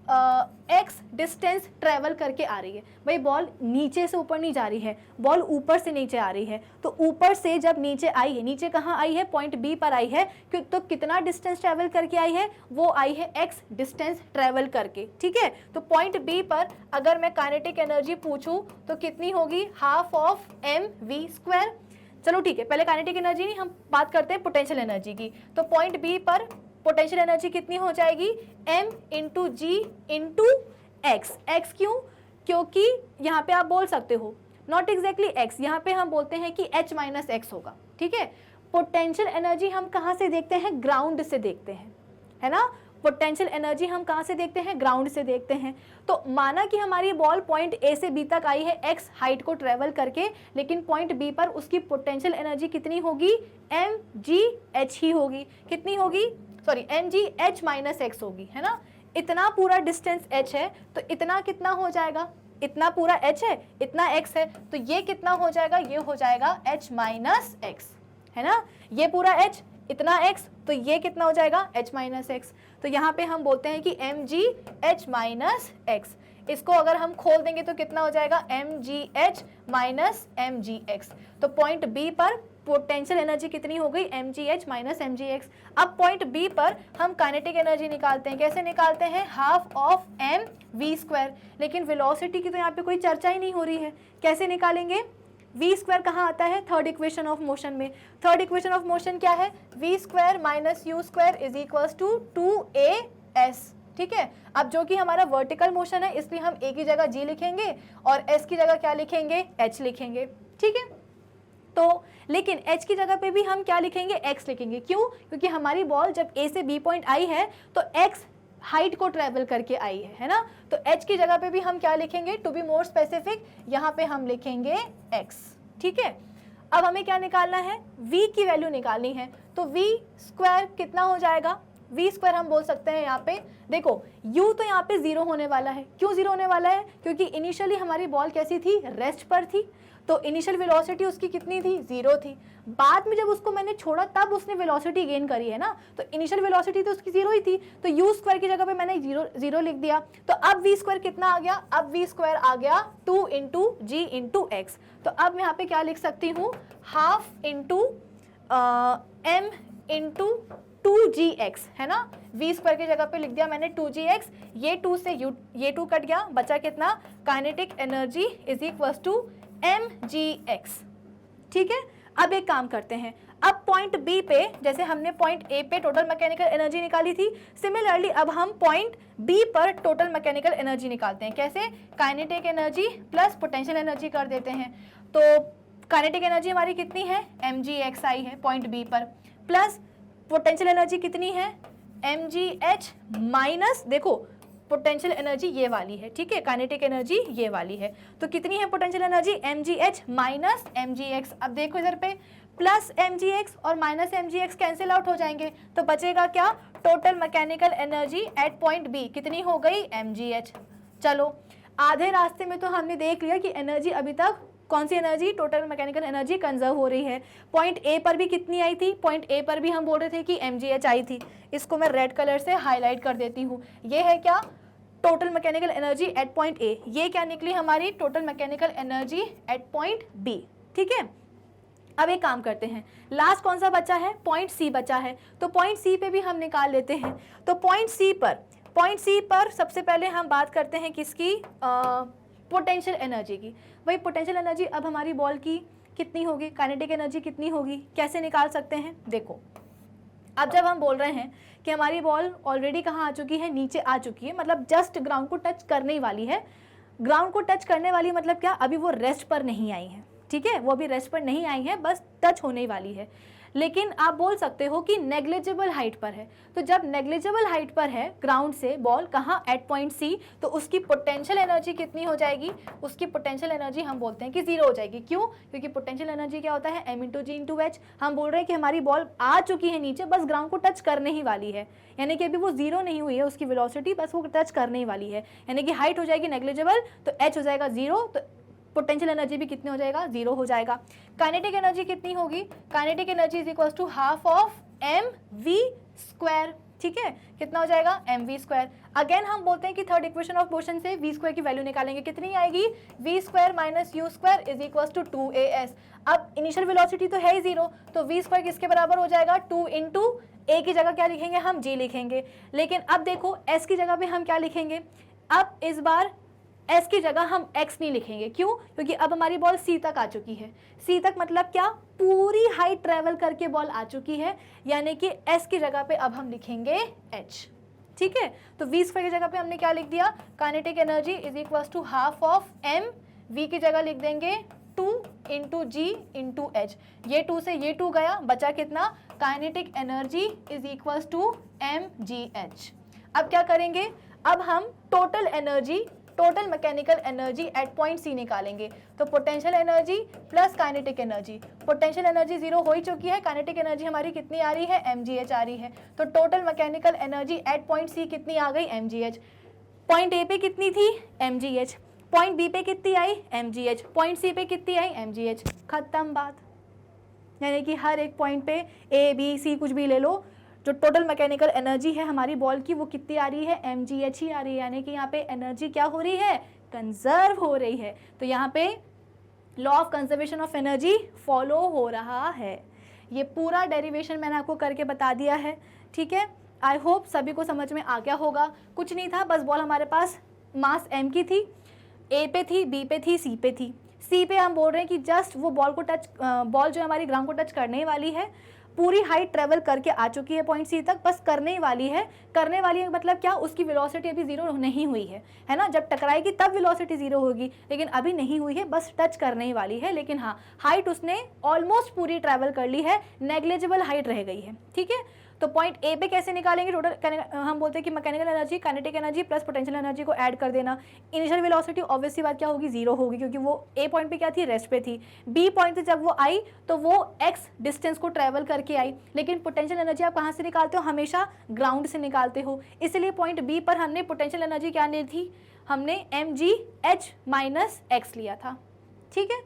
एक्स डिस्टेंस ट्रेवल करके आ रही है। भाई बॉल नीचे से ऊपर नहीं जा रही है, बॉल ऊपर से नीचे आ रही है, तो ऊपर से जब नीचे आई है, नीचे कहाँ आई है, पॉइंट बी पर आई है, तो कितना डिस्टेंस ट्रेवल करके आई है, वो आई है एक्स डिस्टेंस ट्रेवल करके, ठीक है। तो पॉइंट बी पर अगर मैं काइनेटिक एनर्जी पूछूं तो कितनी होगी, half of M we square. चलो ठीक है, पहले काइनेटिक एनर्जी नहीं, हम बात करते हैं पोटेंशियल एनर्जी की। तो पॉइंट बी पर पोटेंशियल एनर्जी कितनी हो जाएगी, m into g into x. X क्यों, क्योंकि यहाँ पे आप बोल सकते हो नॉट एग्जैक्टली एक्स, यहाँ पे हम बोलते हैं कि h माइनस एक्स होगा, ठीक है। पोटेंशियल एनर्जी हम कहाँ से देखते हैं, ग्राउंड से देखते हैं, है ना। पोटेंशियल एनर्जी हम कहाँ से देखते हैं, ग्राउंड से देखते हैं। तो माना कि हमारी बॉल पॉइंट ए से बी तक आई है एक्स हाइट को ट्रेवल करके, लेकिन पॉइंट बी पर उसकी पोटेंशियल एनर्जी कितनी होगी, एम जी एच ही होगी। कितनी होगी, sorry m g h minus x होगी, है ना। इतना पूरा डिस्टेंस h है, तो इतना कितना हो जाएगा, इतना पूरा h है, इतना x है, तो ये कितना हो जाएगा, ये हो जाएगा h माइनस एक्स, है ना। ये पूरा h, इतना x, तो ये कितना हो जाएगा, h माइनस एक्स। तो यहाँ पे हम बोलते हैं कि m g h minus x. इसको अगर हम खोल देंगे तो कितना हो जाएगा, m g h minus m g x. तो पॉइंट बी पर पोटेंशियल एनर्जी कितनी हो गई, m g h minus m g x. अब पॉइंट बी पर हम काइनेटिक एनर्जी निकालते हैं, कैसे निकालते हैं, half of M we square. लेकिन वेलोसिटी की तो यहाँ पे कोई चर्चा ही नहीं हो रही है, कैसे निकालेंगे, वी स्क्वायर कहाँ आता है, थर्ड इक्वेशन ऑफ मोशन में। थर्ड इक्वेशन ऑफ मोशन क्या है, v square minus u square is equals to 2as, ठीक है। अब जो कि हमारा वर्टिकल मोशन है, इसलिए हम a की जगह g लिखेंगे और s की जगह क्या लिखेंगे, h लिखेंगे, ठीक है। तो लेकिन h की जगह पे भी हम क्या लिखेंगे, x लिखेंगे। क्यों, क्योंकि हमारी बॉल जब a से b पॉइंट आई है तो x हाइट को ट्रेवल करके आई है ना। तो h की जगह पे भी हम क्या लिखेंगे, टू बी मोर स्पेसिफिक यहाँ पे हम लिखेंगे x, ठीक है। अब हमें क्या निकालना है, v की वैल्यू निकालनी है। तो v स्क्वायर कितना हो जाएगा, v स्क्वायर हम बोल सकते हैं यहाँ पे, देखो u तो यहाँ पे 0 होने वाला है। क्यों 0 होने वाला है, क्योंकि इनिशियली हमारी बॉल कैसी थी, रेस्ट पर थी, तो इनिशियल वेलोसिटी उसकी कितनी थी, 0 थी। बाद में जब उसको मैंने छोड़ा तब उसने वेलोसिटी गेन करी है ना, तो इनिशियल वेलोसिटी तो उसकी 0 ही थी, तो u स्क्वायर की जगह पे मैंने 0 लिख दिया। तो अब v स्क्वायर कितना आ गया, अब v स्क्वायर आ गया 2 इंटू जी इंटू एक्स। तो अब मैं यहाँ पे क्या लिख सकती हूँ, half into m into 2gx, है ना। v स्क्वायर की जगह पे लिख दिया मैंने 2gx, ये 2 से ये 2 कट गया, बचा कितना, kinetic energy is equals to mgx, ठीक है। अब एक काम करते हैं, अब पॉइंट बी पे जैसे हमने पॉइंट ए पे टोटल मैकेनिकल एनर्जी निकाली थी, सिमिलरली अब हम पॉइंट बी पर टोटल मैकेनिकल एनर्जी निकालते हैं। कैसे, kinetic energy plus potential energy कर देते हैं। तो काइनेटिक एनर्जी हमारी कितनी है, mgx आई है पॉइंट बी पर, प्लस पोटेंशियल एनर्जी कितनी है, mgh माइनस, देखो पोटेंशियल एनर्जी ये वाली है, ठीक है, काइनेटिक एनर्जी ये वाली है। तो कितनी है potential energy, mgh minus mgx। अब देखो इधर पे प्लस mgx और माइनस mgx कैंसिल आउट हो जाएंगे, तो बचेगा क्या, total mechanical energy at point B कितनी हो गई, mgh। चलो आधे रास्ते में तो हमने देख लिया कि एनर्जी अभी तक कौन सी energy, total mechanical energy conserve हो रही है। पॉइंट ए पर भी कितनी आई थी, पॉइंट ए पर भी हम बोल रहे थे कि mgh आई थी। इसको मैं रेड कलर से हाईलाइट कर देती हूँ। ये है क्या, total mechanical energy at point A. ये क्या निकली हमारी, total mechanical energy at point B, ठीक है। अब एक काम करते हैं, लास्ट कौन सा बचा है, पॉइंट सी बचा है, तो पॉइंट सी पे भी हम निकाल लेते हैं। तो पॉइंट सी पर सबसे पहले हम बात करते हैं किसकी, पोटेंशियल एनर्जी की। वही पोटेंशियल एनर्जी अब हमारी बॉल की कितनी होगी, काइनेटिक एनर्जी कितनी होगी, कैसे निकाल सकते हैं, देखो अब जब हम बोल रहे हैं कि हमारी बॉल ऑलरेडी कहाँ आ चुकी है, नीचे आ चुकी है, मतलब जस्ट ग्राउंड को टच करने ही वाली है। ग्राउंड को टच करने वाली मतलब क्या, अभी वो रेस्ट पर नहीं आई है, ठीक है, वो अभी रेस्ट पर नहीं आई है, बस टच होने ही वाली है। लेकिन आप बोल सकते हो कि नेग्लिजिबल हाइट पर है। तो जब नेग्लिजिबल हाइट पर है ग्राउंड से बॉल, कहाँ, एट पॉइंट सी, तो उसकी पोटेंशियल एनर्जी कितनी हो जाएगी, उसकी पोटेंशियल एनर्जी हम बोलते हैं कि 0 हो जाएगी। क्यों, क्योंकि पोटेंशियल एनर्जी क्या होता है, m into g into H. हम बोल रहे हैं कि हमारी बॉल आ चुकी है नीचे, बस ग्राउंड को टच करने ही वाली है, यानी कि अभी वो 0 नहीं हुई है उसकी वेलोसिटी, बस वो टच करने ही वाली है, यानी कि हाइट हो जाएगी नेग्लिजिबल, तो h हो जाएगा 0, तो पोटेंशियल एनर्जी भी कितनी हो जाएगा, 0 हो जाएगा। काइनेटिक एनर्जी कितनी होगी, kinetic energy is equals to half of M we square, ठीक है, कितना हो जाएगा mv²। अगेन हम बोलते हैं कि थर्ड इक्वेशन ऑफ मोशन से v² की वैल्यू निकालेंगे, कितनी आएगी v² minus u² is equal to 2as। अब इनिशियल वेलोसिटी तो है ही 0, तो v² किसके बराबर हो जाएगा 2 इंटू a की जगह क्या लिखेंगे हम g लिखेंगे। लेकिन अब देखो s की जगह पे हम क्या लिखेंगे, अब इस बार s की जगह हम x नहीं लिखेंगे, क्यों? क्योंकि अब हमारी बॉल c तक आ चुकी है। c तक मतलब क्या, पूरी हाइट ट्रेवल करके बॉल आ चुकी है, यानी कि s की जगह पे अब हम लिखेंगे h। ठीक है, तो v² की जगह पे हमने क्या लिख दिया, kinetic energy is equal to half of m, v की जगह लिख देंगे 2 इंटू जी इंटू एच। ये 2 से ये 2 गया, बचा कितना, kinetic energy is equal to mgh। अब क्या करेंगे, अब हम total energy, total mechanical energy at point C निकालेंगे। तो potential energy plus kinetic energy, potential energy 0 हो ही चुकी है, काइनेटिक एनर्जी हमारी कितनी आ रही है, mgh आ रही है। तो total mechanical energy at point C कितनी आ गई, mgh। पॉइंट ए पे कितनी थी, mgh। पॉइंट बी पे कितनी आई, mgh। पॉइंट सी पे कितनी आई, mgh। खत्म बात। यानी कि हर एक पॉइंट पे ए बी सी कुछ भी ले लो, जो टोटल मैकेनिकल एनर्जी है हमारी बॉल की वो कितनी आ रही है, mgh ही आ रही है। यानी कि यहाँ पे एनर्जी क्या हो रही है, कंजर्व हो रही है। तो यहाँ पे law of conservation of energy follow हो रहा है। ये पूरा डेरिवेशन मैंने आपको करके बता दिया है, ठीक है। आई होप सभी को समझ में आ गया होगा। कुछ नहीं था, बस बॉल हमारे पास मास m की थी, a पे थी, b पे थी, c पे थी। c पे हम बोल रहे हैं कि जस्ट वो बॉल को टच, बॉल जो हमारी ग्राउंड को टच करने वाली है, पूरी हाइट ट्रेवल करके आ चुकी है पॉइंट सी तक, बस करने वाली है। करने वाली है मतलब क्या, उसकी वेलोसिटी अभी 0 नहीं हुई है ना। जब टकराएगी तब वेलोसिटी 0 होगी, लेकिन अभी नहीं हुई है, बस टच करने ही वाली है। लेकिन हाँ, हाइट उसने ऑलमोस्ट पूरी ट्रेवल कर ली है, नेग्लिजिबल हाइट रह गई है, ठीक है। तो पॉइंट ए पे कैसे निकालेंगे, टोटल हम बोलते हैं कि mechanical energy, kinetic energy plus potential energy को ऐड कर देना। इनिशियल वेलोसिटी ऑब्वियस सी बात क्या होगी, 0 होगी, क्योंकि वो ए पॉइंट पे क्या थी, रेस्ट पे थी। बी पॉइंट से जब वो आई तो वो एक्स डिस्टेंस को ट्रेवल करके आई, लेकिन पोटेंशियल एनर्जी आप कहाँ से निकालते हो, हमेशा ग्राउंड से निकालते हो। इसलिए पॉइंट बी पर हमने पोटेंशियल एनर्जी क्या ली थी, हमने mgh माइनस एक्स लिया था, ठीक है।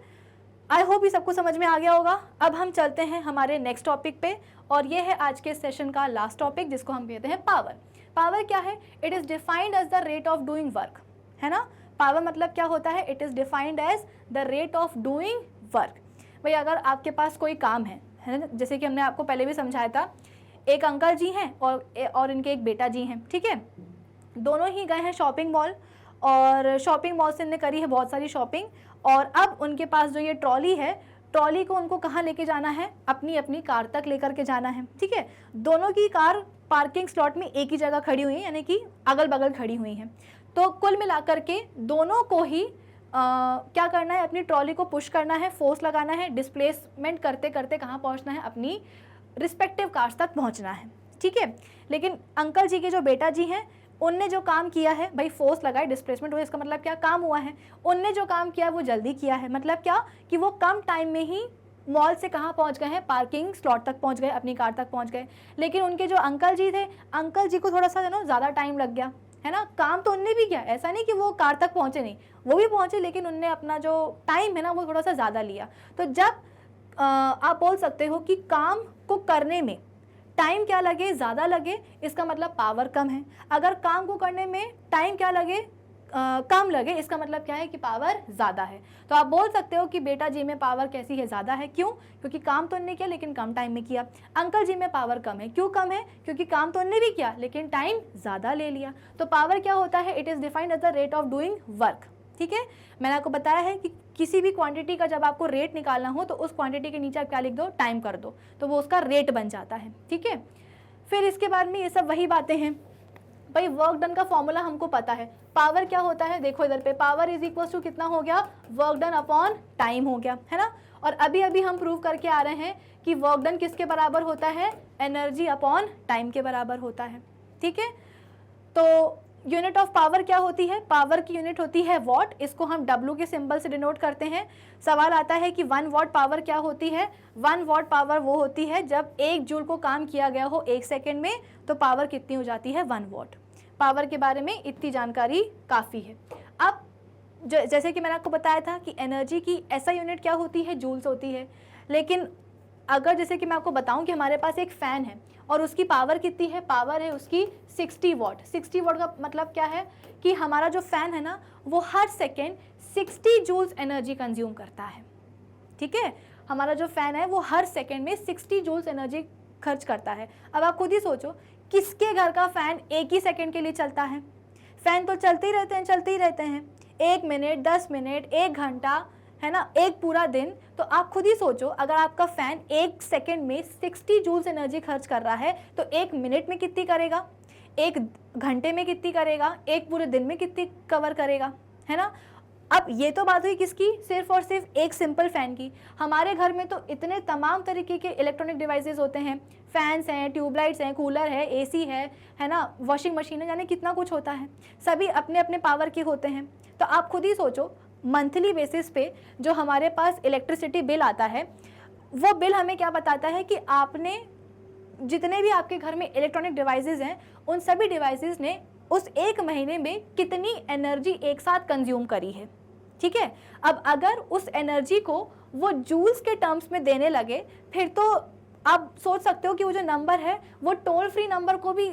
आई होप ये सबको समझ में आ गया होगा। अब हम चलते हैं हमारे नेक्स्ट टॉपिक पे, और ये है आज के सेशन का लास्ट टॉपिक, जिसको हम कहते हैं पावर। पावर क्या है, it is defined as the rate of doing work, है ना। पावर मतलब क्या होता है, it is defined as the rate of doing work. भाई अगर आपके पास कोई काम है ना, जैसे कि हमने आपको पहले भी समझाया था, एक अंकल जी हैं और इनके एक बेटा जी हैं, ठीक है। दोनों ही गए हैं शॉपिंग मॉल, और शॉपिंग मॉल से इनने करी है बहुत सारी शॉपिंग, और अब उनके पास जो ये ट्रॉली है, ट्रॉली को उनको कहाँ लेके जाना है, अपनी अपनी कार तक लेकर के जाना है, ठीक है। दोनों की कार पार्किंग स्लॉट में एक ही जगह खड़ी हुई है, यानी कि अगल बगल खड़ी हुई हैं। तो कुल मिलाकर के दोनों को ही क्या करना है, अपनी ट्रॉली को पुश करना है, फोर्स लगाना है, डिस्प्लेसमेंट करते करते कहाँ पहुँचना है, अपनी रिस्पेक्टिव कार्स तक पहुँचना है, ठीक है। लेकिन अंकल जी के जो बेटा जी हैं, उनने जो काम किया है, भाई फोर्स लगाए, डिस्प्लेसमेंट हुआ, इसका मतलब क्या, काम हुआ है। उनने जो काम किया वो जल्दी किया है, मतलब क्या कि वो कम टाइम में ही मॉल से कहाँ पहुँच गए हैं, पार्किंग स्लॉट तक पहुँच गए, अपनी कार तक पहुँच गए। लेकिन उनके जो अंकल जी थे, अंकल जी को थोड़ा सा ज़्यादा टाइम लग गया, है ना। काम तो उनने भी किया, ऐसा नहीं कि वो कार तक पहुँचे नहीं, वो भी पहुँचे, लेकिन उनने अपना जो टाइम है ना वो थोड़ा सा ज़्यादा लिया। तो जब आप बोल सकते हो कि काम को करने में टाइम क्या लगे, ज़्यादा लगे, इसका मतलब पावर कम है। अगर काम को करने में टाइम क्या लगे, कम लगे, इसका मतलब क्या है कि पावर ज़्यादा है। तो आप बोल सकते हो कि बेटा जी में पावर कैसी है, ज़्यादा है। क्यों? क्योंकि काम तो उन्होंने किया लेकिन कम टाइम में किया। अंकल जी में पावर कम है। क्यों कम है? क्योंकि काम तो उन्होंने भी किया लेकिन टाइम ज़्यादा ले लिया। तो पावर क्या होता है? It is defined as the rate of doing work. ठीक है, मैंने आपको बताया है कि किसी भी क्वांटिटी का जब आपको रेट निकालना हो तो उस क्वांटिटी के नीचे आप क्या लिख दो, टाइम कर दो, तो वो उसका रेट बन जाता है। ठीक है, फिर इसके बाद में ये सब वही बातें हैं। भाई वर्क डन का फॉर्मूला हमको पता है। पावर क्या होता है, देखो इधर पे, पावर इज इक्वल टू कितना हो गया, वर्क डन अपॉन टाइम हो गया, है ना। और अभी अभी हम प्रूव करके आ रहे हैं कि वर्क डन किसके बराबर होता है, एनर्जी अपॉन टाइम के बराबर होता है। ठीक है, तो यूनिट ऑफ पावर क्या होती है, पावर की यूनिट होती है वॉट, इसको हम W के सिंबल से डिनोट करते हैं। सवाल आता है कि 1 वॉट पावर क्या होती है। 1 वॉट पावर वो होती है जब 1 जूल को काम किया गया हो 1 सेकेंड में, तो पावर कितनी हो जाती है, 1 वॉट। पावर के बारे में इतनी जानकारी काफ़ी है। अब जैसे कि मैंने आपको बताया था कि एनर्जी की ऐसा यूनिट क्या होती है, जूल्स होती है। लेकिन अगर जैसे कि मैं आपको बताऊं कि हमारे पास एक फ़ैन है और उसकी पावर कितनी है, पावर है उसकी 60 वॉट। 60 वॉट का मतलब क्या है कि हमारा जो फ़ैन है ना वो हर सेकेंड 60 जूल्स एनर्जी कंज्यूम करता है। ठीक है, हमारा जो फ़ैन है वो हर सेकेंड में 60 जूल्स एनर्जी खर्च करता है। अब आप खुद ही सोचो किसके घर का फ़ैन एक ही सेकेंड के लिए चलता है? फ़ैन तो चलते ही रहते हैं, चलते ही रहते हैं, 1 मिनट, 10 मिनट, 1 घंटा, है ना, एक पूरा दिन। तो आप खुद ही सोचो अगर आपका फ़ैन 1 सेकेंड में 60 जूल्स एनर्जी खर्च कर रहा है तो 1 मिनट में कितनी करेगा, 1 घंटे में कितनी करेगा, एक पूरे दिन में कितनी कवर करेगा, है ना। अब ये तो बात हुई किसकी, सिर्फ और सिर्फ एक सिंपल फ़ैन की। हमारे घर में तो इतने तमाम तरीके के इलेक्ट्रॉनिक डिवाइसेस होते हैं, फैंस हैं, ट्यूबलाइट्स हैं, कूलर है, एसी है ना, वॉशिंग मशीन है, यानी कितना कुछ होता है, सभी अपने अपने पावर के होते हैं। तो आप खुद ही सोचो मंथली बेसिस पे जो हमारे पास इलेक्ट्रिसिटी बिल आता है वो बिल हमें क्या बताता है कि आपने जितने भी आपके घर में इलेक्ट्रॉनिक डिवाइसेस हैं उन सभी डिवाइसेस ने उस एक महीने में कितनी एनर्जी एक साथ कंज्यूम करी है। ठीक है, अब अगर उस एनर्जी को वो जूल्स के टर्म्स में देने लगे फिर तो आप सोच सकते हो कि वो जो नंबर है वो टोल फ्री नंबर को भी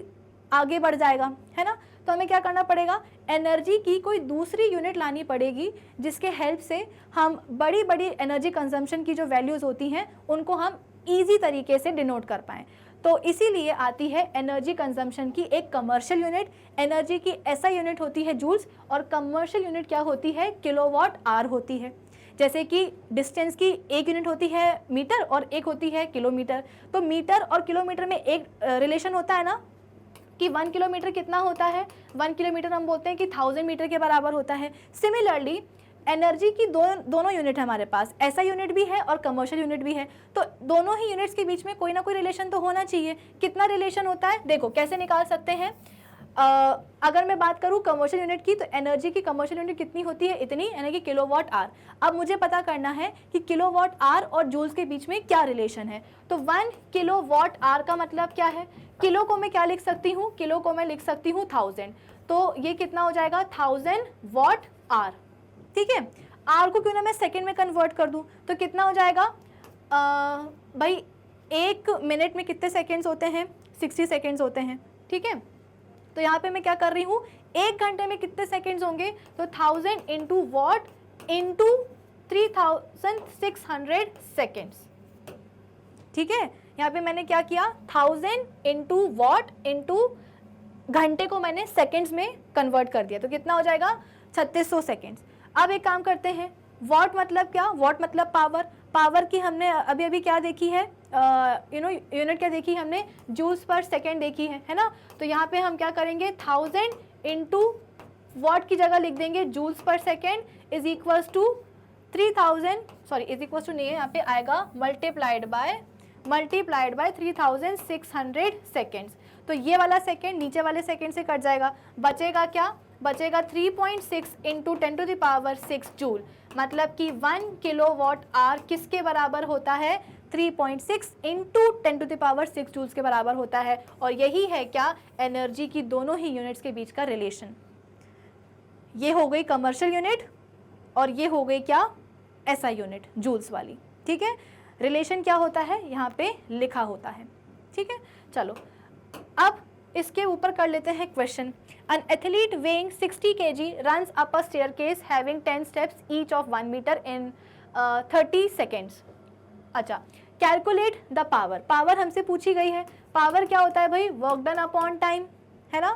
आगे बढ़ जाएगा, है ना। तो हमें क्या करना पड़ेगा, एनर्जी की कोई दूसरी यूनिट लानी पड़ेगी जिसके हेल्प से हम बड़ी बड़ी एनर्जी कंजम्पशन की जो वैल्यूज़ होती हैं उनको हम ईजी तरीके से डिनोट कर पाएँ। तो इसीलिए आती है एनर्जी कंजम्पशन की एक कमर्शियल यूनिट। एनर्जी की SI यूनिट होती है जूल्स और कमर्शियल यूनिट क्या होती है, किलोवाट आवर होती है। जैसे कि डिस्टेंस की एक यूनिट होती है मीटर और एक होती है किलोमीटर। तो मीटर और किलोमीटर में एक रिलेशन होता है ना कि 1 किलोमीटर कितना होता है, 1 किलोमीटर हम बोलते हैं कि 1000 मीटर के बराबर होता है। सिमिलरली एनर्जी की दोनों यूनिट है हमारे पास, SI यूनिट भी है और कमर्शियल यूनिट भी है। तो दोनों ही यूनिट्स के बीच में कोई ना कोई रिलेशन तो होना चाहिए। कितना रिलेशन होता है, देखो कैसे निकाल सकते हैं। अगर मैं बात करूं कमर्शियल यूनिट की तो एनर्जी की कमर्शियल यूनिट कितनी होती है, इतनी, यानी कि किलोवाट आवर। अब मुझे पता करना है कि किलोवाट आवर और जूल्स के बीच में क्या रिलेशन है। तो 1 किलोवाट आवर का मतलब क्या है, किलो को मैं क्या लिख सकती हूँ, किलो को मैं लिख सकती हूँ 1000। तो ये कितना हो जाएगा, 1000 वॉट आवर। ठीक है, आर को क्यों ना मैं सेकंड में कन्वर्ट कर दूं तो कितना हो जाएगा, भाई 1 मिनट में कितने सेकंड्स होते हैं, 60 सेकंड्स होते हैं। ठीक है, तो यहाँ पे मैं क्या कर रही हूँ, 1 घंटे में कितने सेकंड्स होंगे, तो 1000 इंटू वॉट इंटू 3600 सेकेंड्स। ठीक है, यहाँ पे मैंने क्या किया, 1000 इंटू वॉट इंटू घंटे को मैंने सेकंड्स में कन्वर्ट कर दिया, तो कितना हो जाएगा 3600 सेकेंड्स। अब एक काम करते हैं, वॉट मतलब क्या, वॉट मतलब पावर। पावर की हमने अभी अभी क्या देखी है, यूनिट क्या देखी हमने, जूल्स पर सेकेंड देखी है ना। तो यहाँ पे हम क्या करेंगे, 1000 इंटू वॉट की जगह लिख देंगे जूल्स पर second is equals to 3000, sorry is equals to नहीं है, यहाँ पे आएगा मल्टीप्लाइड बाय 3600 सेकेंड्स। तो ये वाला सेकेंड नीचे वाले सेकेंड से कट जाएगा, बचेगा क्या, बचेगा 3.6 इंटू 10⁻6 जूल। मतलब कि 1 किलोवाट आवर किसके बराबर होता है, 3.6 इंटू 10⁻6 जूल्स के बराबर होता है। और यही है क्या, एनर्जी की दोनों ही यूनिट्स के बीच का रिलेशन। ये हो गई कमर्शियल यूनिट और ये हो गई क्या, SI यूनिट जूल्स वाली। ठीक है, रिलेशन क्या होता है यहाँ पे लिखा होता है। ठीक है, चलो अब इसके ऊपर कर लेते हैं question. An athlete weighing 60 kg runs up a staircase having 10 steps each of 1 meter in 30 seconds. अच्छा, कैलकुलेट द पावर। पावर हमसे पूछी गई है, पावर क्या होता है भाई, वर्क डन अपॉन टाइम, है ना।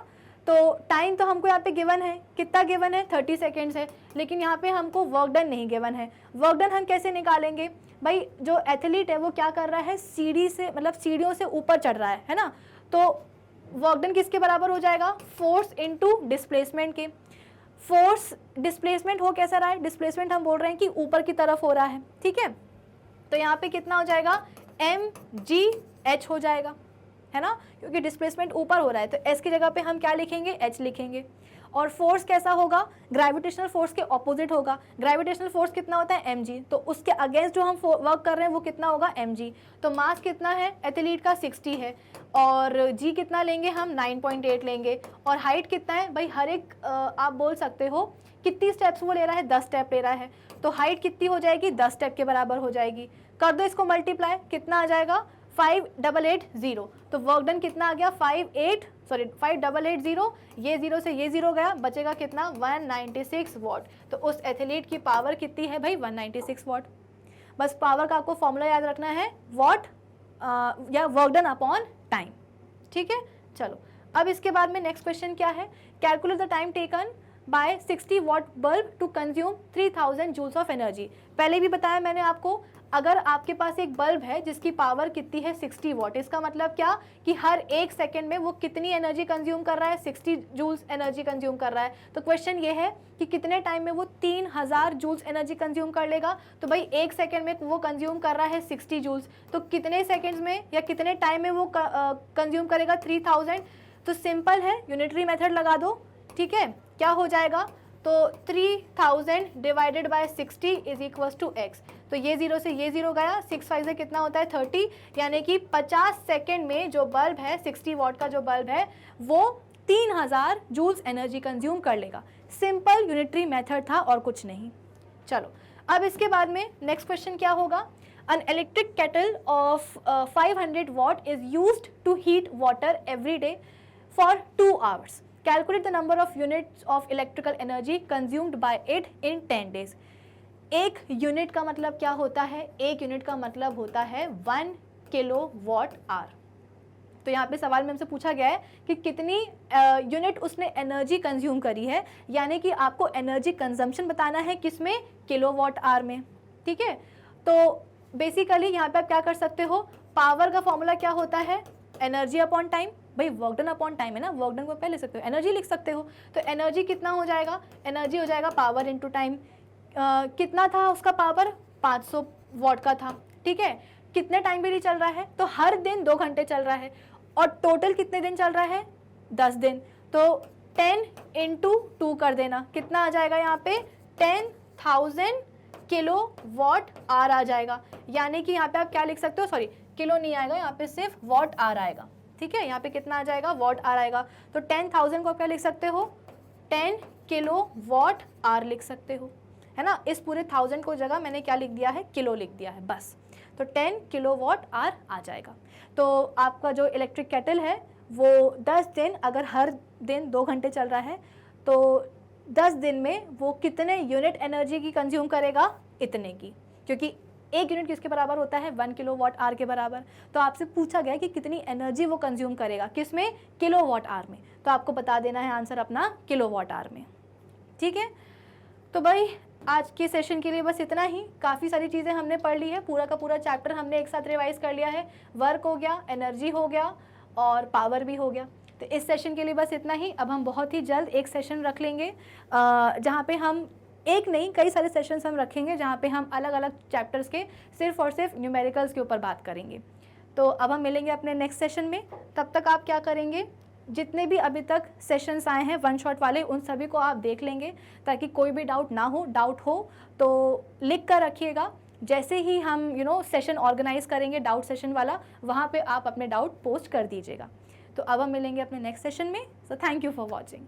तो टाइम तो हमको यहाँ पे गिवन है, कितना गिवन है, 30 सेकेंड्स है, लेकिन यहाँ पे हमको वर्क डन नहीं गिवन है। वर्क डन हम कैसे निकालेंगे भाई, जो एथलीट है वो क्या कर रहा है, सीढ़ी से मतलब सीढ़ियों से ऊपर चढ़ रहा है ना। तो वर्क डन किसके बराबर हो जाएगा, फोर्स इनटू डिस्प्लेसमेंट के। फोर्स डिस्प्लेसमेंट हो कैसा रहा है, डिस्प्लेसमेंट हम बोल रहे हैं कि ऊपर की तरफ हो रहा है। ठीक है, तो यहाँ पे कितना हो जाएगा, mgh हो जाएगा, है ना, क्योंकि डिस्प्लेसमेंट ऊपर हो रहा है। तो s की जगह पे हम क्या लिखेंगे, h लिखेंगे। और फोर्स कैसा होगा, ग्रेविटेशनल फोर्स के ऑपोजिट होगा। ग्रेविटेशनल फोर्स कितना होता है, mg, तो उसके अगेंस्ट जो हम वर्क कर रहे हैं वो कितना होगा, mg। तो मास कितना है एथलीट का, 60 है, और g कितना लेंगे हम, 9.8 लेंगे। और हाइट कितना है भाई, हर एक आप बोल सकते हो कितनी स्टेप्स वो ले रहा है, 10 स्टेप ले रहा है, तो हाइट कितनी हो जाएगी, 10 स्टेप के बराबर हो जाएगी। कर दो इसको मल्टीप्लाई, कितना आ जाएगा, 5880, तो वर्क डन कितना आ गया 5880, ये 0 से ये 0 गया, बचेगा कितना 196 वॉट। तो उस एथलीट की पावर कितनी है भाई 196 वॉट। बस पावर का आपको फॉर्मूला याद रखना है वॉट या वर्क डन अपॉन टाइम, ठीक है। चलो अब इसके बाद में नेक्स्ट क्वेश्चन क्या है, calculate the time taken by 60 watt bulb to consume 3000 joules of energy. पहले भी बताया मैंने आपको, अगर आपके पास एक बल्ब है जिसकी पावर कितनी है 60 वॉट, इसका मतलब क्या कि हर एक सेकेंड में वो कितनी एनर्जी कंज्यूम कर रहा है 60 जूल्स एनर्जी कंज्यूम कर रहा है। तो क्वेश्चन ये है कि कितने टाइम में वो 3000 जूल्स एनर्जी कंज्यूम कर लेगा। तो भाई एक सेकेंड में वो कंज्यूम कर रहा है 60 जूल्स, तो कितने सेकेंड्स में या कितने टाइम में वो कंज्यूम करेगा 3000। तो सिंपल है, यूनिटरी मेथड लगा दो, ठीक है। क्या हो जाएगा, तो 3000 divided by 60 is equals to x। तो ये 0 से ये 0 गया, 6 5 से कितना होता है 30, यानी कि 50 सेकेंड में जो बल्ब है 60 वॉट का जो बल्ब है वो 3000 जूल्स एनर्जी कंज्यूम कर लेगा। सिंपल यूनिटरी मेथड था और कुछ नहीं। चलो अब इसके बाद में नेक्स्ट क्वेश्चन क्या होगा, An electric kettle of 500 watt is used to heat water every day for 2 hours. Calculate the number of units of electrical energy consumed by it in 10 days. एक यूनिट का मतलब क्या होता है, एक यूनिट का मतलब होता है 1 किलोवाट आवर। तो यहाँ पे सवाल में हमसे पूछा गया है कि कितनी यूनिट उसने एनर्जी कंज्यूम करी है, यानी कि आपको एनर्जी कंजम्पशन बताना है किसमें, किलोवाट आवर में, ठीक है। तो बेसिकली यहाँ पे आप क्या कर सकते हो, पावर का फॉर्मूला क्या होता है, एनर्जी अपॉन टाइम, भाई वर्क डन अपॉन टाइम है ना, वर्क डन को पहले लिख सकते हो, एनर्जी लिख सकते हो। तो एनर्जी कितना हो जाएगा, एनर्जी हो जाएगा पावर इनटू टाइम। कितना था उसका पावर, 500 वॉट का था, ठीक है। कितने टाइम पीरियड चल रहा है, तो हर दिन 2 घंटे चल रहा है, और टोटल कितने दिन चल रहा है 10 दिन। तो 10 इंटू 2 कर देना, कितना आ जाएगा यहाँ पे 10,000 किलो वॉट आर आ जाएगा। यानी कि यहाँ पे आप क्या लिख सकते हो, सॉरी किलो नहीं आएगा, यहाँ पे सिर्फ वॉट आर आएगा, ठीक है। यहाँ पे कितना आ जाएगा, वॉट आर आएगा। तो 10,000 को आप क्या लिख सकते हो, 10 किलो वॉट आर लिख सकते हो, है ना। इस पूरे 1000 को जगह मैंने क्या लिख दिया है, किलो लिख दिया है बस। तो 10 किलो वॉट आर आ जाएगा। तो आपका जो इलेक्ट्रिक केटल है वो 10 दिन, अगर हर दिन 2 घंटे चल रहा है तो 10 दिन में वो कितने यूनिट एनर्जी की कंज्यूम करेगा, इतने की, क्योंकि एक यूनिट किसके बराबर होता है 1 किलोवाट आवर के बराबर। तो आपसे पूछा गया कि कितनी एनर्जी वो कंज्यूम करेगा, किसमें, किलोवाट आवर में। तो आपको बता देना है आंसर अपना किलोवाट आवर में, ठीक है। तो भाई आज के सेशन के लिए बस इतना ही, काफ़ी सारी चीज़ें हमने पढ़ ली है, पूरा का पूरा चैप्टर हमने एक साथ रिवाइज कर लिया है। वर्क हो गया, एनर्जी हो गया और पावर भी हो गया। तो इस सेशन के लिए बस इतना ही। अब हम बहुत ही जल्द एक सेशन रख लेंगे जहाँ पे हम एक नहीं कई सारे सेशंस हम रखेंगे, जहाँ पे हम अलग अलग चैप्टर्स के सिर्फ और सिर्फ न्यूमेरिकल्स के ऊपर बात करेंगे। तो अब हम मिलेंगे अपने नेक्स्ट सेशन में। तब तक आप क्या करेंगे, जितने भी अभी तक सेशंस आए हैं वन शॉट वाले, उन सभी को आप देख लेंगे ताकि कोई भी डाउट ना हो। डाउट हो तो लिख कर रखिएगा, जैसे ही हम सेशन ऑर्गेनाइज करेंगे डाउट सेशन वाला, वहाँ पे आप अपने डाउट पोस्ट कर दीजिएगा। तो अब हम मिलेंगे अपने नेक्स्ट सेशन में। So thank you for watching.